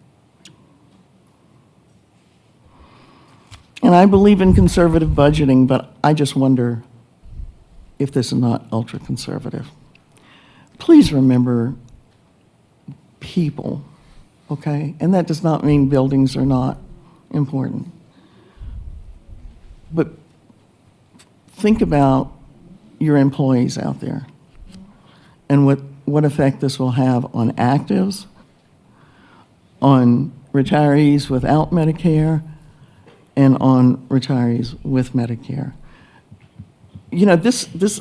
And I believe in conservative budgeting, but I just wonder if this is not ultra-conservative. Please remember people, okay? And that does not mean buildings are not important. But think about your employees out there and what effect this will have on actives, on retirees without Medicare, and on retirees with Medicare. You know, this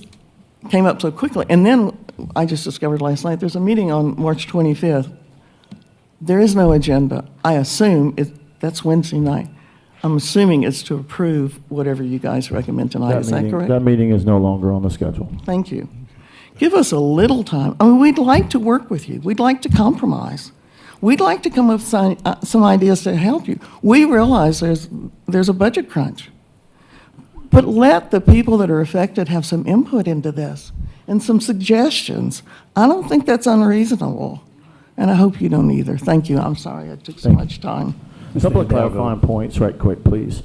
came up so quickly. And then I just discovered last night there's a meeting on March 25th. There is no agenda. I assume that's Wednesday night. I'm assuming it's to approve whatever you guys recommend tonight. Is that correct? That meeting is no longer on the schedule. Thank you. Give us a little time. I mean, we'd like to work with you. We'd like to compromise. We'd like to come up with some ideas to help you. We realize there's a budget crunch. But let the people that are affected have some input into this and some suggestions. I don't think that's unreasonable. And I hope you don't either. Thank you. I'm sorry I took so much time. A couple of clarifying points right quick, please.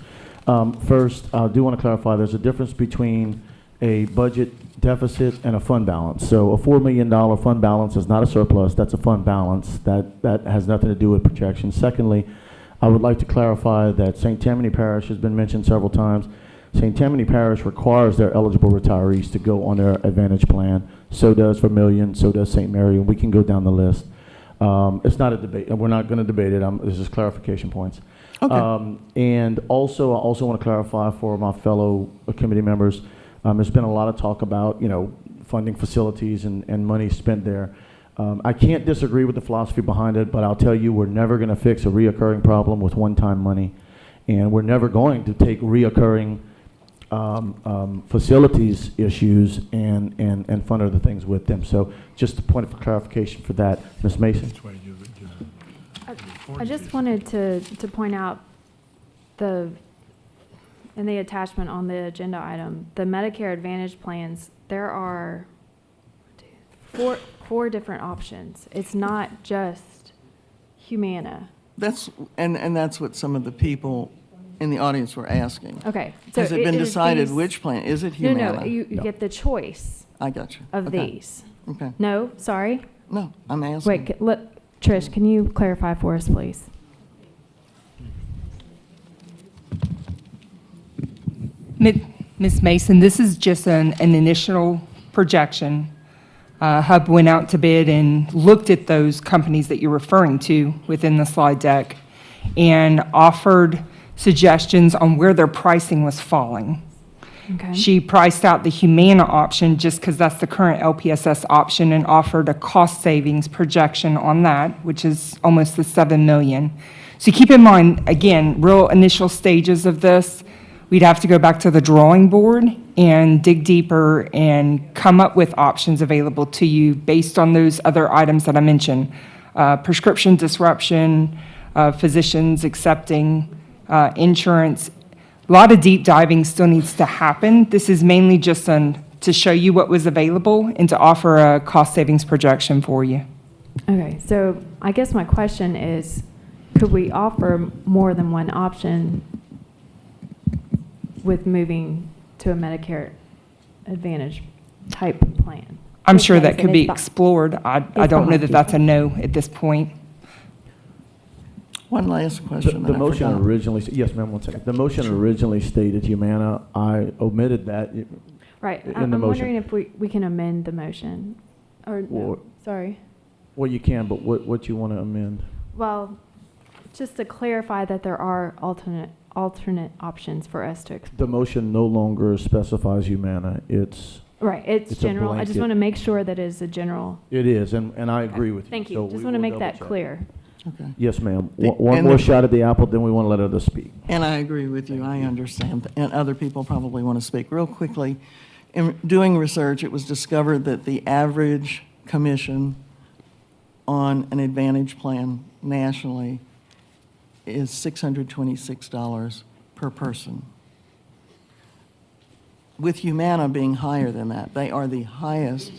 First, I do want to clarify there's a difference between a budget deficit and a fund balance. So a $4 million fund balance is not a surplus, that's a fund balance. That has nothing to do with projections. Secondly, I would like to clarify that St. Tammany Parish has been mentioned several times. St. Tammany Parish requires their eligible retirees to go on their Advantage plan. So does Vermilion, so does St. Mary, and we can go down the list. It's not a debate, we're not going to debate it, this is clarification points. Okay. And also, I also want to clarify for my fellow committee members, there's been a lot of talk about, funding facilities and money spent there. I can't disagree with the philosophy behind it, but I'll tell you, we're never going to fix a reoccurring problem with one-time money, and we're never going to take reoccurring facilities issues and fund other things with them. So just a point of clarification for that. Ms. Mason. I just wanted to point out in the attachment on the agenda item, the Medicare Advantage plans, there are four different options. It's not just Humana. That's what some of the people in the audience were asking. Okay. So Has it been decided which plan? Is it Humana? No, you get the choice I got you. of Okay. these. Okay. No, sorry. No, I'm asking. Wait, Trish, can you clarify for us, please? Ms. Mason, this is just an initial projection. Hub went out to bid and looked at those companies that you're referring to within the slide deck and offered suggestions on where their pricing was falling. Okay. She priced out the Humana option just because that's the current LPSS option and offered a cost savings projection on that, which is almost the 7 million. So keep in mind, again, real initial stages of this, we'd have to go back to the drawing board and dig deeper and come up with options available to you based on those other items that I mentioned. Prescription disruption, physicians accepting insurance. A lot of deep diving still needs to happen. This is mainly just to show you what was available and to offer a cost savings projection for you. Okay, so I guess my question is, could we offer more than one option with moving to a Medicare Advantage type plan? I'm sure that Yes, could and be it's explored. I don't know that that's a no at this point. One last The question that the I motion forgot. originally, yes, ma'am, one second. The motion originally stated Humana. I omitted that. Right, In I'm the motion. wondering if we can amend the motion, or, no, Or- sorry. Well, you can, but what you want to amend? Well, just to clarify that there are alternate options for us to explore. The motion no longer specifies Humana. Right, it's It's a general. I just blanket. want to make sure that it's a general. It is, and I agree with you. Thank So you. we Just want to will make that double check. clear. Okay. Yes, ma'am. The- One and more the- shot at the apple, then we want to let others speak. And I agree with you, I understand, and other people probably want to speak. Real quickly, in doing research, it was discovered that the average commission on an Advantage plan nationally is $626 per person. With Humana being higher than that, they are the highest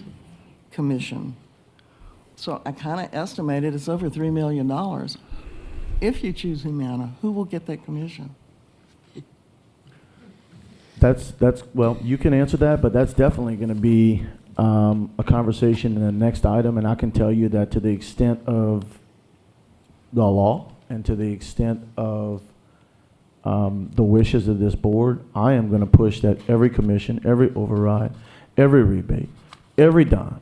commission. So I kind of estimated it's over $3 million. If you choose Humana, who will get that commission? Well, you can answer that, but that's definitely going to be a conversation in the next item, and I can tell you that to the extent of the law and to the extent of the wishes of this board, I am going to push that every commission, every override, every rebate, every dime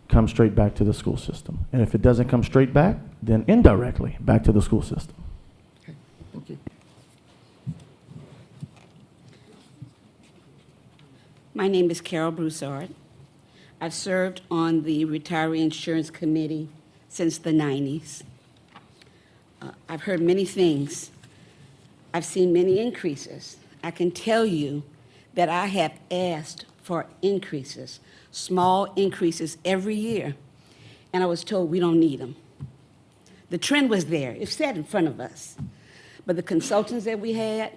come straight back to the school system. And if it doesn't come straight back, then indirectly back to the school system. Okay, thank you. My name is Carol Broussard. I've served on the Retiree Insurance Committee since the 90s. I've heard many things. I've seen many increases. I can tell you that I have asked for increases, small increases every year, and I was told we don't need them. The trend was there. It sat in front of us. But the consultants that we had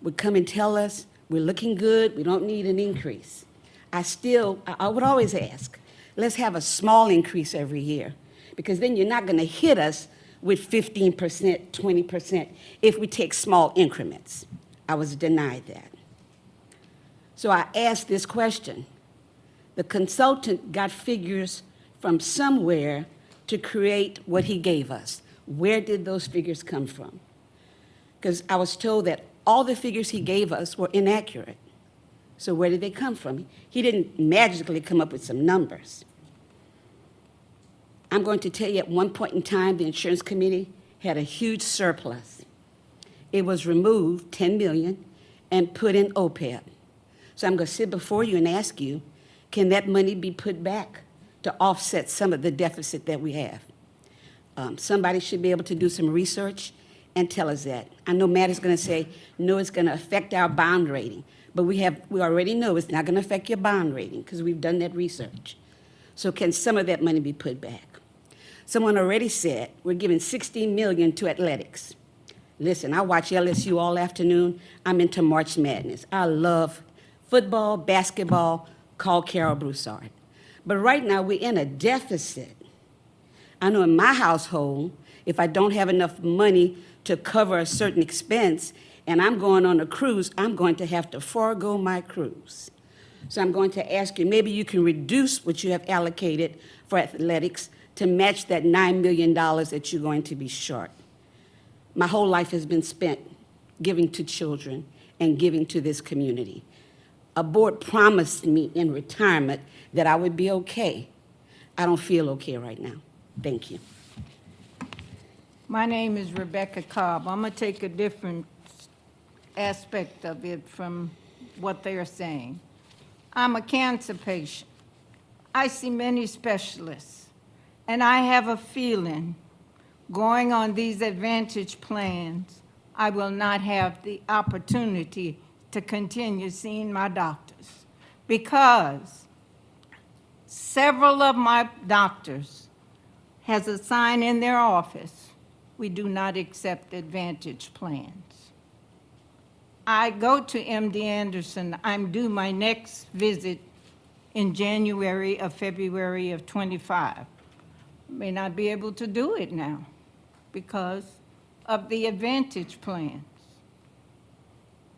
would come and tell us, we're looking good, we don't need an increase. I would always ask, let's have a small increase every year, because then you're not going to hit us with 15%, 20% if we take small increments. I was denied that. So I asked this question. The consultant got figures from somewhere to create what he gave us. Where did those figures come from? Because I was told that all the figures he gave us were inaccurate. So where did they come from? He didn't magically come up with some numbers. I'm going to tell you, at one point in time, the insurance committee had a huge surplus. It was removed, 10 million, and put in OPEB. So I'm going to sit before you and ask you, can that money be put back to offset some of the deficit that we have? Somebody should be able to do some research and tell us that. I know Matt is going to say, no, it's going to affect our bond rating. But we already know it's not going to affect your bond rating because we've done that research. So can some of that money be put back? Someone already said we're giving $16 million to athletics. Listen, I watch LSU all afternoon. I'm into March Madness. I love football, basketball, call Carol Broussard. But right now we're in a deficit. I know in my household, if I don't have enough money to cover a certain expense and I'm going on a cruise, I'm going to have to forego my cruise. So I'm going to ask you, maybe you can reduce what you have allocated for athletics to match that $9 million that you're going to be short. My whole life has been spent giving to children and giving to this community. A board promised me in retirement that I would be okay. I don't feel okay right now. Thank you. My name is Rebecca Cobb. I'm going to take a different aspect of it from what they're saying. I'm a cancer patient. I see many specialists, and I have a feeling going on these Advantage plans, I will not have the opportunity to continue seeing my doctors because several of my doctors has a sign in their office, we do not accept Advantage plans. I go to MD Anderson. I'm due my next visit in January or February of 25. May not be able to do it now because of the Advantage plans.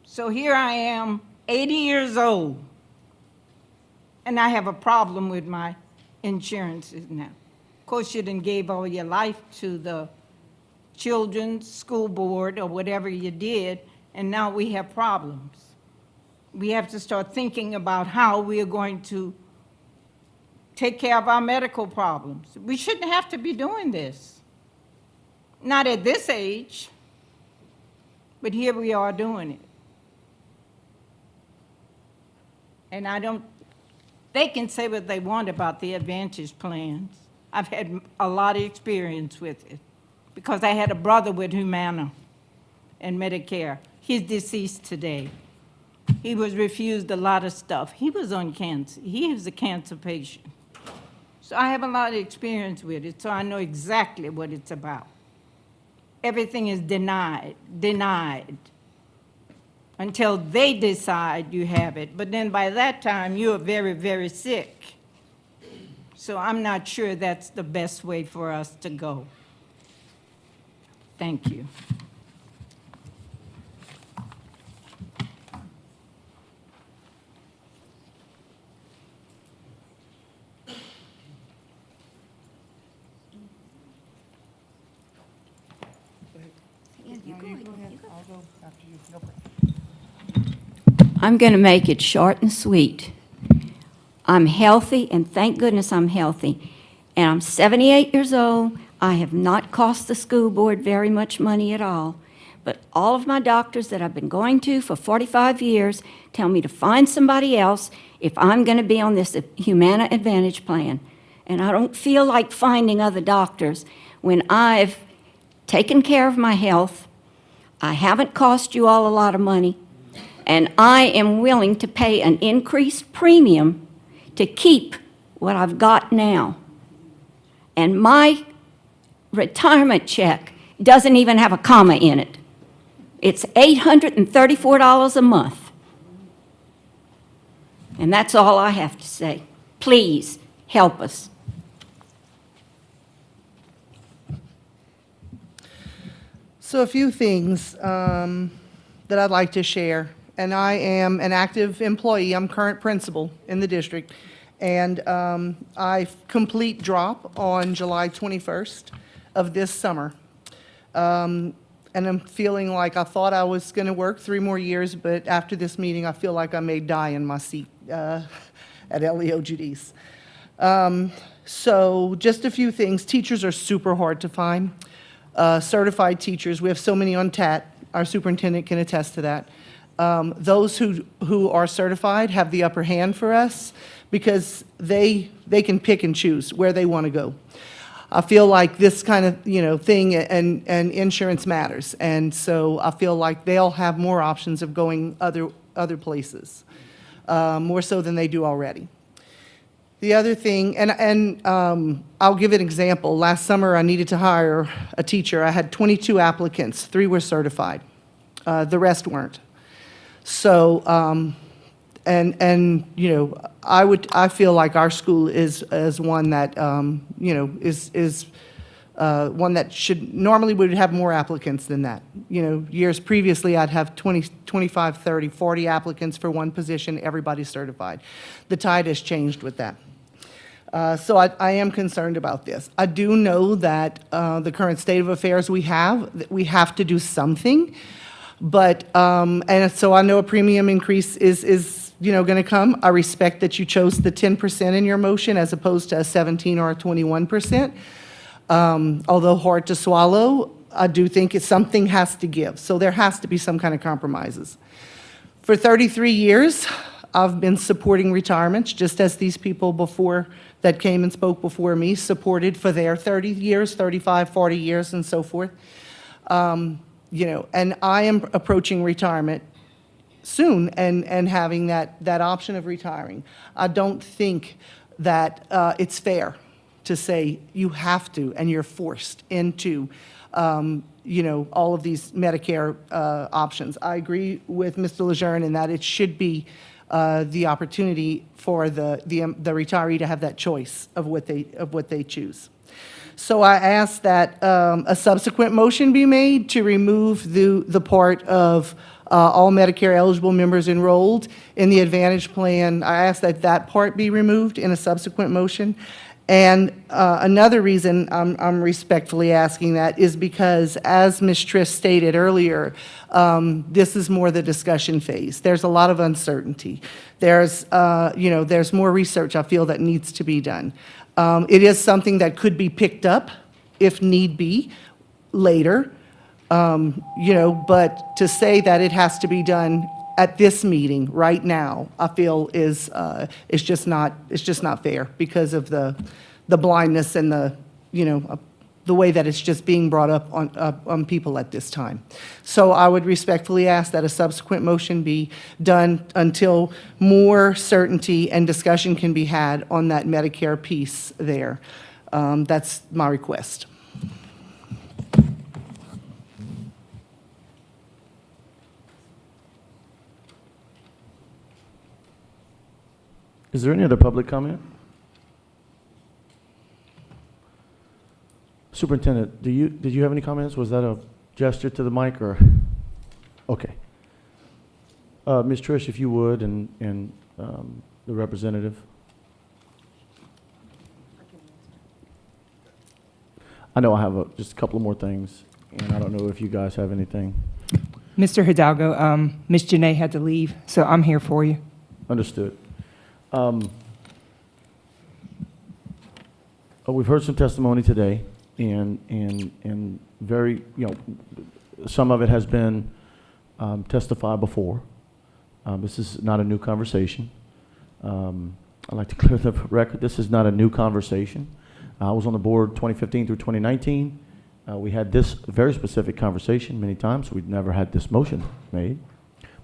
So here I am, 80 years old, and I have a problem with my insurances now. Of course, you done gave all your life to the children's school board or whatever you did, and now we have problems. We have to start thinking about how we are going to take care of our medical problems. We shouldn't have to be doing this. Not at this age, but here we are doing it. And they can say what they want about the Advantage plans. I've had a lot of experience with it because I had a brother with Humana and Medicare. He's deceased today. He was refused a lot of stuff. He was on cancer. He was a cancer patient. So I have a lot of experience with it, so I know exactly what it's about. Everything is denied, until they decide you have it. But then by that time, you're very, very sick. So I'm not sure that's the best way for us to go. Thank you. I'm going to make it short and sweet. I'm healthy, and thank goodness I'm healthy. And I'm 78 years old. I have not cost the school board very much money at all. But all of my doctors that I've been going to for 45 years tell me to find somebody else if I'm going to be on this Humana Advantage plan. And I don't feel like finding other doctors when I've taken care of my health. I haven't cost you all a lot of money. And I am willing to pay an increased premium to keep what I've got now. And my retirement check doesn't even have a comma in it. It's $834 a month. And that's all I have to say. Please help us. So a few things that I'd like to share. And I am an active employee. I'm current principal in the district. And I complete drop on July 21st of this summer. And I'm feeling like I thought I was going to work 3 more years, but after this meeting, I feel like I may die in my seat at LEO Judy's. So just a few things. Teachers are super hard to find. Certified teachers, we have so many on TAT. Our superintendent can attest to that. Those who are certified have the upper hand for us because they can pick and choose where they want to go. I feel like this kind of thing and insurance matters, and so I feel like they'll have more options of going other places, more so than they do already. The other thing, and I'll give an example. Last summer, I needed to hire a teacher. I had 22 applicants. 3 were certified. The rest weren't. So, I feel like our school is one that, is one that should, normally would have more applicants than that. You know, years previously, I'd have 20, 25, 30, 40 applicants for one position, everybody's certified. The tide has changed with that. So I am concerned about this. I do know that the current state of affairs we have, that we have to do something. But, and so I know a premium increase is going to come. I respect that you chose the 10% in your motion as opposed to a 17 or a 21%. Although hard to swallow, I do think something has to give. So there has to be some kind of compromises. For 33 years, I've been supporting retirements, just as these people before that came and spoke before me supported for their 30 years, 35, 40 years, and so forth. You know, and I am approaching retirement soon and having that option of retiring. I don't think that it's fair to say you have to and you're forced into, you know, all of these Medicare options. I agree with Mr. Lejeune in that it should be the opportunity for the retiree to have that choice of what they choose. So I ask that a subsequent motion be made to remove the part of all Medicare eligible members enrolled in the Advantage plan. I ask that that part be removed in a subsequent motion. And another reason I'm respectfully asking that is because, as Ms. Triss stated earlier, this is more the discussion phase. There's a lot of uncertainty. There's, you know, there's more research I feel that needs to be done. It is something that could be picked up, if need be, later. You know, but to say that it has to be done at this meeting right now, I feel is just not fair because of the blindness and the, you know, the way that it's just being brought up on people at this time. So I would respectfully ask that a subsequent motion be done until more certainty and discussion can be had on that Medicare piece there. That's my request. Is there any other public comment? Superintendent, did you have any comments? Was that a gesture to the mic or? Okay. Ms. Trish, if you would, and the representative. I know I have just a couple of more things, and I don't know if you guys have anything. Mr. Hidalgo, Ms. Janae had to leave, so I'm here for you. Understood. We've heard some testimony today, and very, you know, some of it has been testified before. This is not a new conversation. I'd like to clear the record. This is not a new conversation. I was on the board 2015 through 2019. We had this very specific conversation many times. We've never had this motion made.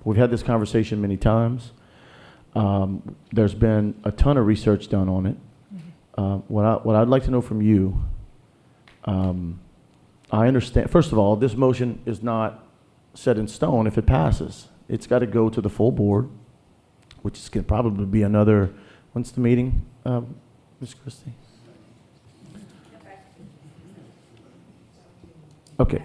We've had this conversation many times. There's been a ton of research done on it. What I'd like to know from you, I understand, first of all, this motion is not set in stone if it passes. It's got to go to the full board, which is going to probably be another, when's the meeting, Ms. Christie? Okay.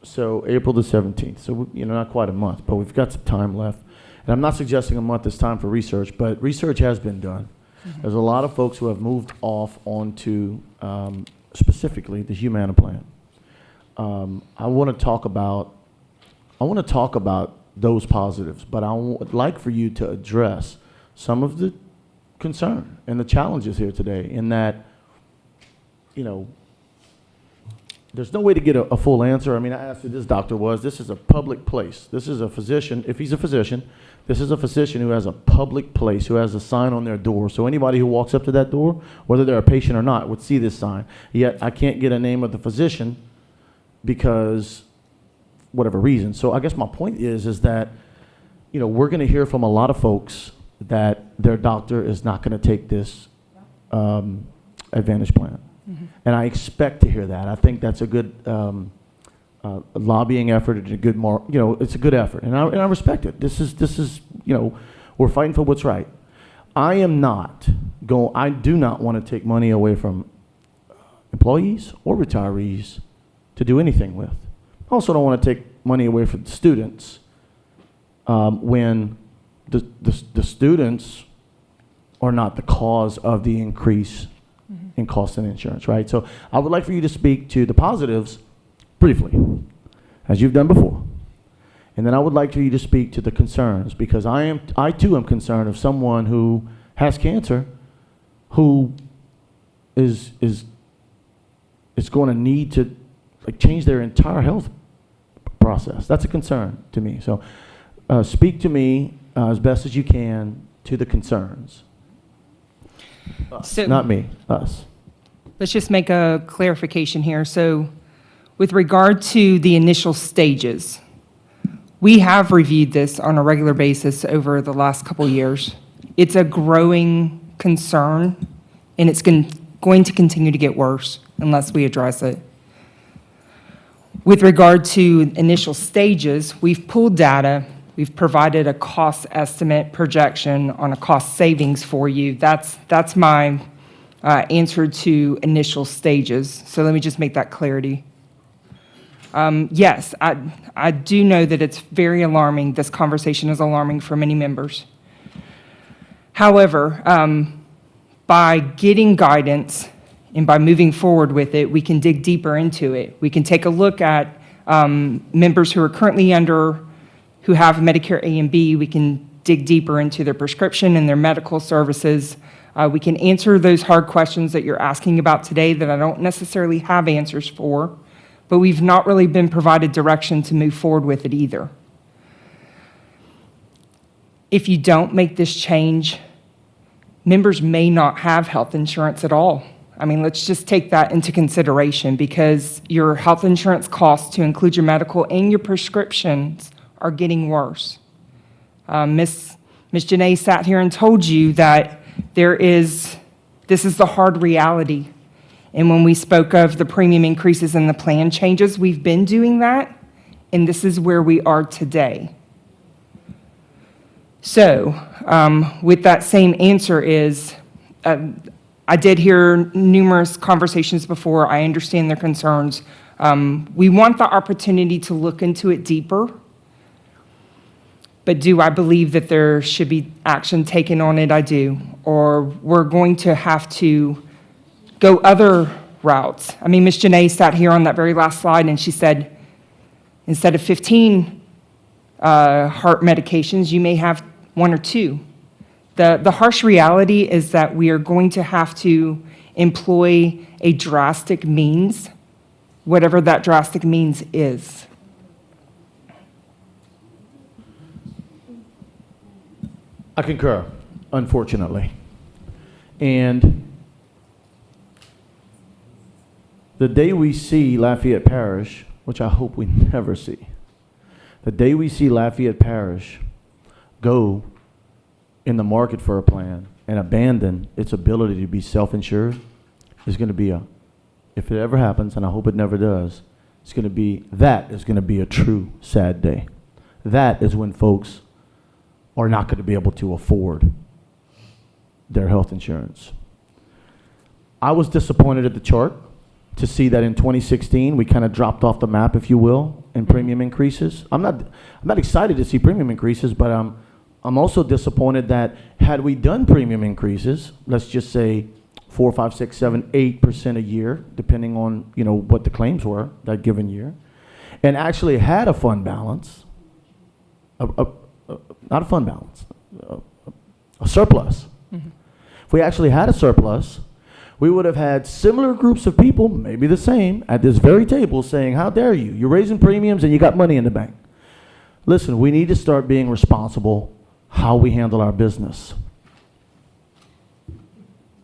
So April the 17th. So, you know, not quite a month, but we've got some time left. And I'm not suggesting a month is time for research, but research has been done. Mm-hmm. There's a lot of folks who have moved off onto specifically the Humana plan. I want to talk about those positives, but I would like for you to address some of the concern and the challenges here today in that, you know, there's no way to get a full answer. I mean, I asked who this doctor was. This is a public place. This is a physician. If he's a physician, this is a physician who has a public place, who has a sign on their door. So anybody who walks up to that door, whether they're a patient or not, would see this sign. Yet I can't get a name of the physician because whatever reason. So I guess my point is that, you know, we're going to hear from a lot of folks that their doctor is not going to take this Advantage plan. Mm-hmm. And I expect to hear that. I think that's a good lobbying effort and a good, you know, it's a good effort, and I respect it. This is, you know, we're fighting for what's right. I do not want to take money away from employees or retirees to do anything with. I also don't want to take money away from the students when the students are not the cause of the increase in cost and insurance, right? So I would like for you to speak to the positives briefly, as you've done before. And then I would like for you to speak to the concerns, because I too am concerned of someone who has cancer, who is going to need to change their entire health process. That's a concern to me. So speak to me as best as you can to the concerns. So- Not me, us. Let's just make a clarification here. So with regard to the initial stages, we have reviewed this on a regular basis over the last couple years. It's a growing concern, and it's going to continue to get worse unless we address it. With regard to initial stages, we've pulled data. We've provided a cost estimate projection on a cost savings for you. That's my answer to initial stages. So let me just make that clarity. Yes, I do know that it's very alarming. This conversation is alarming for many members. However, by getting guidance and by moving forward with it, we can dig deeper into it. We can take a look at members who are currently who have Medicare A and B. We can dig deeper into their prescription and their medical services. We can answer those hard questions that you're asking about today that I don't necessarily have answers for, but we've not really been provided direction to move forward with it either. If you don't make this change, members may not have health insurance at all. I mean, let's just take that into consideration, because your health insurance costs, to include your medical and your prescriptions, are getting worse. Ms. Janae sat here and told you that this is the hard reality. And when we spoke of the premium increases and the plan changes, we've been doing that, and this is where we are today. So with that same answer is, I did hear numerous conversations before. I understand their concerns. We want the opportunity to look into it deeper. But do I believe that there should be action taken on it? I do. Or we're going to have to go other routes. I mean, Ms. Janae sat here on that very last slide and she said, instead of 15 heart medications, you may have 1 or 2. The harsh reality is that we are going to have to employ a drastic means, whatever that drastic means is. I concur, unfortunately. And the day we see Lafayette Parish, which I hope we never see, the day we see Lafayette Parish go in the market for a plan and abandon its ability to be self-insured is going to be if it ever happens, and I hope it never does, that is going to be a true sad day. That is when folks are not going to be able to afford their health insurance. I was disappointed at the chart to see that in 2016 we kind of dropped off the map, if you will, in premium increases. I'm not excited to see premium increases, but I'm also disappointed that had we done premium increases, let's just say 4, 5, 6, 7, 8% a year, depending on what the claims were that given year, and actually had a fund balance, not a fund balance, a surplus. Mm-hmm. If we actually had a surplus, we would have had similar groups of people, maybe the same, at this very table saying, how dare you? You're raising premiums and you got money in the bank. Listen, we need to start being responsible how we handle our business.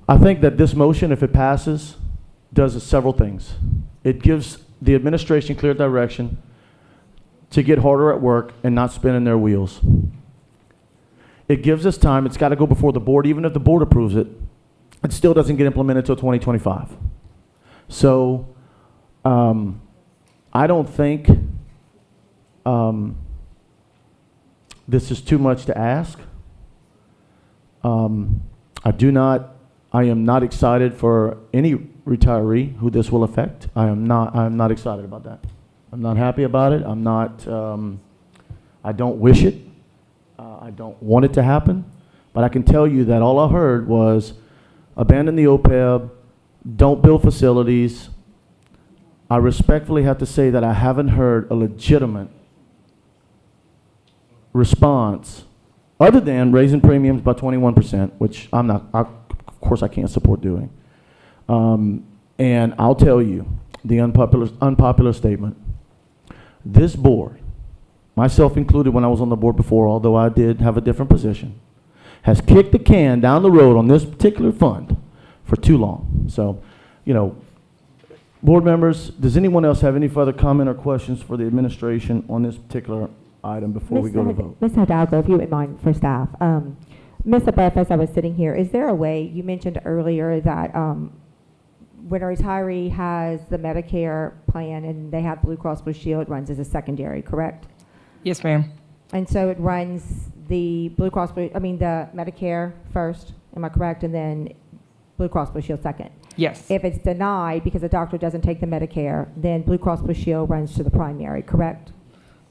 I think that this motion, if it passes, does several things. It gives the administration clear direction to get harder at work and not spinning their wheels. It gives us time. It's got to go before the board. Even if the board approves it, it still doesn't get implemented until 2025. So I don't think this is too much to ask. I am not excited for any retiree who this will affect. I'm not excited about that. I'm not happy about it. I don't wish it. I don't want it to happen. But I can tell you that all I heard was abandon the OPEB, don't build facilities. I respectfully have to say that I haven't heard a legitimate response other than raising premiums by 21%, which of course I can't support doing. And I'll tell you the unpopular statement. This board, myself included when I was on the board before, although I did have a different position, has kicked the can down the road on this particular fund for too long. So, board members, does anyone else have any further comment or questions for the administration on this particular item before we go to vote? Ms. Hidalgo, if you wouldn't mind for staff. Ms. LaBeouf, as I was sitting here, is there a way, you mentioned earlier that when a retiree has the Medicare plan and they have Blue Cross Blue Shield, it runs as a secondary, correct? Yes, ma'am. And so it runs the the Medicare first, am I correct? And then Blue Cross Blue Shield second? Yes. If it's denied because the doctor doesn't take the Medicare, then Blue Cross Blue Shield runs to the primary, correct?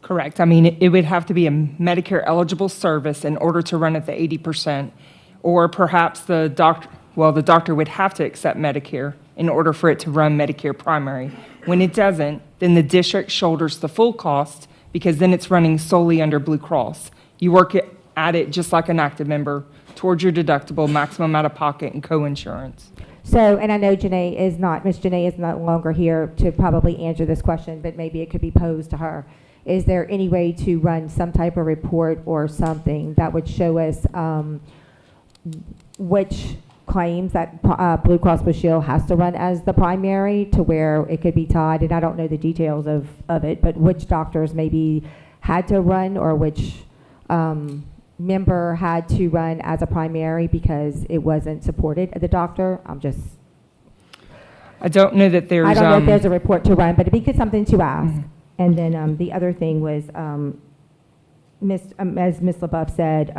Correct. I mean, it would have to be a Medicare eligible service in order to run at the 80%, or perhaps the doctor would have to accept Medicare in order for it to run Medicare primary. When it doesn't, then the district shoulders the full cost because then it's running solely under Blue Cross. You work at it just like an active member towards your deductible, maximum out of pocket, and co-insurance. So, and I know Ms. Janae is no longer here to probably answer this question, but maybe it could be posed to her. Is there any way to run some type of report or something that would show us which claims that Blue Cross Blue Shield has to run as the primary to where it could be tied, and I don't know the details of it, but which doctors maybe had to run or which member had to run as a primary because it wasn't supported at the doctor? I don't know that there's... I don't know if there's a report to run, but it'd be something to ask. Mm-hmm. And then the other thing was, as Ms. LaBeouf said,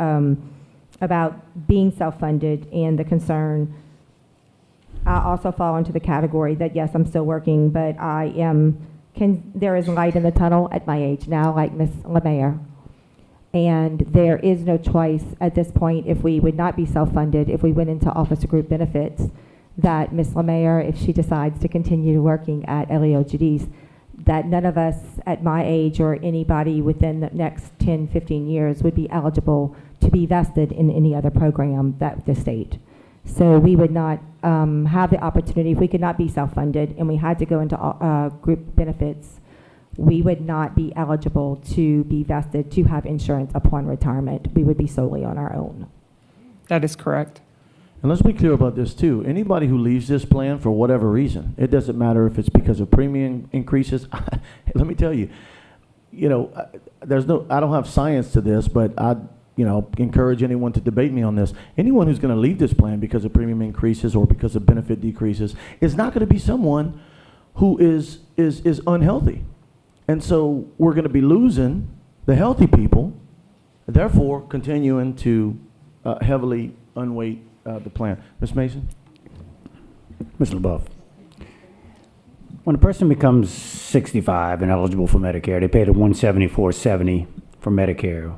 about being self-funded and the concern. I also fall into the category that, yes, I'm still working, but there is light in the tunnel at my age now, like Ms. LeMayer. And there is no choice at this point if we would not be self-funded, if we went into officer group benefits, that Ms. LeMayer, if she decides to continue working at LEOGDs, that none of us at my age or anybody within the next 10, 15 years would be eligible to be vested in any other program that the state. So we would not have the opportunity, if we could not be self-funded and we had to go into group benefits, we would not be eligible to be vested to have insurance upon retirement. We would be solely on our own. That is correct. And let's be clear about this too. Anybody who leaves this plan for whatever reason, it doesn't matter if it's because of premium increases. Let me tell you, I don't have science to this, but I encourage anyone to debate me on this. Anyone who's going to leave this plan because of premium increases or because of benefit decreases is not going to be someone who is unhealthy. And so we're going to be losing the healthy people, therefore continuing to heavily unweight the plan. Ms. Mason? Ms. LaBeouf, when a person becomes 65 and eligible for Medicare, they pay the $174.70 for Medicare.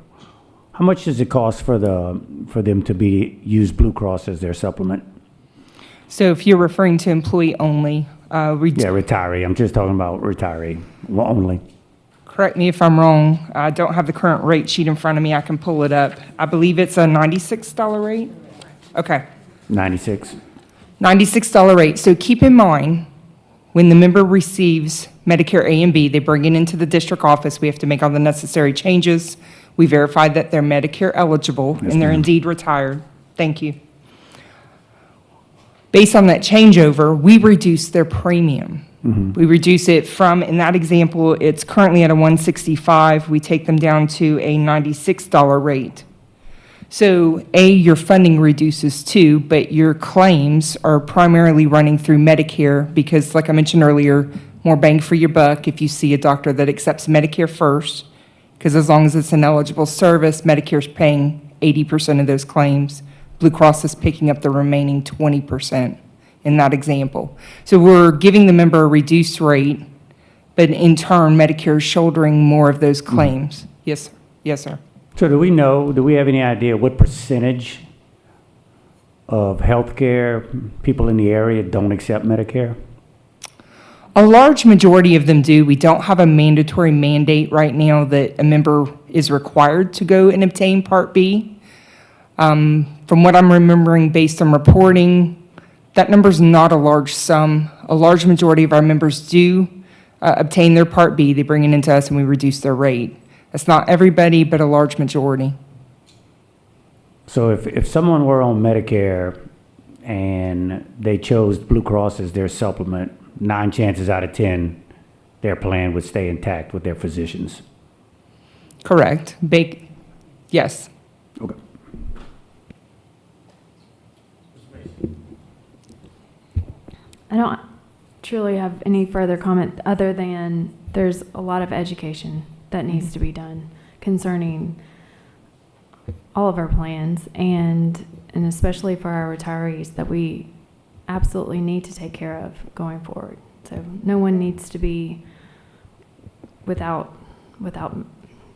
How much does it cost for them to use Blue Cross as their supplement? So if you're referring to employee only, retiree. I'm just talking about retiree only. Correct me if I'm wrong. I don't have the current rate sheet in front of me. I can pull it up. I believe it's a $96 rate. Okay. $96 rate. So keep in mind, when the member receives Medicare A and B, they bring it into the district office. We have to make all the necessary changes. We verify that they're Medicare eligible and they're indeed retired. Thank you. Based on that changeover, we reduce their premium. Mm-hmm. We reduce it from, in that example, it's currently at a $165. We take them down to a $96 rate. So your funding reduces too, but your claims are primarily running through Medicare because, like I mentioned earlier, more bang for your buck if you see a doctor that accepts Medicare first, because as long as it's an eligible service, Medicare's paying 80% of those claims. Blue Cross is picking up the remaining 20%. in that example. So we're giving the member a reduced rate, but in turn, Medicare is shouldering more of those claims. Yes, sir. Yes, sir. So do we have any idea what percentage of healthcare people in the area don't accept Medicare? A large majority of them do. We don't have a mandatory mandate right now that a member is required to go and obtain Part B. From what I'm remembering based on reporting, that number's not a large sum. A large majority of our members do obtain their Part B. They bring it into us and we reduce their rate. That's not everybody, but a large majority. So if someone were on Medicare and they chose Blue Cross as their supplement, 9 chances out of 10, their plan would stay intact with their physicians. Correct. Yes. Okay. I don't truly have any further comment other than there's a lot of education that needs to be done concerning all of our plans and especially for our retirees that we absolutely need to take care of going forward. So no one needs to be without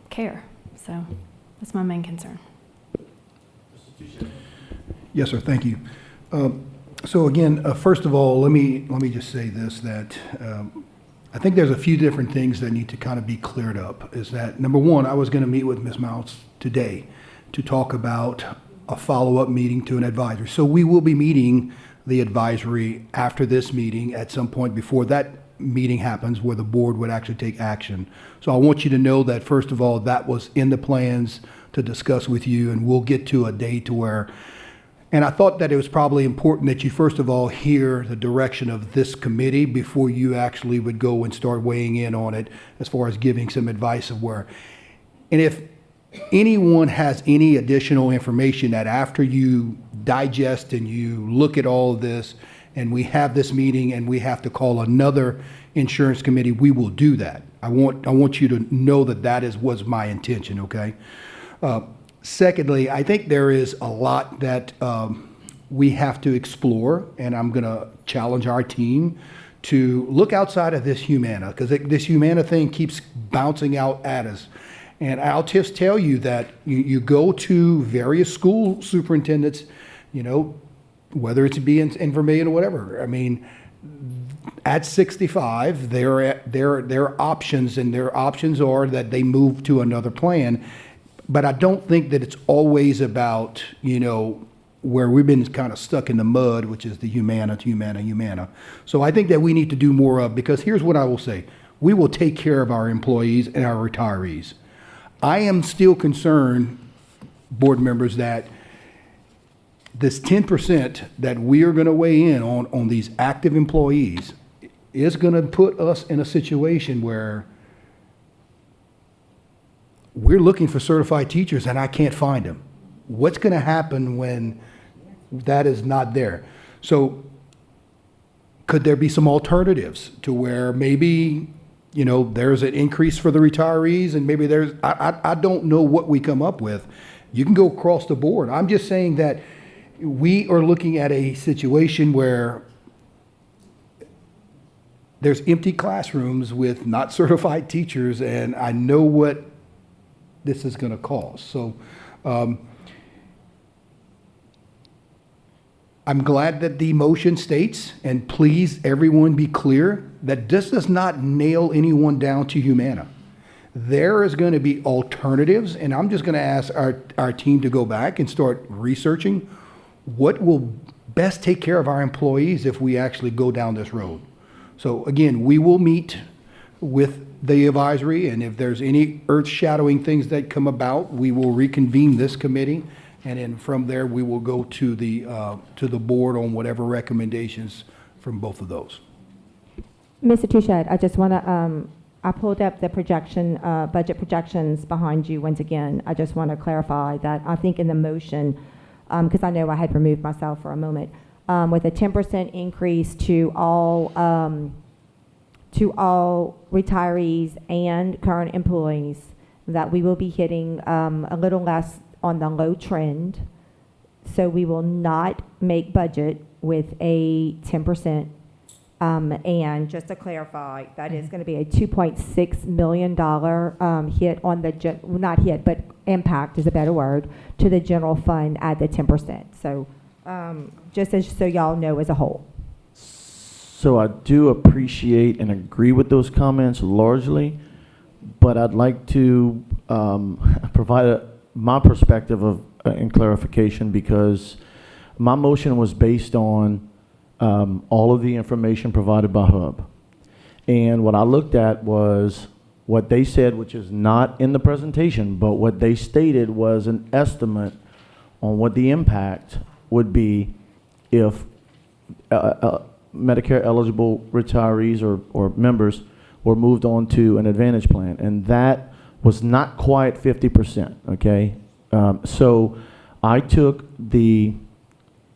care. So that's my main concern. Yes, sir. Thank you. So again, first of all, let me just say this, that I think there's a few different things that need to kind of be cleared up. Is that, number one, I was going to meet with Ms. Mounts today to talk about a follow-up meeting to an advisory. So we will be meeting the advisory after this meeting at some point before that meeting happens where the board would actually take action. So I want you to know that, first of all, that was in the plans to discuss with you, and we'll get to a day to where, and I thought that it was probably important that you first of all hear the direction of this committee before you actually would go and start weighing in on it as far as giving some advice of where. And if anyone has any additional information that after you digest and you look at all of this and we have this meeting and we have to call another insurance committee, we will do that. I want you to know that was my intention, okay? Secondly, I think there is a lot that we have to explore, and I'm going to challenge our team to look outside of this Humana, because this Humana thing keeps bouncing out at us. And I'll just tell you that you go to various school superintendents, whether it's be in Vermillion or whatever. I mean, at 65, their options, and their options are that they move to another plan. But I don't think that it's always about, where we've been kind of stuck in the mud, which is the Humana. So I think that we need to do more of, because here's what I will say. We will take care of our employees and our retirees. I am still concerned, board members, that this 10% that we are going to weigh in on these active employees is going to put us in a situation where we're looking for certified teachers and I can't find them. What's going to happen when that is not there? So could there be some alternatives to where maybe, there's an increase for the retirees and maybe I don't know what we come up with. You can go across the board. I'm just saying that we are looking at a situation where there's empty classrooms with not certified teachers, and I know what this is going to cost. So I'm glad that the motion states, and please everyone be clear, that this does not nail anyone down to Humana. There is going to be alternatives, and I'm just going to ask our team to go back and start researching what will best take care of our employees if we actually go down this road. So again, we will meet with the advisory, and if there's any earth-shadowing things that come about, we will reconvene this committee, and then from there we will go to the board on whatever recommendations from both of those. Mr. Touchette, I just want to, I pulled up the projection, budget projections behind you once again. I just want to clarify that I think in the motion, because I know I had removed myself for a moment, with a 10% increase to all retirees and current employees, that we will be hitting a little less on the low trend. So we will not make budget with a 10%. And just to clarify, that is going to be a $2.6 million hit on the, not hit, but impact is a better word, to the general fund at the 10%. So just as, so y'all know as a whole. So I do appreciate and agree with those comments largely, but I'd like to provide my perspective of and clarification, because my motion was based on all of the information provided by HUB. And what I looked at was what they said, which is not in the presentation, but what they stated was an estimate on what the impact would be if Medicare eligible retirees or members were moved on to an Advantage plan. And that was not quite 50%, okay? So I took the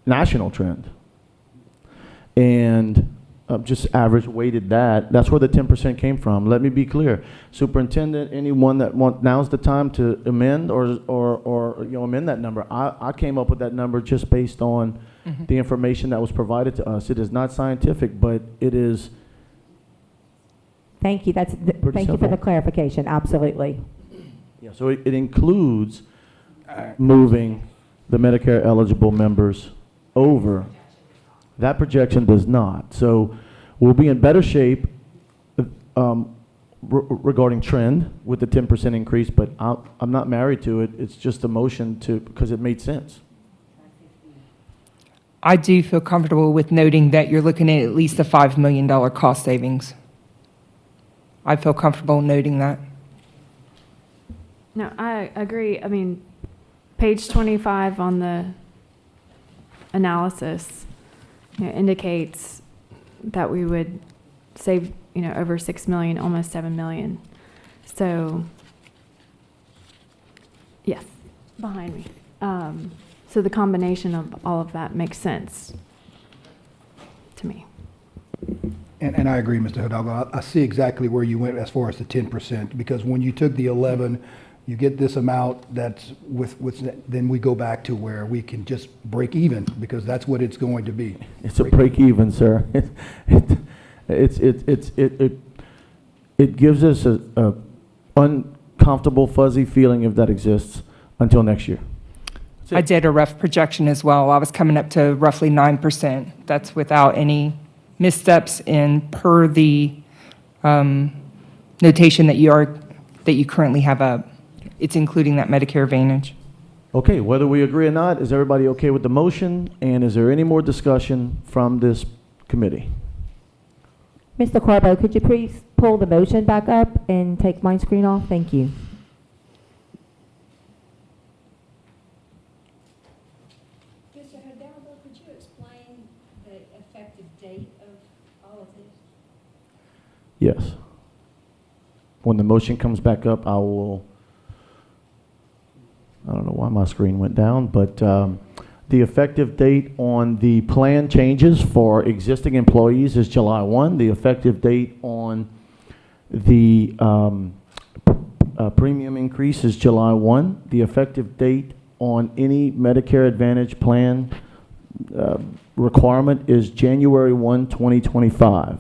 national trend and just average weighted that. That's where the 10% came from. Let me be clear. Superintendent, anyone that now's the time to amend or amend that number. I came up with that number just based on the information that was provided to us. It is not scientific, but it is. Thank you. Thank you for the clarification. Absolutely. Yeah, so it includes moving the Medicare eligible members over. That projection does not. So we'll be in better shape regarding trend with the 10% increase, but I'm not married to it. It's just a motion because it made sense. I do feel comfortable with noting that you're looking at least a $5 million cost savings. I feel comfortable noting that. No, I agree. I mean, page 25 on the analysis, indicates that we would save, over 6 million, almost 7 million. So, yes, behind me. So the combination of all of that makes sense to me. And I agree, Mr. Hidalgo. I see exactly where you went as far as the 10%, because when you took the 11, you get this amount that's then we go back to where we can just break even, because that's what it's going to be. It's a break even, sir. It gives us a uncomfortable, fuzzy feeling, if that exists, until next year. I did a rough projection as well. I was coming up to roughly 9%. That's without any missteps in per the notation that you currently have up. It's including that Medicare Advantage. Okay, whether we agree or not, is everybody okay with the motion? And is there any more discussion from this committee? Mr. Corbo, could you please pull the motion back up and take my screen off? Thank you. Mr. Hidalgo, could you explain the effective date of all of this? Yes. When the motion comes back up, I don't know why my screen went down, but the effective date on the plan changes for existing employees is July 1. The effective date on the premium increase is July 1. The effective date on any Medicare Advantage plan requirement is January 1, 2025.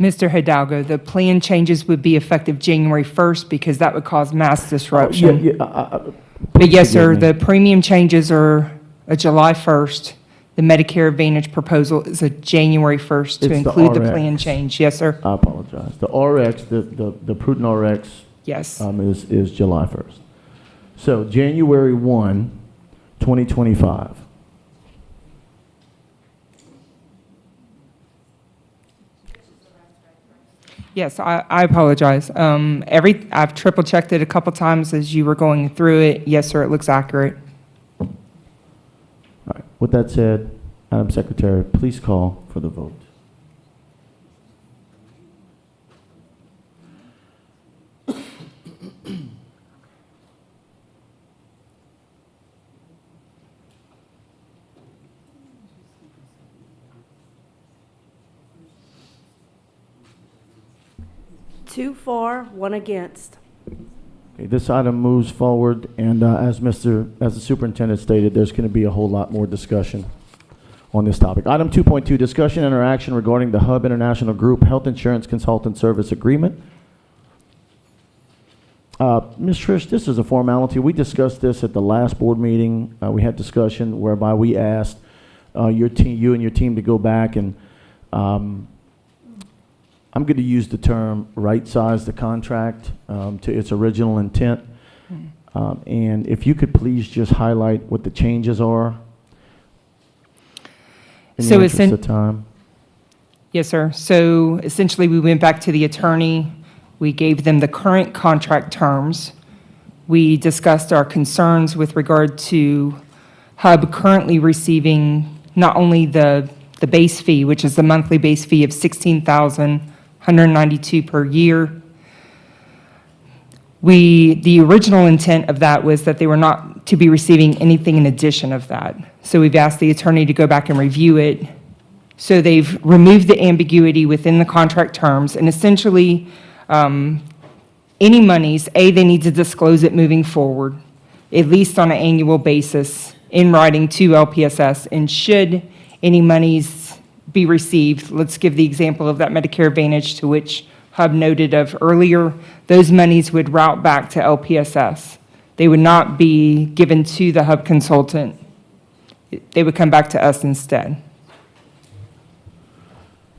Mr. Hidalgo, the plan changes would be effective January 1st because that would cause mass disruption. But yes, sir, the premium changes are a July 1st. The Medicare Advantage proposal is a January 1st to include the plan change. Yes, sir. I apologize. The RX, the Prudent RX yes. is July 1st. So January 1, 2025. Yes, I apologize. I've triple checked it a couple times as you were going through it. Yes, sir, it looks accurate. All right. With that said, Madam Secretary, please call for the vote. Two for, one against. Okay, this item moves forward, and as the superintendent stated, there's going to be a whole lot more discussion on this topic. Item 2.2, discussion and interaction regarding the Hub International Group Health Insurance Consultant Service Agreement. Ms. Trish, this is a formality. We discussed this at the last board meeting. We had discussion whereby we asked you and your team to go back and I'm going to use the term right-size the contract to its original intent. And if you could please just highlight what the changes are in the interest of time. Yes, sir. So essentially, we went back to the attorney. We gave them the current contract terms. We discussed our concerns with regard to Hub currently receiving not only the base fee, which is the monthly base fee of $16,192 per year. The original intent of that was that they were not to be receiving anything in addition of that. So we've asked the attorney to go back and review it. So they've removed the ambiguity within the contract terms, and essentially, any monies, they need to disclose it moving forward, at least on an annual basis, in writing to LPSS, and should any monies be received, let's give the example of that Medicare Advantage to which Hub noted of earlier, those monies would route back to LPSS. They would not be given to the Hub consultant. They would come back to us instead.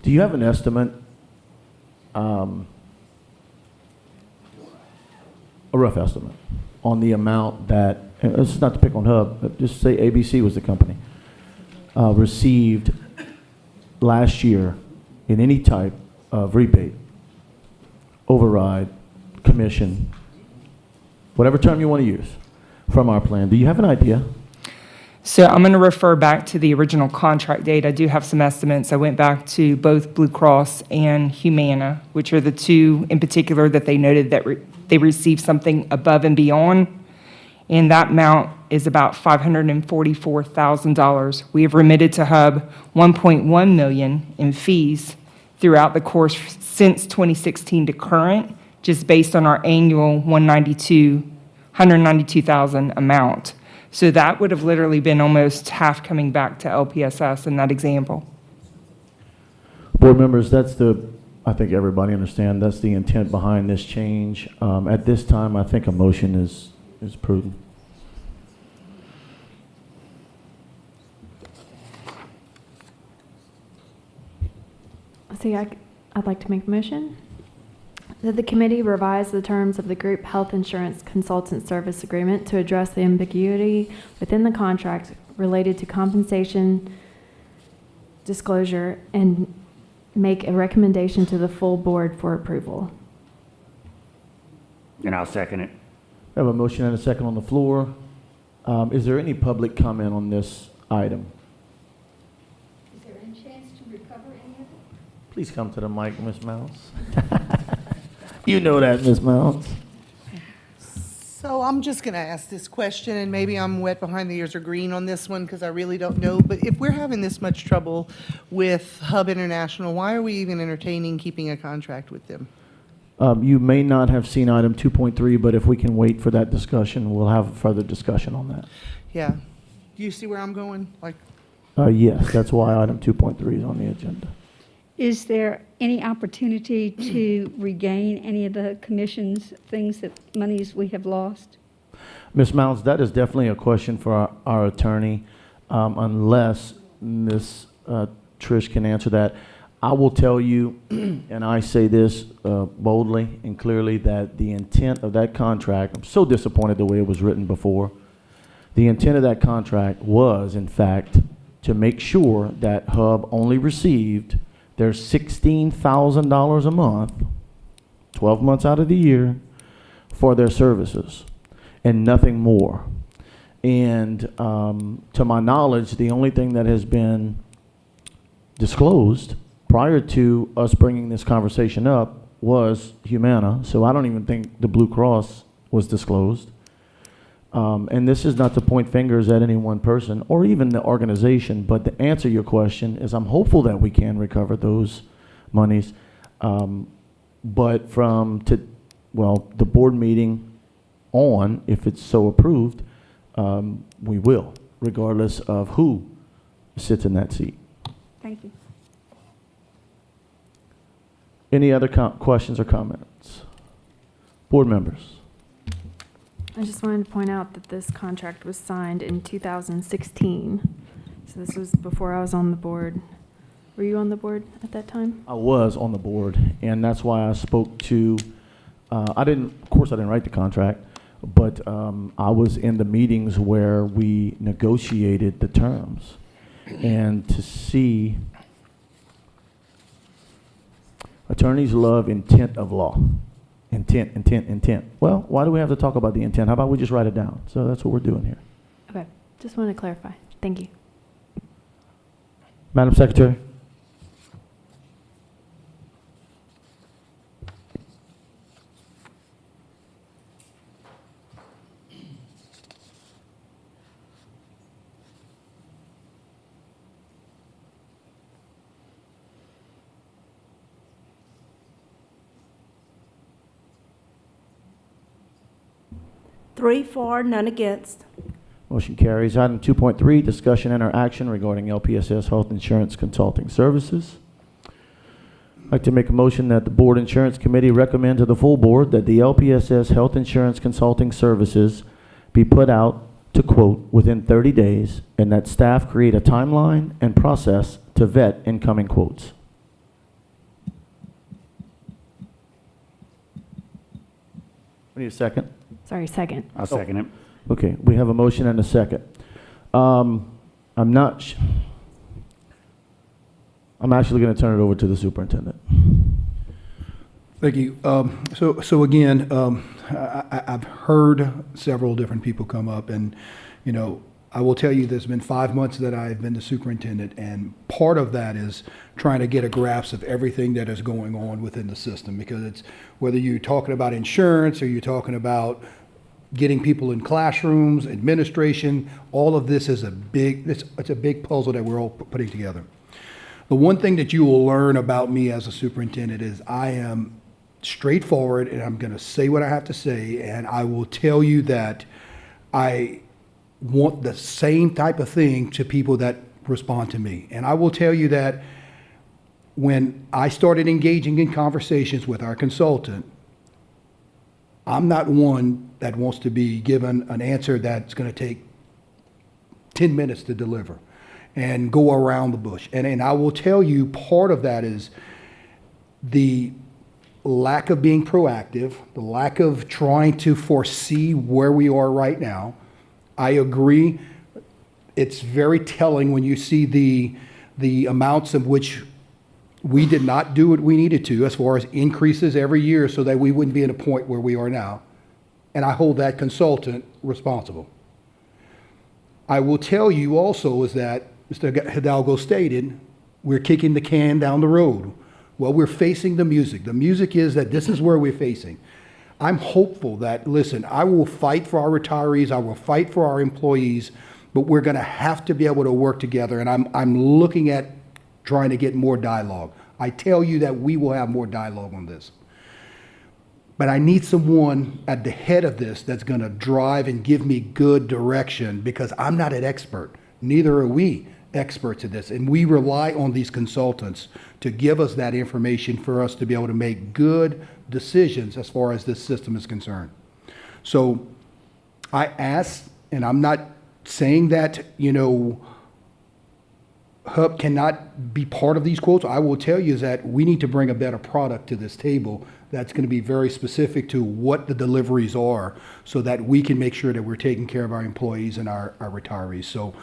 Do you have an estimate, a rough estimate, on the amount that, and this is not to pick on Hub, but just say ABC was the company, received last year in any type of rebate, override, commission, whatever term you want to use, from our plan? Do you have an idea? So I'm going to refer back to the original contract date. I do have some estimates. I went back to both Blue Cross and Humana, which are the two in particular that they noted that they received something above and beyond, and that amount is about $544,000. We have remitted to Hub $1.1 million in fees throughout the course since 2016 to current, just based on our annual $192,000 amount. So that would have literally been almost half coming back to LPSS in that example. Board members, I think everybody understands, that's the intent behind this change. At this time, I think a motion is prudent. See, I'd like to make a motion that the committee revise the terms of the group health insurance consultant service agreement to address the ambiguity within the contract related to compensation disclosure and make a recommendation to the full board for approval. And I'll second it. I have a motion and a second on the floor. Is there any public comment on this item? Is there any chance to recover any of it? Please come to the mic, Ms. Mounts. You know that, Ms. Mounts. So I'm just going to ask this question, and maybe I'm wet behind the ears or green on this one because I really don't know. But if we're having this much trouble with Hub International, why are we even entertaining keeping a contract with them? You may not have seen item 2.3, but if we can wait for that discussion, we'll have further discussion on that. Yeah. Do you see where I'm going? Yes, that's why item 2.3 is on the agenda. Is there any opportunity to regain any of the commissions, monies we have lost? Ms. Mounts, that is definitely a question for our attorney, unless Ms. Trish can answer that. I will tell you, and I say this boldly and clearly, that the intent of that contract, I'm so disappointed the way it was written before. The intent of that contract was, in fact, to make sure that Hub only received their $16,000 a month, 12 months out of the year, for their services, and nothing more. And to my knowledge, the only thing that has been disclosed prior to us bringing this conversation up was Humana, so I don't even think the Blue Cross was disclosed. And this is not to point fingers at any one person or even the organization, but to answer your question is I'm hopeful that we can recover those monies. But the board meeting on, if it's so approved, we will, regardless of who sits in that seat. Thank you. Any other questions or comments? Board members? I just wanted to point out that this contract was signed in 2016. So this was before I was on the board. Were you on the board at that time? I was on the board, and that's why I spoke to, of course I didn't write the contract, but I was in the meetings where we negotiated the terms. And to see, attorneys love intent of law. Intent. Well, why do we have to talk about the intent? How about we just write it down? So that's what we're doing here. Okay, just wanted to clarify. Thank you. Madam Secretary? Three for, none against. Motion carries. Item 2.3, discussion and/or action regarding LPSS Health Insurance Consulting Services. I'd like to make a motion that the Board Insurance Committee recommend to the full board that the LPSS Health Insurance Consulting Services be put out to quote within 30 days, and that staff create a timeline and process to vet incoming quotes. We need a second. Sorry, second. I'll second it. Okay, we have a motion and a second. I'm actually going to turn it over to the superintendent. Thank you. So again, I've heard several different people come up, and, you know, I will tell you there's been 5 months that I've been the superintendent, and part of that is trying to get a grasp of everything that is going on within the system, because it's, whether you're talking about insurance or you're talking about getting people in classrooms, administration, all of this is it's a big puzzle that we're all putting together. The one thing that you will learn about me as a superintendent is I am straightforward, and I'm going to say what I have to say, and I will tell you that I want the same type of thing to people that respond to me. And I will tell you that when I started engaging in conversations with our consultant, I'm not one that wants to be given an answer that's going to take 10 minutes to deliver and go around the bush. And I will tell you, part of that is the lack of being proactive, the lack of trying to foresee where we are right now. I agree. It's very telling when you see the amounts of which we did not do what we needed to as far as increases every year so that we wouldn't be at a point where we are now. And I hold that consultant responsible. I will tell you also is that Mr. Hidalgo stated, we're kicking the can down the road. Well, we're facing the music. The music is that this is where we're facing. I'm hopeful that, listen, I will fight for our retirees, I will fight for our employees, but we're going to have to be able to work together. And I'm looking at trying to get more dialogue. I tell you that we will have more dialogue on this. But I need someone at the head of this that's going to drive and give me good direction, because I'm not an expert. Neither are we experts in this. And we rely on these consultants to give us that information for us to be able to make good decisions as far as this system is concerned. So I ask, and I'm not saying that, you know, HUB cannot be part of these quotes. I will tell you is that we need to bring a better product to this table that's going to be very specific to what the deliveries are, so that we can make sure that we're taking care of our employees and our retirees. So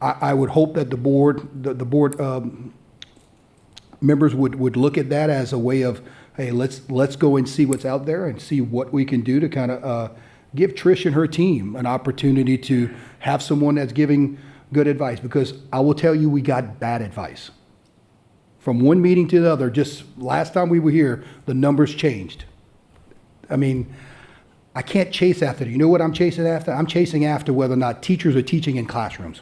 I would hope that the board members would look at that as a way of, hey, let's go and see what's out there and see what we can do to kind of give Trish and her team an opportunity to have someone that's giving good advice, because I will tell you, we got bad advice. From one meeting to the other, just last time we were here, the numbers changed. I mean, I can't chase after it. You know what I'm chasing after? I'm chasing after whether or not teachers are teaching in classrooms.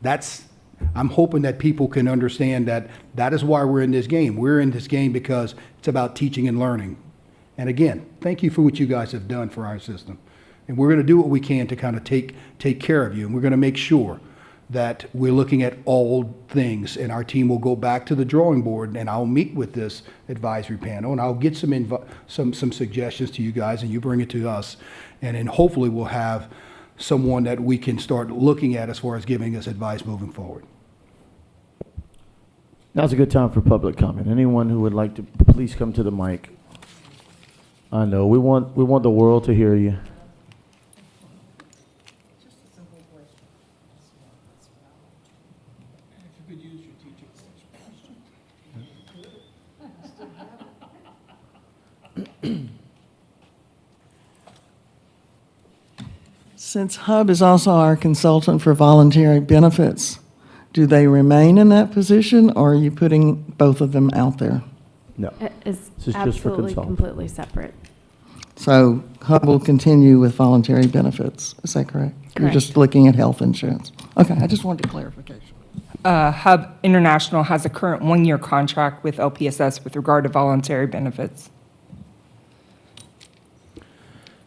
I'm hoping that people can understand that that is why we're in this game. We're in this game because it's about teaching and learning. And again, thank you for what you guys have done for our system. And we're going to do what we can to kind of take care of you. And we're going to make sure that we're looking at all things. And our team will go back to the drawing board, and I'll meet with this advisory panel, and I'll get some suggestions to you guys, and you bring it to us. And then hopefully we'll have someone that we can start looking at as far as giving us advice moving forward. Now's a good time for public comment. Anyone who would like to, please come to the mic. I know, we want the world to hear you. Since HUB is also our consultant for voluntary benefits, do they remain in that position, or are you putting both of them out there? No. It's This is just for absolutely consultants. completely separate. So HUB will continue with voluntary benefits, is that correct? You're Correct. just looking at health insurance. Okay, I just wanted clarification. Hub International has a current one-year contract with LPSS with regard to voluntary benefits.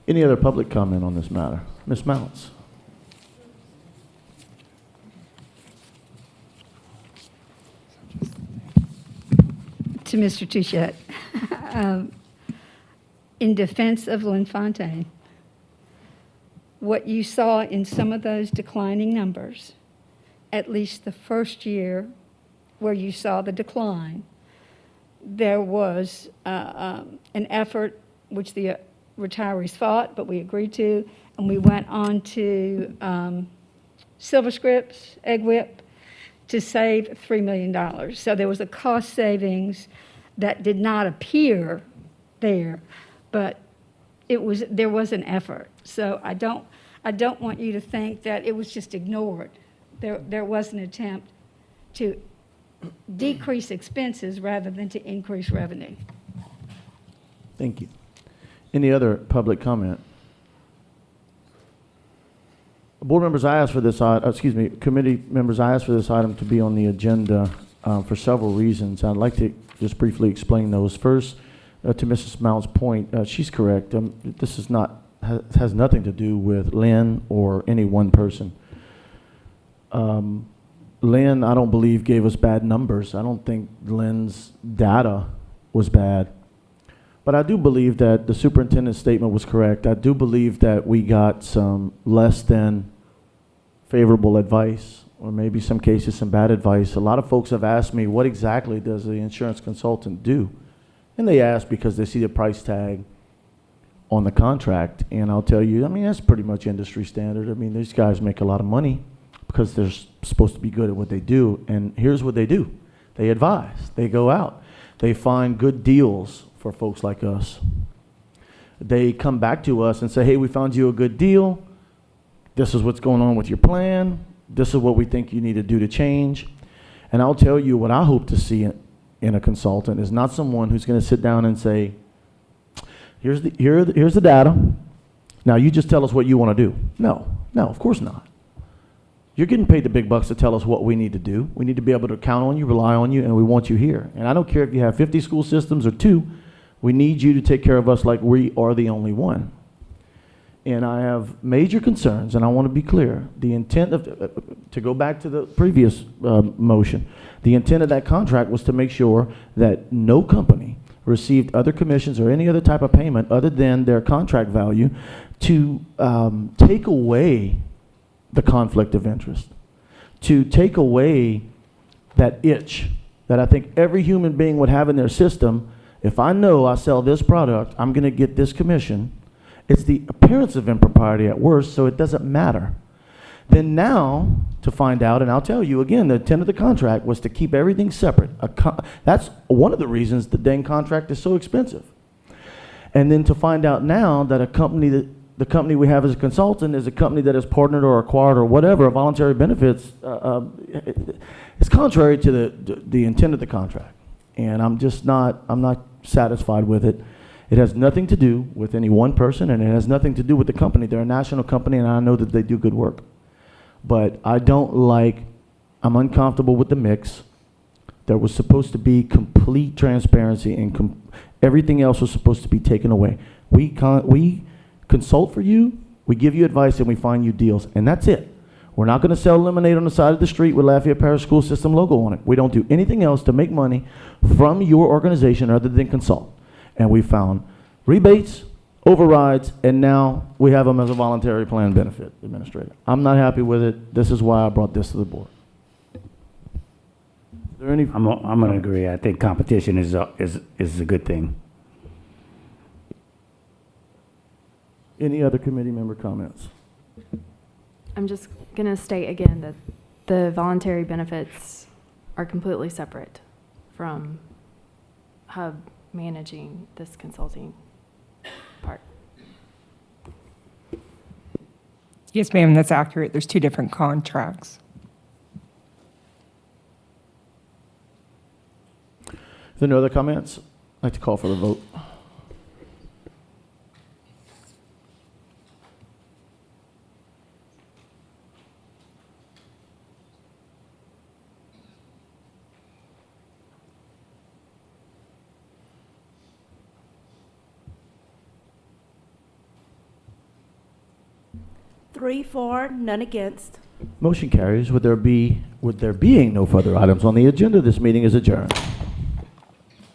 Any other public comment on this matter? Ms. Mounts? To Mr. Touchette, in defense of Lynn Fontaine, what you saw in some of those declining numbers, at least the first year where you saw the decline, there was an effort which the retirees fought, but we agreed to, and we went on to Silver Scripts, Egg Whip, to save $3 million. So there was a cost savings that did not appear there, but there was an effort. So I don't want you to think that it was just ignored. There was an attempt to decrease expenses rather than to increase revenue. Thank you. Any other public comment? Board members, I asked for this, committee members, I asked for this item to be on the agenda for several reasons. I'd like to just briefly explain those. First, to Mrs. Mount's point, she's correct. This is not, has nothing to do with Lynn or any one person. Lynn, I don't believe, gave us bad numbers. I don't think Lynn's data was bad. But I do believe that the superintendent's statement was correct. I do believe that we got some less than favorable advice, or maybe some cases some bad advice. A lot of folks have asked me, what exactly does the insurance consultant do? And they ask because they see the price tag on the contract. And I'll tell you, I mean, that's pretty much industry standard. I mean, these guys make a lot of money because they're supposed to be good at what they do. And here's what they do. They advise. They go out. They find good deals for folks like us. They come back to us and say, hey, we found you a good deal. This is what's going on with your plan. This is what we think you need to do to change. And I'll tell you what I hope to see in a consultant is not someone who's going to sit down and say, here's the data. Now you just tell us what you want to do. No, of course not. You're getting paid the big bucks to tell us what we need to do. We need to be able to count on you, rely on you, and we want you here. And I don't care if you have 50 school systems or 2. We need you to take care of us like we are the only one. And I have major concerns, and I want to be clear. The intent of, to go back to the previous motion, the intent of that contract was to make sure that no company received other commissions or any other type of payment other than their contract value to take away the conflict of interest, to take away that itch that I think every human being would have in their system. If I know I sell this product, I'm going to get this commission. It's the appearance of impropriety at worst, so it doesn't matter. Then now, to find out, and I'll tell you again, the intent of the contract was to keep everything separate. That's one of the reasons the dang contract is so expensive. And then to find out now that the company we have as a consultant is a company that has partnered or acquired or whatever, voluntary benefits, it's contrary to the intent of the contract. And I'm not satisfied with it. It has nothing to do with any one person, and it has nothing to do with the company. They're a national company, and I know that they do good work. But I'm uncomfortable with the mix. There was supposed to be complete transparency Everything else was supposed to be taken away. We consult for you, we give you advice, and we find you deals, and that's it. We're not going to sell lemonade on the side of the street with Lafayette Parish School System logo on it. We don't do anything else to make money from your organization other than consult. And we found rebates, overrides, and now we have them as a voluntary plan benefit administrator. I'm not happy with it. This is why I brought this to the board. Is there any? I'm going to agree. I think competition is a good thing. Any other committee member comments? I'm just going to state again that the voluntary benefits are completely separate from Hub managing this consulting part. Yes, ma'am, that's accurate. There's two different contracts. If there are no other comments, I'd like to call for the vote. Three for, none against. Motion carries. Would there being no further items on the agenda, this meeting is adjourned.